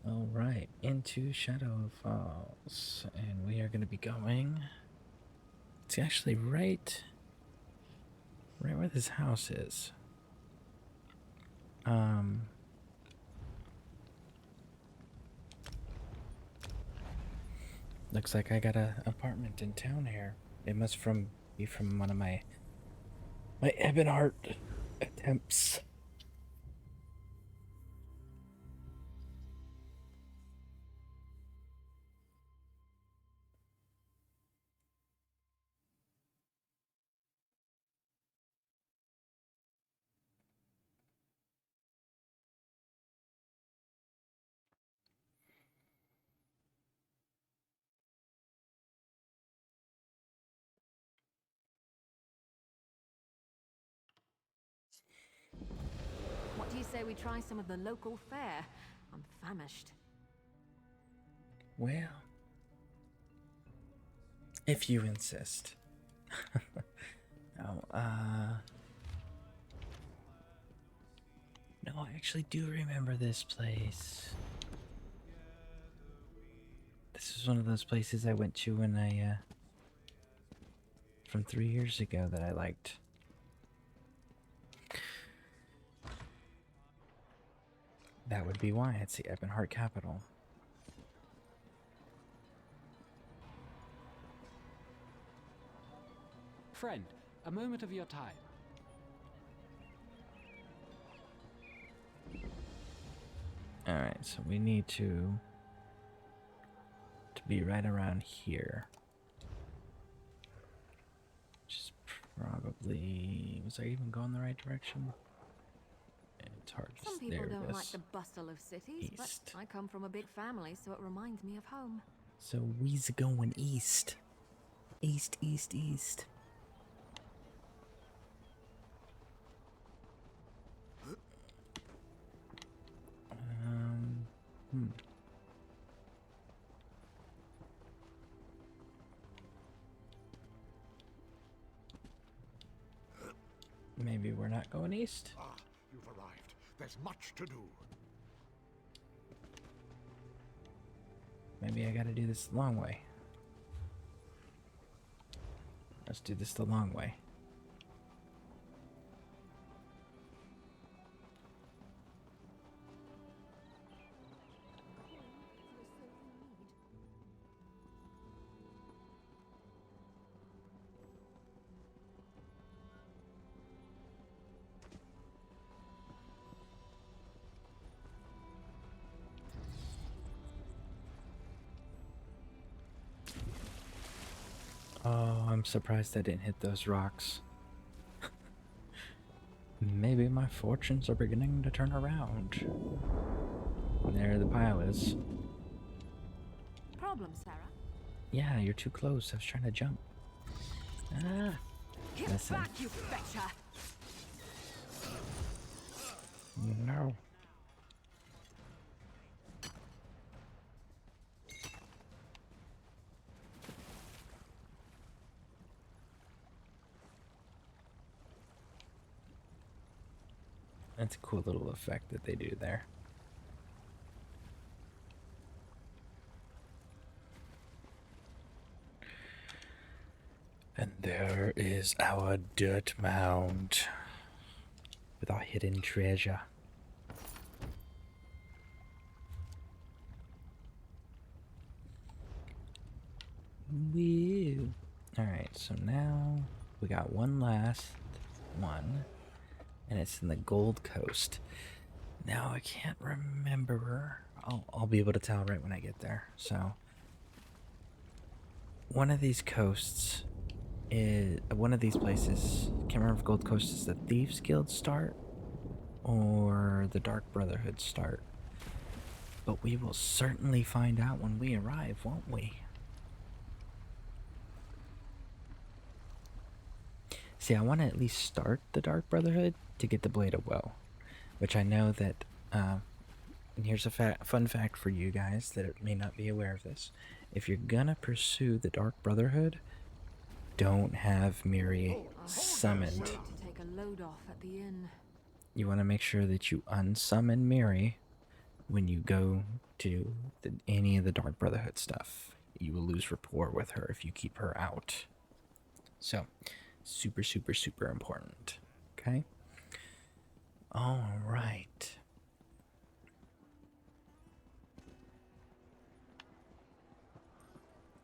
Alright, into Shadow Falls. And we are going to be going. It's actually right where this house is. Looks like I got an apartment in town here. It must be from one of my Ebonheart attempts. What do you say we try some of the local fare? I'm famished. Well, if you insist. No, no, I actually do remember this place. This is one of those places I went to when from 3 years ago that I liked. That would be why it's the Ebonheart capital. Friend, a moment of your time. Alright, so we need to be right around here. Which is probably... Was I even going the right direction? It's hard to... Some people There it don't is. like the bustle of cities, East. but I come from a big family, so it reminds me of home. So we's going east. East, east, east. Maybe we're not going east. Ah, you've arrived. There's much to do. Maybe I gotta do this the long way. Let's do this the long way. Oh, I'm surprised I didn't hit those rocks. Maybe my fortunes are beginning to turn around. And there the pile is. Problem, Sarah? Yeah, you're too close. I was trying to jump. Ah. Get Listen. back, you betcha! No. That's a cool little effect that they do there. And there is our dirt mound with our hidden treasure. Woo! Alright, so now we got one last one. And it's in the Gold Coast. Now I can't remember. I'll be able to tell right when I get there. So one of these coasts is one of these places. Can't remember if Gold Coast is the Thieves Guild start or the Dark Brotherhood start. But we will certainly find out when we arrive, won't we? See, I want to at least start the Dark Brotherhood to get the Blade of Woe, which I know that, and here's a fun fact for you guys that may not be aware of this. If you're gonna pursue the Dark Brotherhood, don't have Miri summoned. To take a load off at the inn. You want to make sure that you unsummon Miri when you go to any of the Dark Brotherhood stuff. You will lose rapport with her if you keep her out. So, super, super, super important. Okay? All right.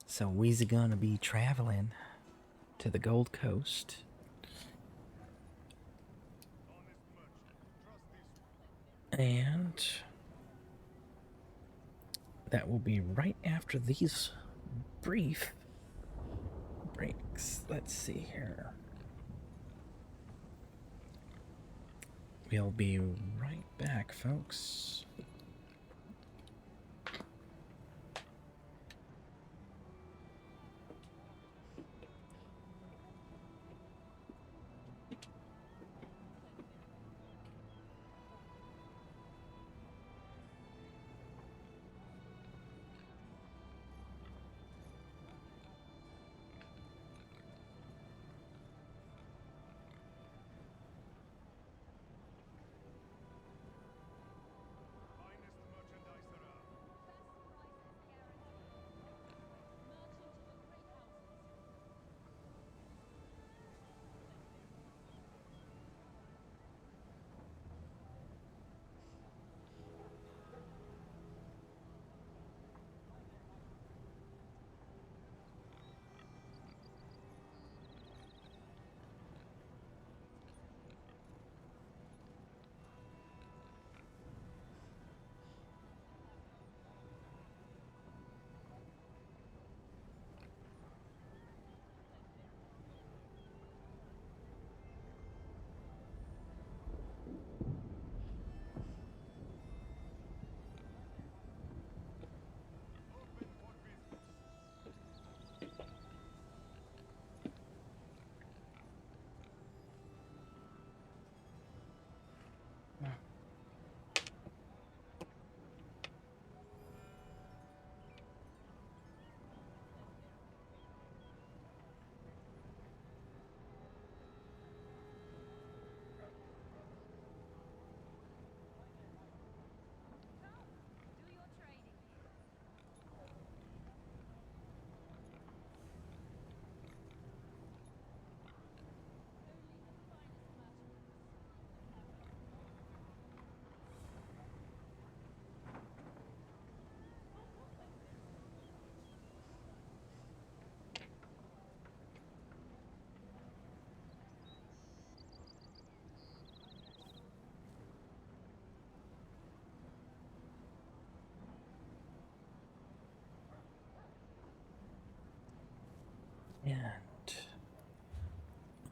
So we's gonna be traveling to the Gold Coast. And that will be right after these brief breaks. Let's see here. We'll be right back, folks.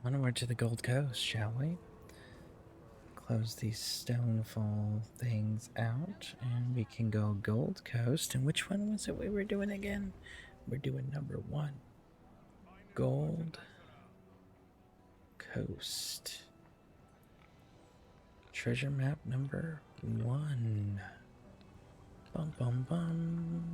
Onward to the Gold Coast, shall we? Close these Stonefall things out, and we can go Gold Coast. And which one was it we were doing again? We're doing number 1. Gold Coast. Treasure map number 1. Bum bum bum.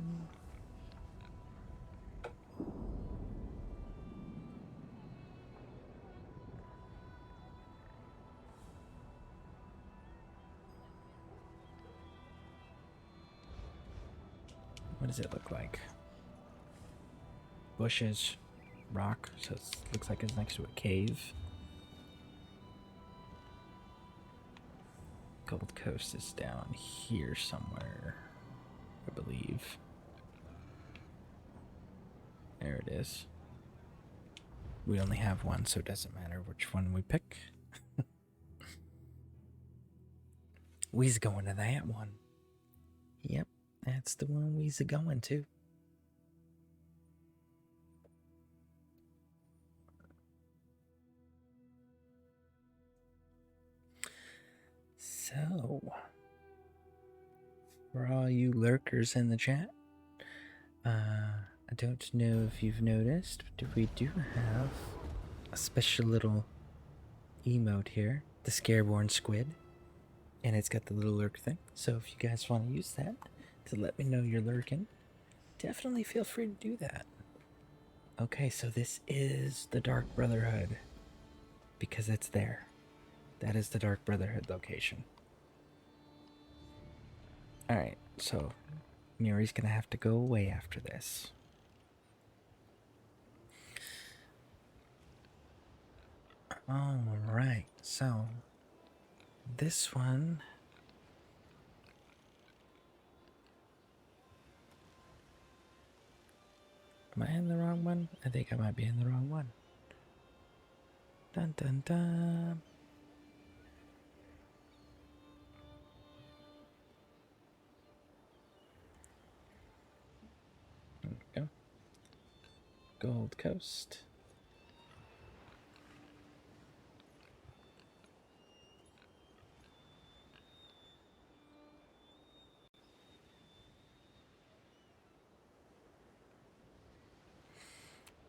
What does it look like? Bushes, rock, so it looks like it's next to a cave. Gold Coast is down here somewhere, I believe. There it is. We only have one, so it doesn't matter which one we pick. We's going to that one. Yep, that's the one we's going to. So, for all you lurkers in the chat, I don't know if you've noticed, but we do have a special little emote here, the Scareborn Squid, and it's got the little lurk thing. So if you guys want to use that to let me know you're lurking, definitely feel free to do that. Okay, so this is the Dark Brotherhood, because it's there. That is the Dark Brotherhood location. Alright, so Muri's gonna have to go away after this. Alright, so this one am I in the wrong one? I think I might be in the wrong one. Dun dun dun. There we go. Gold Coast.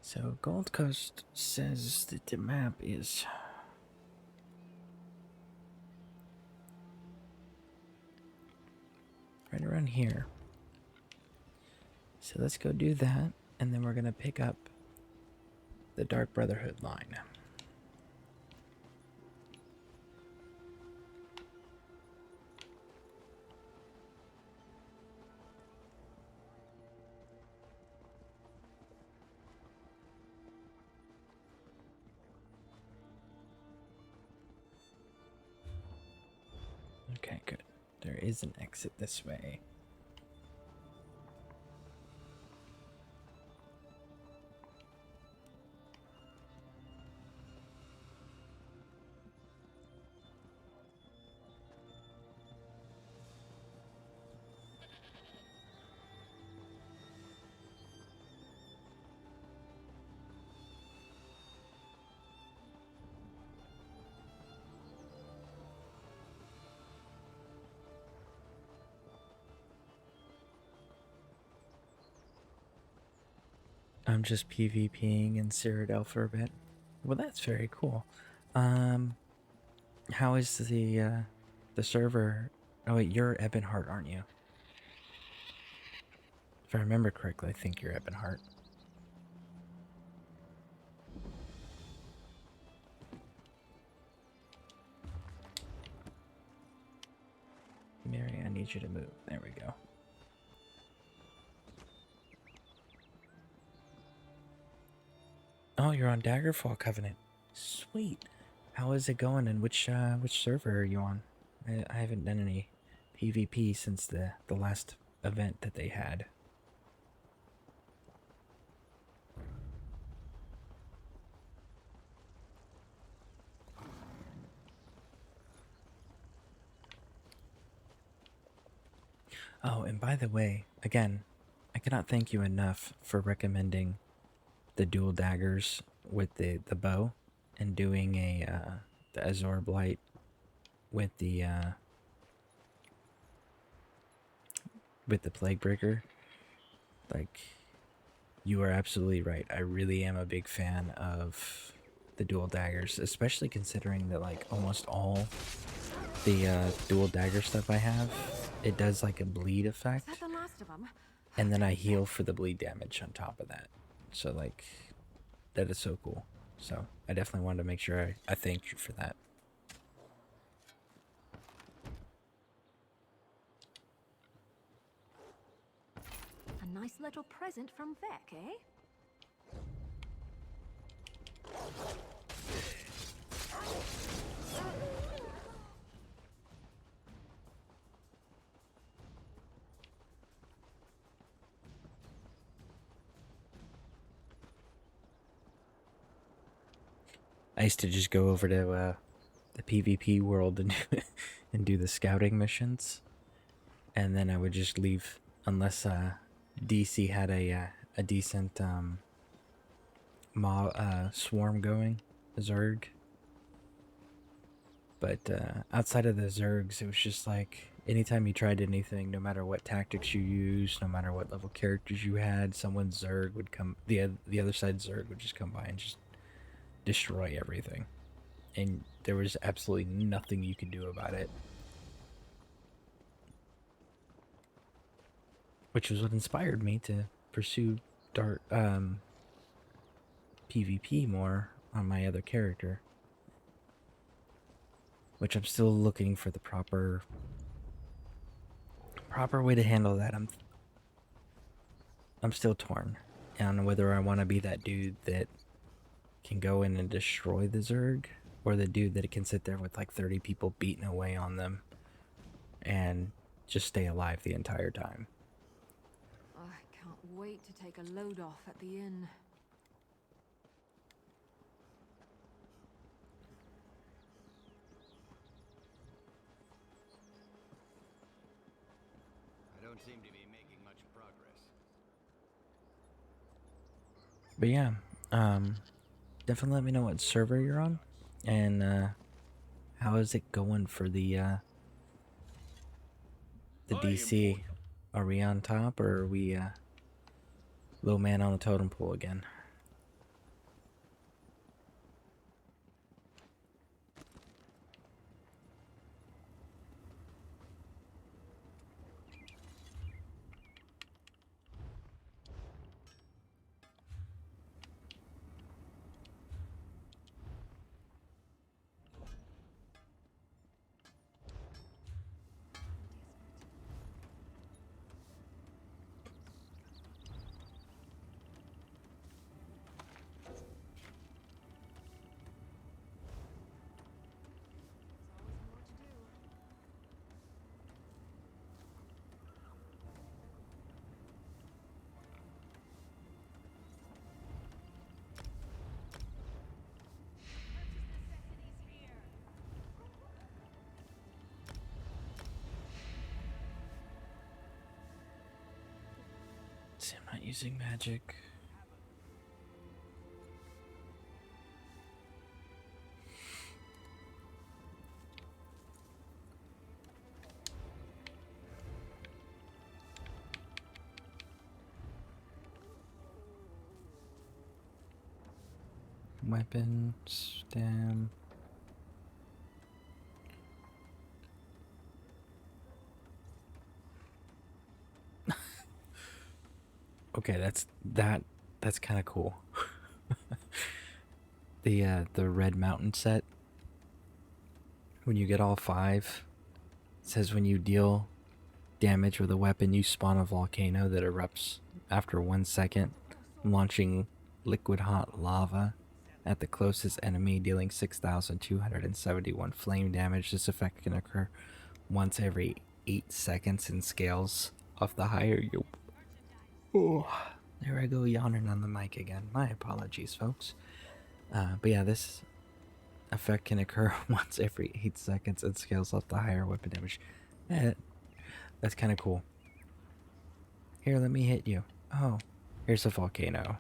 So Gold Coast says that the map is right around here. So let's go do that, and then we're gonna pick up the Dark Brotherhood line. Okay, good. There is an exit this way. I'm just PvPing in Cyrodiil for a bit. Well, that's very cool. How is the server? Oh wait, you're Ebonheart, aren't you? If I remember correctly, I think you're Ebonheart. Mary, I need you to move. There we go. Oh, you're on Daggerfall Covenant. Sweet. How is it going, and which server are you on? I haven't done any PvP since the last event that they had. Oh, and by the way, again, I cannot thank you enough for recommending the dual daggers with the bow and doing the Azor Blight with the Plaguebreaker, like, you are absolutely right. I really am a big fan of the dual daggers, especially considering that like almost all the dual dagger stuff I have, it does like a bleed effect, Is that the last of them? and then I heal for the bleed damage on top of that. So like, that is so cool. So I definitely wanted to make sure I thanked you for that. A nice little present from Vec, eh? I used to just go over to the PvP world and and do the scouting missions, and then I would just leave unless DC had a decent swarm going, a Zerg. But outside of the Zergs, it was just like anytime you tried anything, no matter what tactics you used, no matter what level characters you had, someone's Zerg would come. The other side's Zerg would just come by and just destroy everything, and there was absolutely nothing you could do about it. Which was what inspired me to pursue PvP more on my other character. Which I'm still looking for the proper way to handle that. I'm still torn on whether I want to be that dude that can go in and destroy the Zerg, or the dude that can sit there with like 30 people beating away on them and just stay alive the entire time. I can't wait to take a load off at the inn. I don't seem to be making much progress. But yeah, definitely let me know what server you're on, and how is it going for the DC? Are we on top, or are we low man on the totem pole again? See, I'm not using magic. Weapon, stam. Okay, that's kind of cool. The Red Mountain set, when you get all 5, it says when you deal damage with a weapon, you spawn a volcano that erupts after 1 second, launching liquid hot lava at the closest enemy, dealing 6,271 flame damage. This effect can occur once every 8 seconds and scales off the higher you... Oh, there I go yawning on the mic again. My apologies, folks. But yeah, this effect can occur once every 8 seconds and scales off the higher weapon damage. That's kind of cool. Here, let me hit you. Oh, here's a volcano.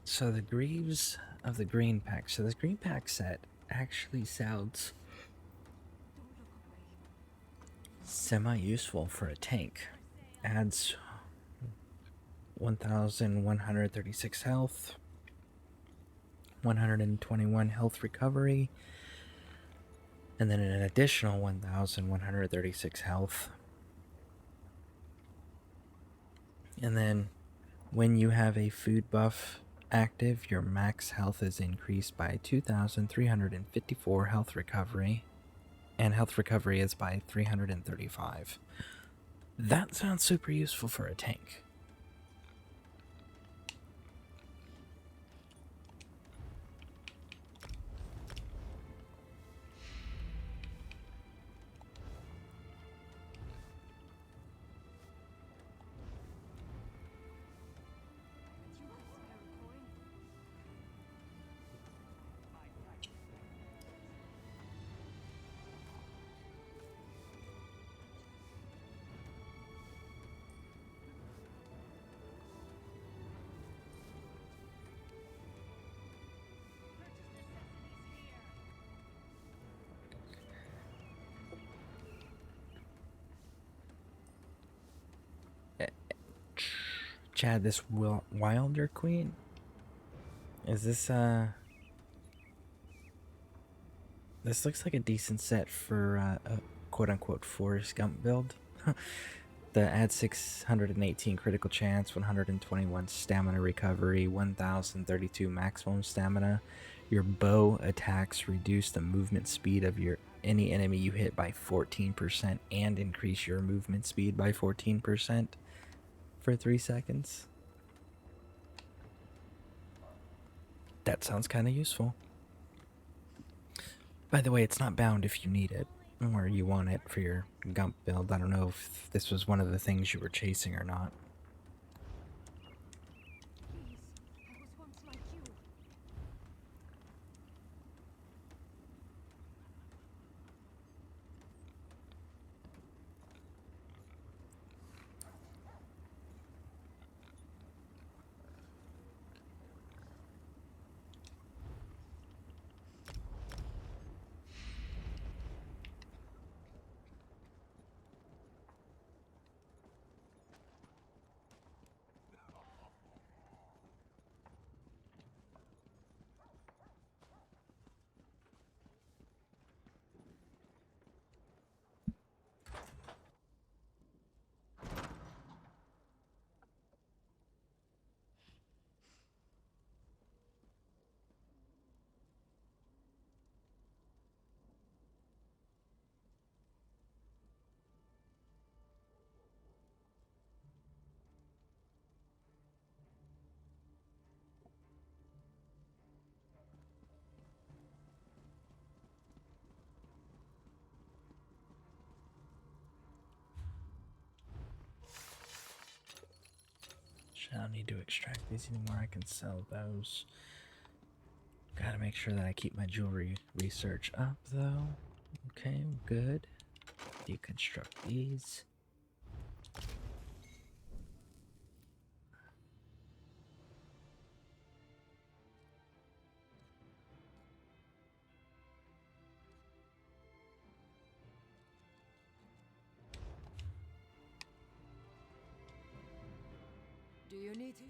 So the Greaves of the Green Pack. So this Green Pack set actually sounds semi-useful for a tank. Adds 1,136 health, 121 health recovery, and then an additional 1,136 health. And then when you have a food buff active, your max health is increased by 2,354 health recovery, and health recovery is by 335. That sounds super useful for a tank. Chad, this Wilder Queen? Is this, this looks like a decent set for a quote-unquote Forrest Gump build. The add 618 critical chance, 121 stamina recovery, 1,032 maximum stamina. Your bow attacks reduce the movement speed of any enemy you hit by 14% and increase your movement speed by 14%. For 3 seconds. That sounds kind of useful. By the way, it's not bound if you need it or you want it for your Gump build. I don't know if this was one of the things you were chasing or not. I don't need to extract these anymore. I can sell those. Gotta make sure that I keep my jewelry research up, though. Okay, good. Deconstruct these. Do you need to?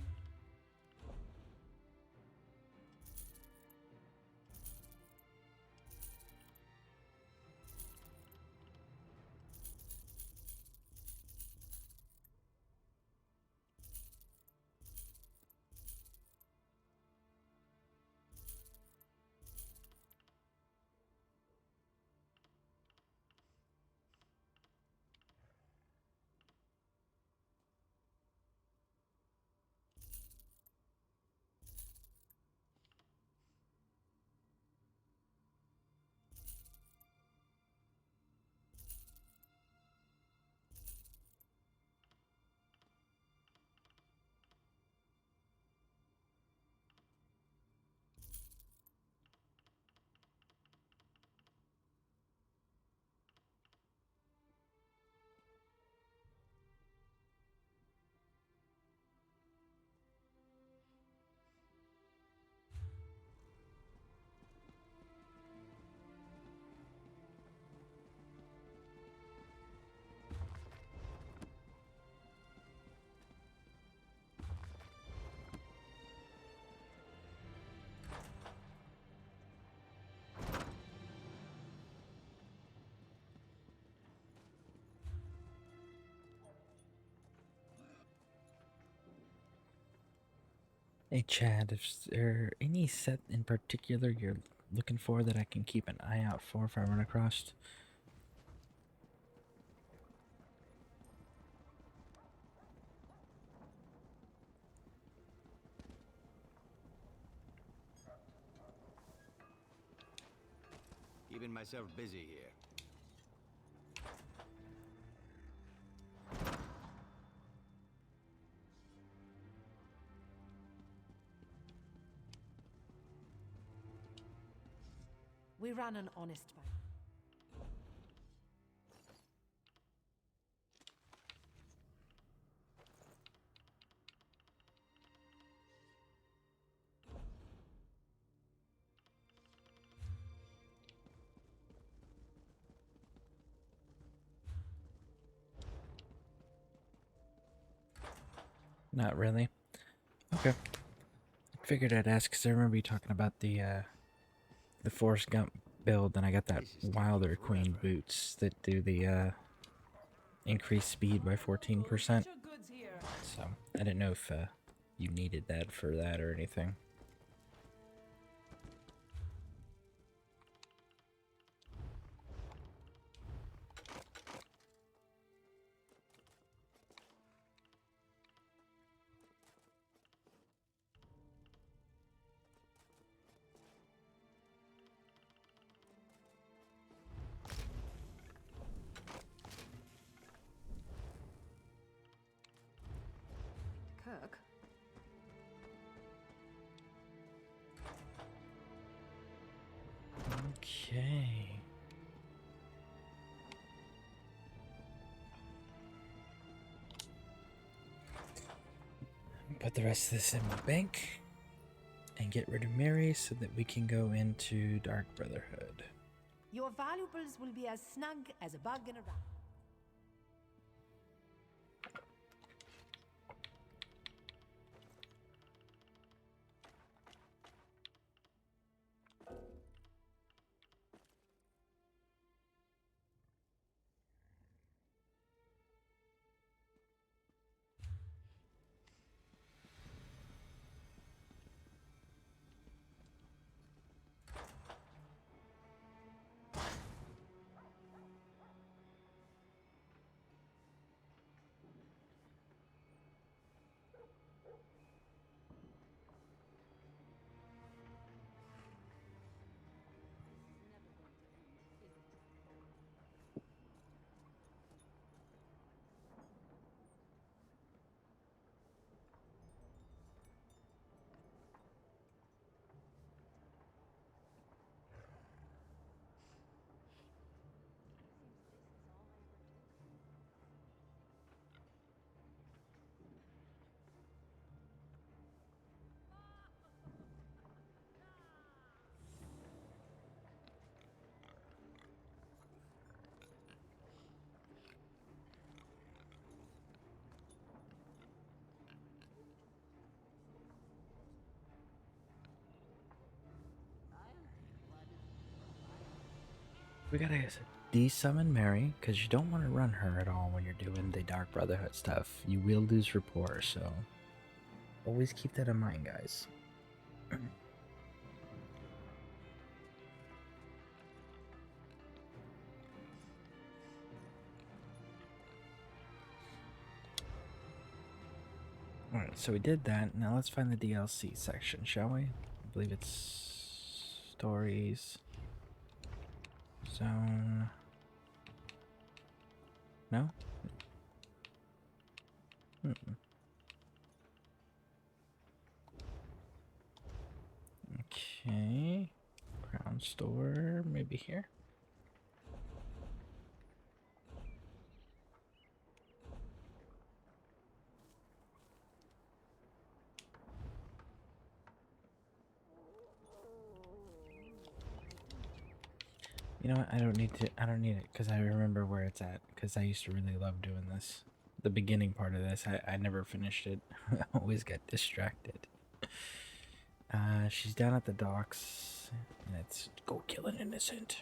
Hey Chad, is there any set in particular you're looking for that I can keep an eye out for if I run across? Keeping myself busy here. We ran an honest fight. Not really. Okay. Figured I'd ask because I remember you talking about the Forrest Gump build, and I got that Wilder Queen boots that do the increased speed by 14%. So I didn't know if you needed that for that or anything. Kirk? Okay. Put the rest of this in my bank and get rid of Mary so that we can go into Dark Brotherhood. Your valuables will be as snug as a bug in a rat. We gotta de-summon Mary, because you don't want to run her at all when you're doing the Dark Brotherhood stuff. You will lose rapport, so always keep that in mind, guys. Alright, so we did that. Now let's find the DLC section, shall we? I believe it's stories. Zone. No? Okay. Crown store, maybe here. You know what? I don't need it because I remember where it's at because I used to really love doing this. The beginning part of this, I never finished it. I always got distracted. She's down at the docks and it's go kill an innocent.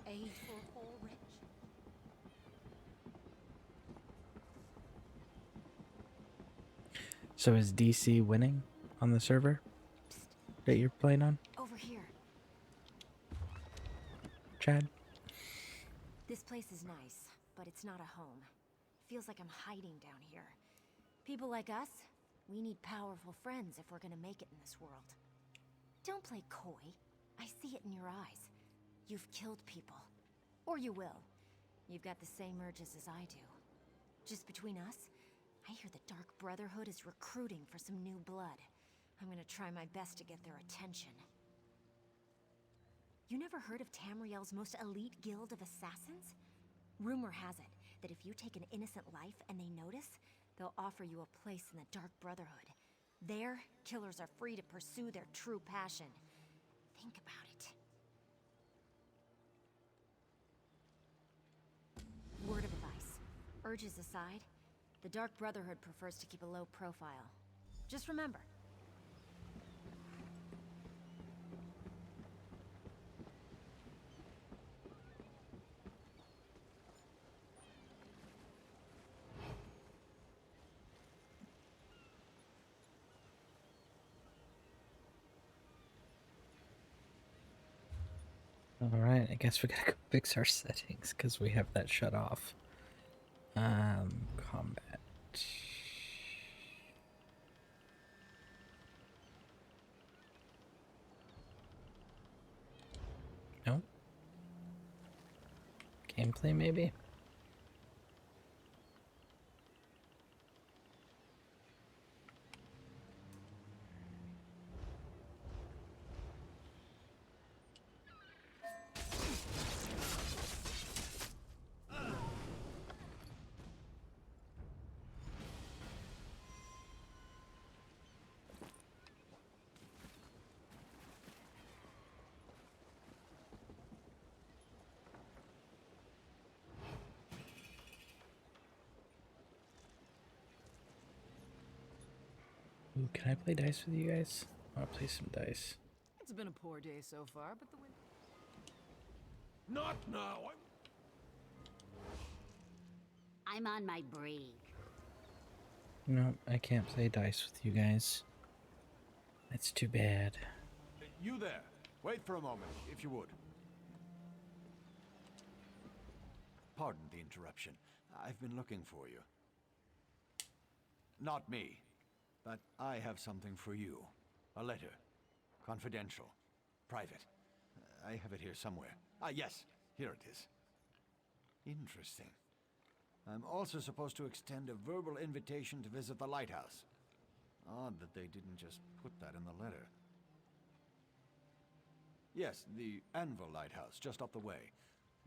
Aid for So is DC winning on the server that you're playing on, Over here. Chad? This place is nice, but it's not a home. Feels like I'm hiding down here. People like us, we need powerful friends if we're gonna make it in this world. Don't play coy. I see it in your eyes. You've killed people. Or you will. You've got the same urges as I do. Just between us, I hear the Dark Brotherhood is recruiting for some new blood. I'm gonna try my best to get their attention. You never heard of Tamriel's most elite guild of assassins? Rumor has it that if you take an innocent life and they notice, they'll offer you a place in the Dark Brotherhood. There, killers are free to pursue their true passion. Think about it. Word of advice. Urges aside, the Dark Brotherhood prefers to keep a low profile. Just remember. Alright, I guess we gotta go fix our settings because we have that shut off. Combat. No? Gameplay, maybe? Ooh, can I play dice with you guys? I want to play some dice. It's been a poor day so far, but the win. Not now. I'm on my break. No, I can't play dice with you guys. That's too bad. You there. Wait for a moment, if you would. Pardon the interruption. I've been looking for you. Not me, but I have something for you. A letter. Confidential. Private. I have it here somewhere. Ah, yes. Here it is. Interesting. I'm also supposed to extend a verbal invitation to visit the lighthouse. Odd that they didn't just put that in the letter. Yes, the Anvil Lighthouse, just up the way.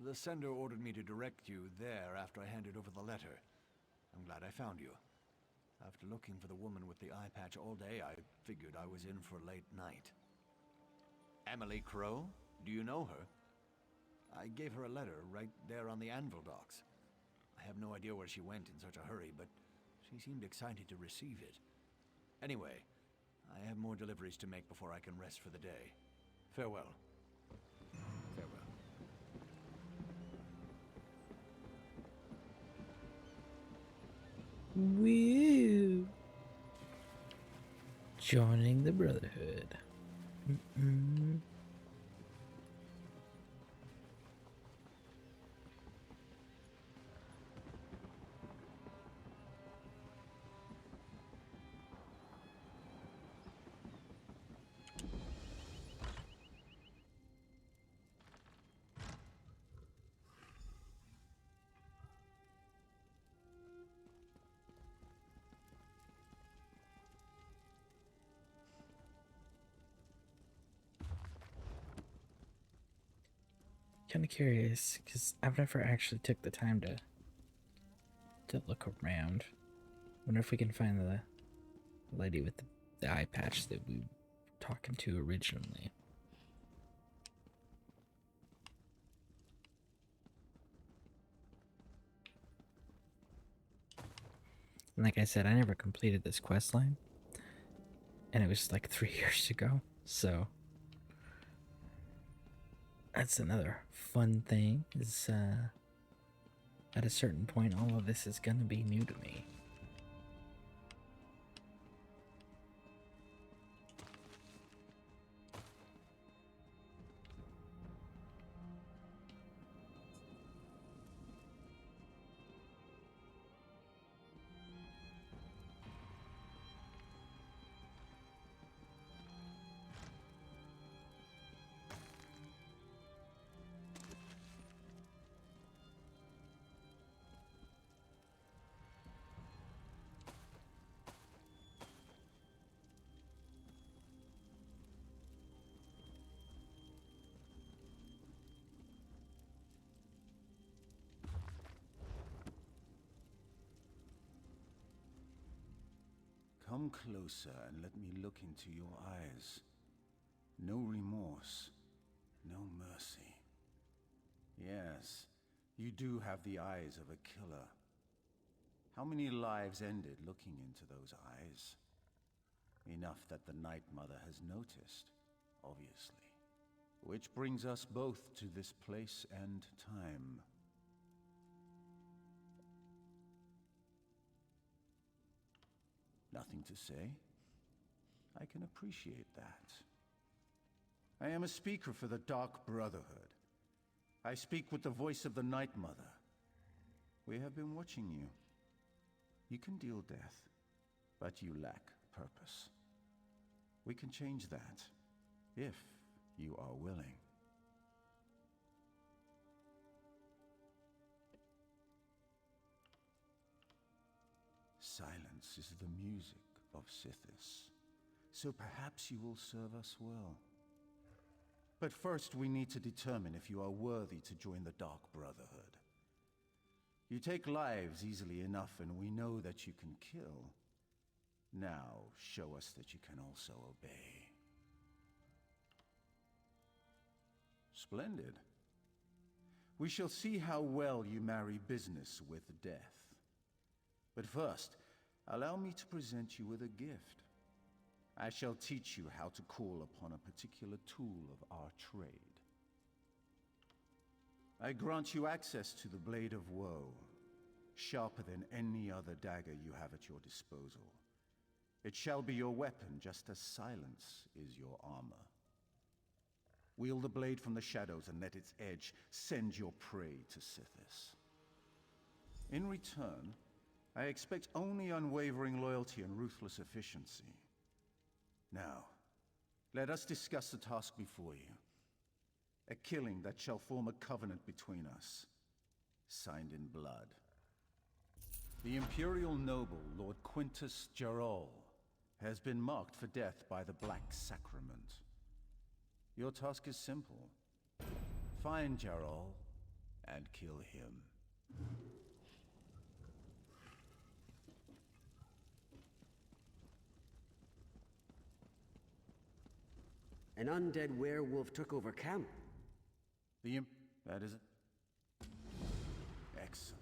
The sender ordered me to direct you there after I handed over the letter. I'm glad I found you. After looking for the woman with the eye patch all day, I figured I was in for late night. Emily Crow? Do you know her? I gave her a letter right there on the Anvil docks. I have no idea where she went in such a hurry, but she seemed excited to receive it. Anyway, I have more deliveries to make before I can rest for the day. Farewell. Farewell. Woo! Joining the Brotherhood. Mm-mm. Kind of curious because I've never actually took the time to look around. Wonder if we can find the lady with the eye patch that we were talking to originally. And like I said, I never completed this quest line, and it was like 3 years ago, so that's another fun thing, is at a certain point all of this is gonna be new to me. Come closer and let me look into your eyes. No remorse, no mercy. Yes, you do have the eyes of a killer. How many lives ended looking into those eyes? Enough that the Night Mother has noticed, obviously. Which brings us both to this place and time. Nothing to say? I can appreciate that. I am a speaker for the Dark Brotherhood. I speak with the voice of the Night Mother. We have been watching you. You can deal death, but you lack purpose. We can change that, if you are willing. Silence is the music of Sithis, so perhaps you will serve us well. But first we need to determine if you are worthy to join the Dark Brotherhood. You take lives easily enough, and we know that you can kill. Now, show us that you can also obey. Splendid. We shall see how well you marry business with death. But first, allow me to present you with a gift. I shall teach you how to call upon a particular tool of our trade. I grant you access to the Blade of Woe, sharper than any other dagger you have at your disposal. It shall be your weapon, just as silence is your armor. Wield the blade from the shadows and let its edge send your prey to Sithis. In return, I expect only unwavering loyalty and ruthless efficiency. Now, let us discuss the task before you. A killing that shall form a covenant between us, signed in blood. The Imperial noble, Lord Quintus Gerol, has been marked for death by the Black Sacrament. Your task is simple. Find Gerol and kill him. An undead werewolf took over camp. That is it. Excellent.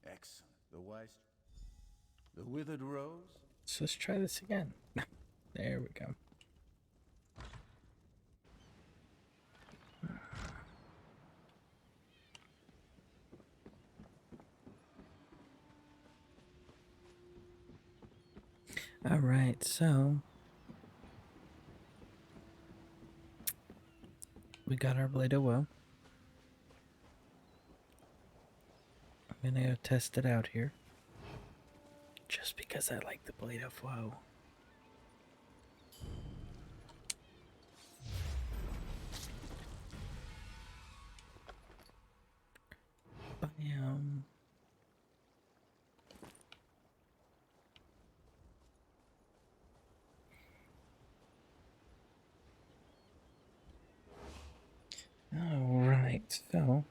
Excellent. The withered rose? So let's try this again. There we go. All right, so we got our Blade of Woe. I'm gonna go test it out here, just because I like the Blade of Woe. Bam. All right, so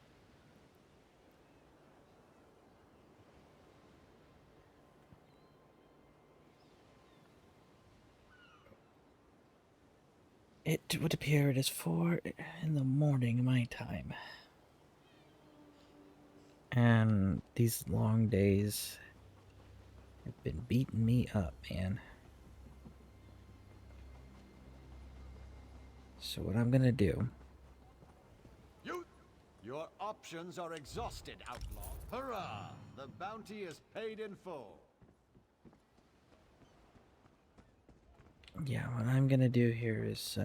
it would appear it is 4 in the morning my time. And these long days have been beating me up, man. So what I'm gonna do... Your options are exhausted, outlaw. Hurrah! The bounty is paid in full. Yeah, what I'm gonna do here is,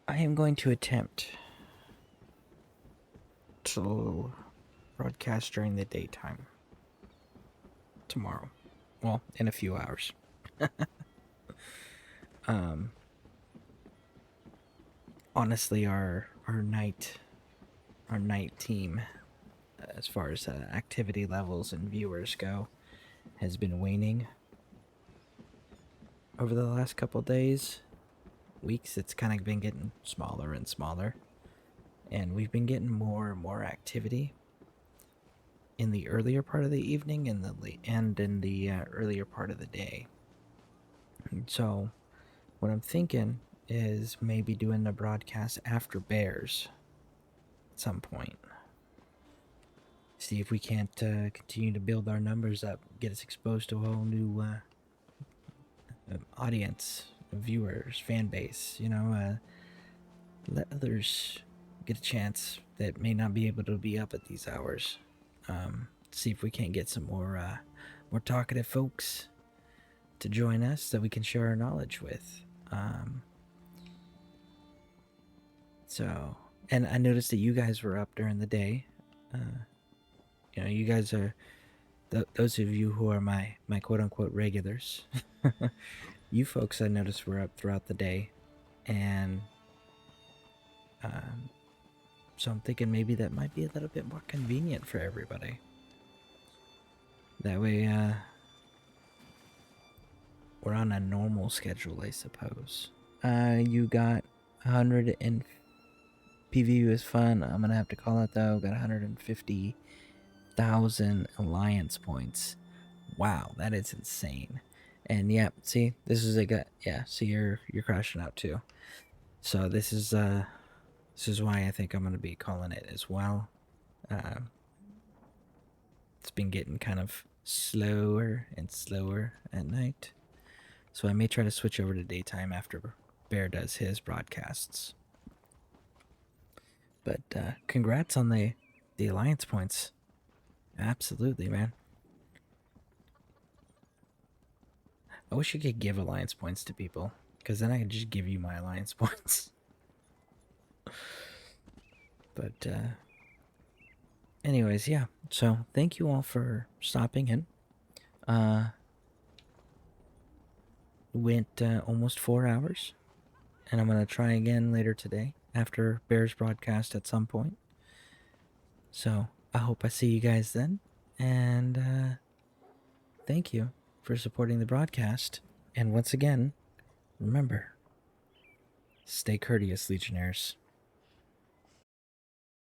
I am going to attempt to broadcast during the daytime tomorrow. Well, in a few hours. Honestly, our night team, as far as activity levels and viewers go, has been waning over the last couple days. weeks, it's kind of been getting smaller and smaller. And we've been getting more and more activity in the earlier part of the evening and in the earlier part of the day. So, what I'm thinking is maybe doing a broadcast after bears at some point. See if we can't continue to build our numbers up, get us exposed to a whole new audience, viewers, fan base. You know, let others get a chance that may not be able to be up at these hours. See if we can't get some more talkative folks to join us that we can share our knowledge with. So, and I noticed that you guys were up during the day. You know, you guys are those of you who are my quote unquote regulars. You folks I noticed were up throughout the day, and so I'm thinking maybe that might be a little bit more convenient for everybody. That way, we're on a normal schedule, I suppose. You got 100 and PVU is fun. I'm gonna have to call it though. Got 150,000 alliance points. Wow, that is insane. And yeah, see, this is a gut. Yeah, see, you're crashing out too. So this is why I think I'm gonna be calling it as well. It's been getting kind of slower and slower at night, so I may try to switch over to daytime after Bear does his broadcasts. But congrats on the alliance points. Absolutely, man. I wish you could give alliance points to people, because then I could just give you my alliance points. But anyways, yeah. So thank you all for stopping in. Went almost 4 hours, and I'm gonna try again later today after Bear's broadcast at some point. So I hope I see you guys then, and thank you for supporting the broadcast. And once again, remember, stay courteous, Legionnaires.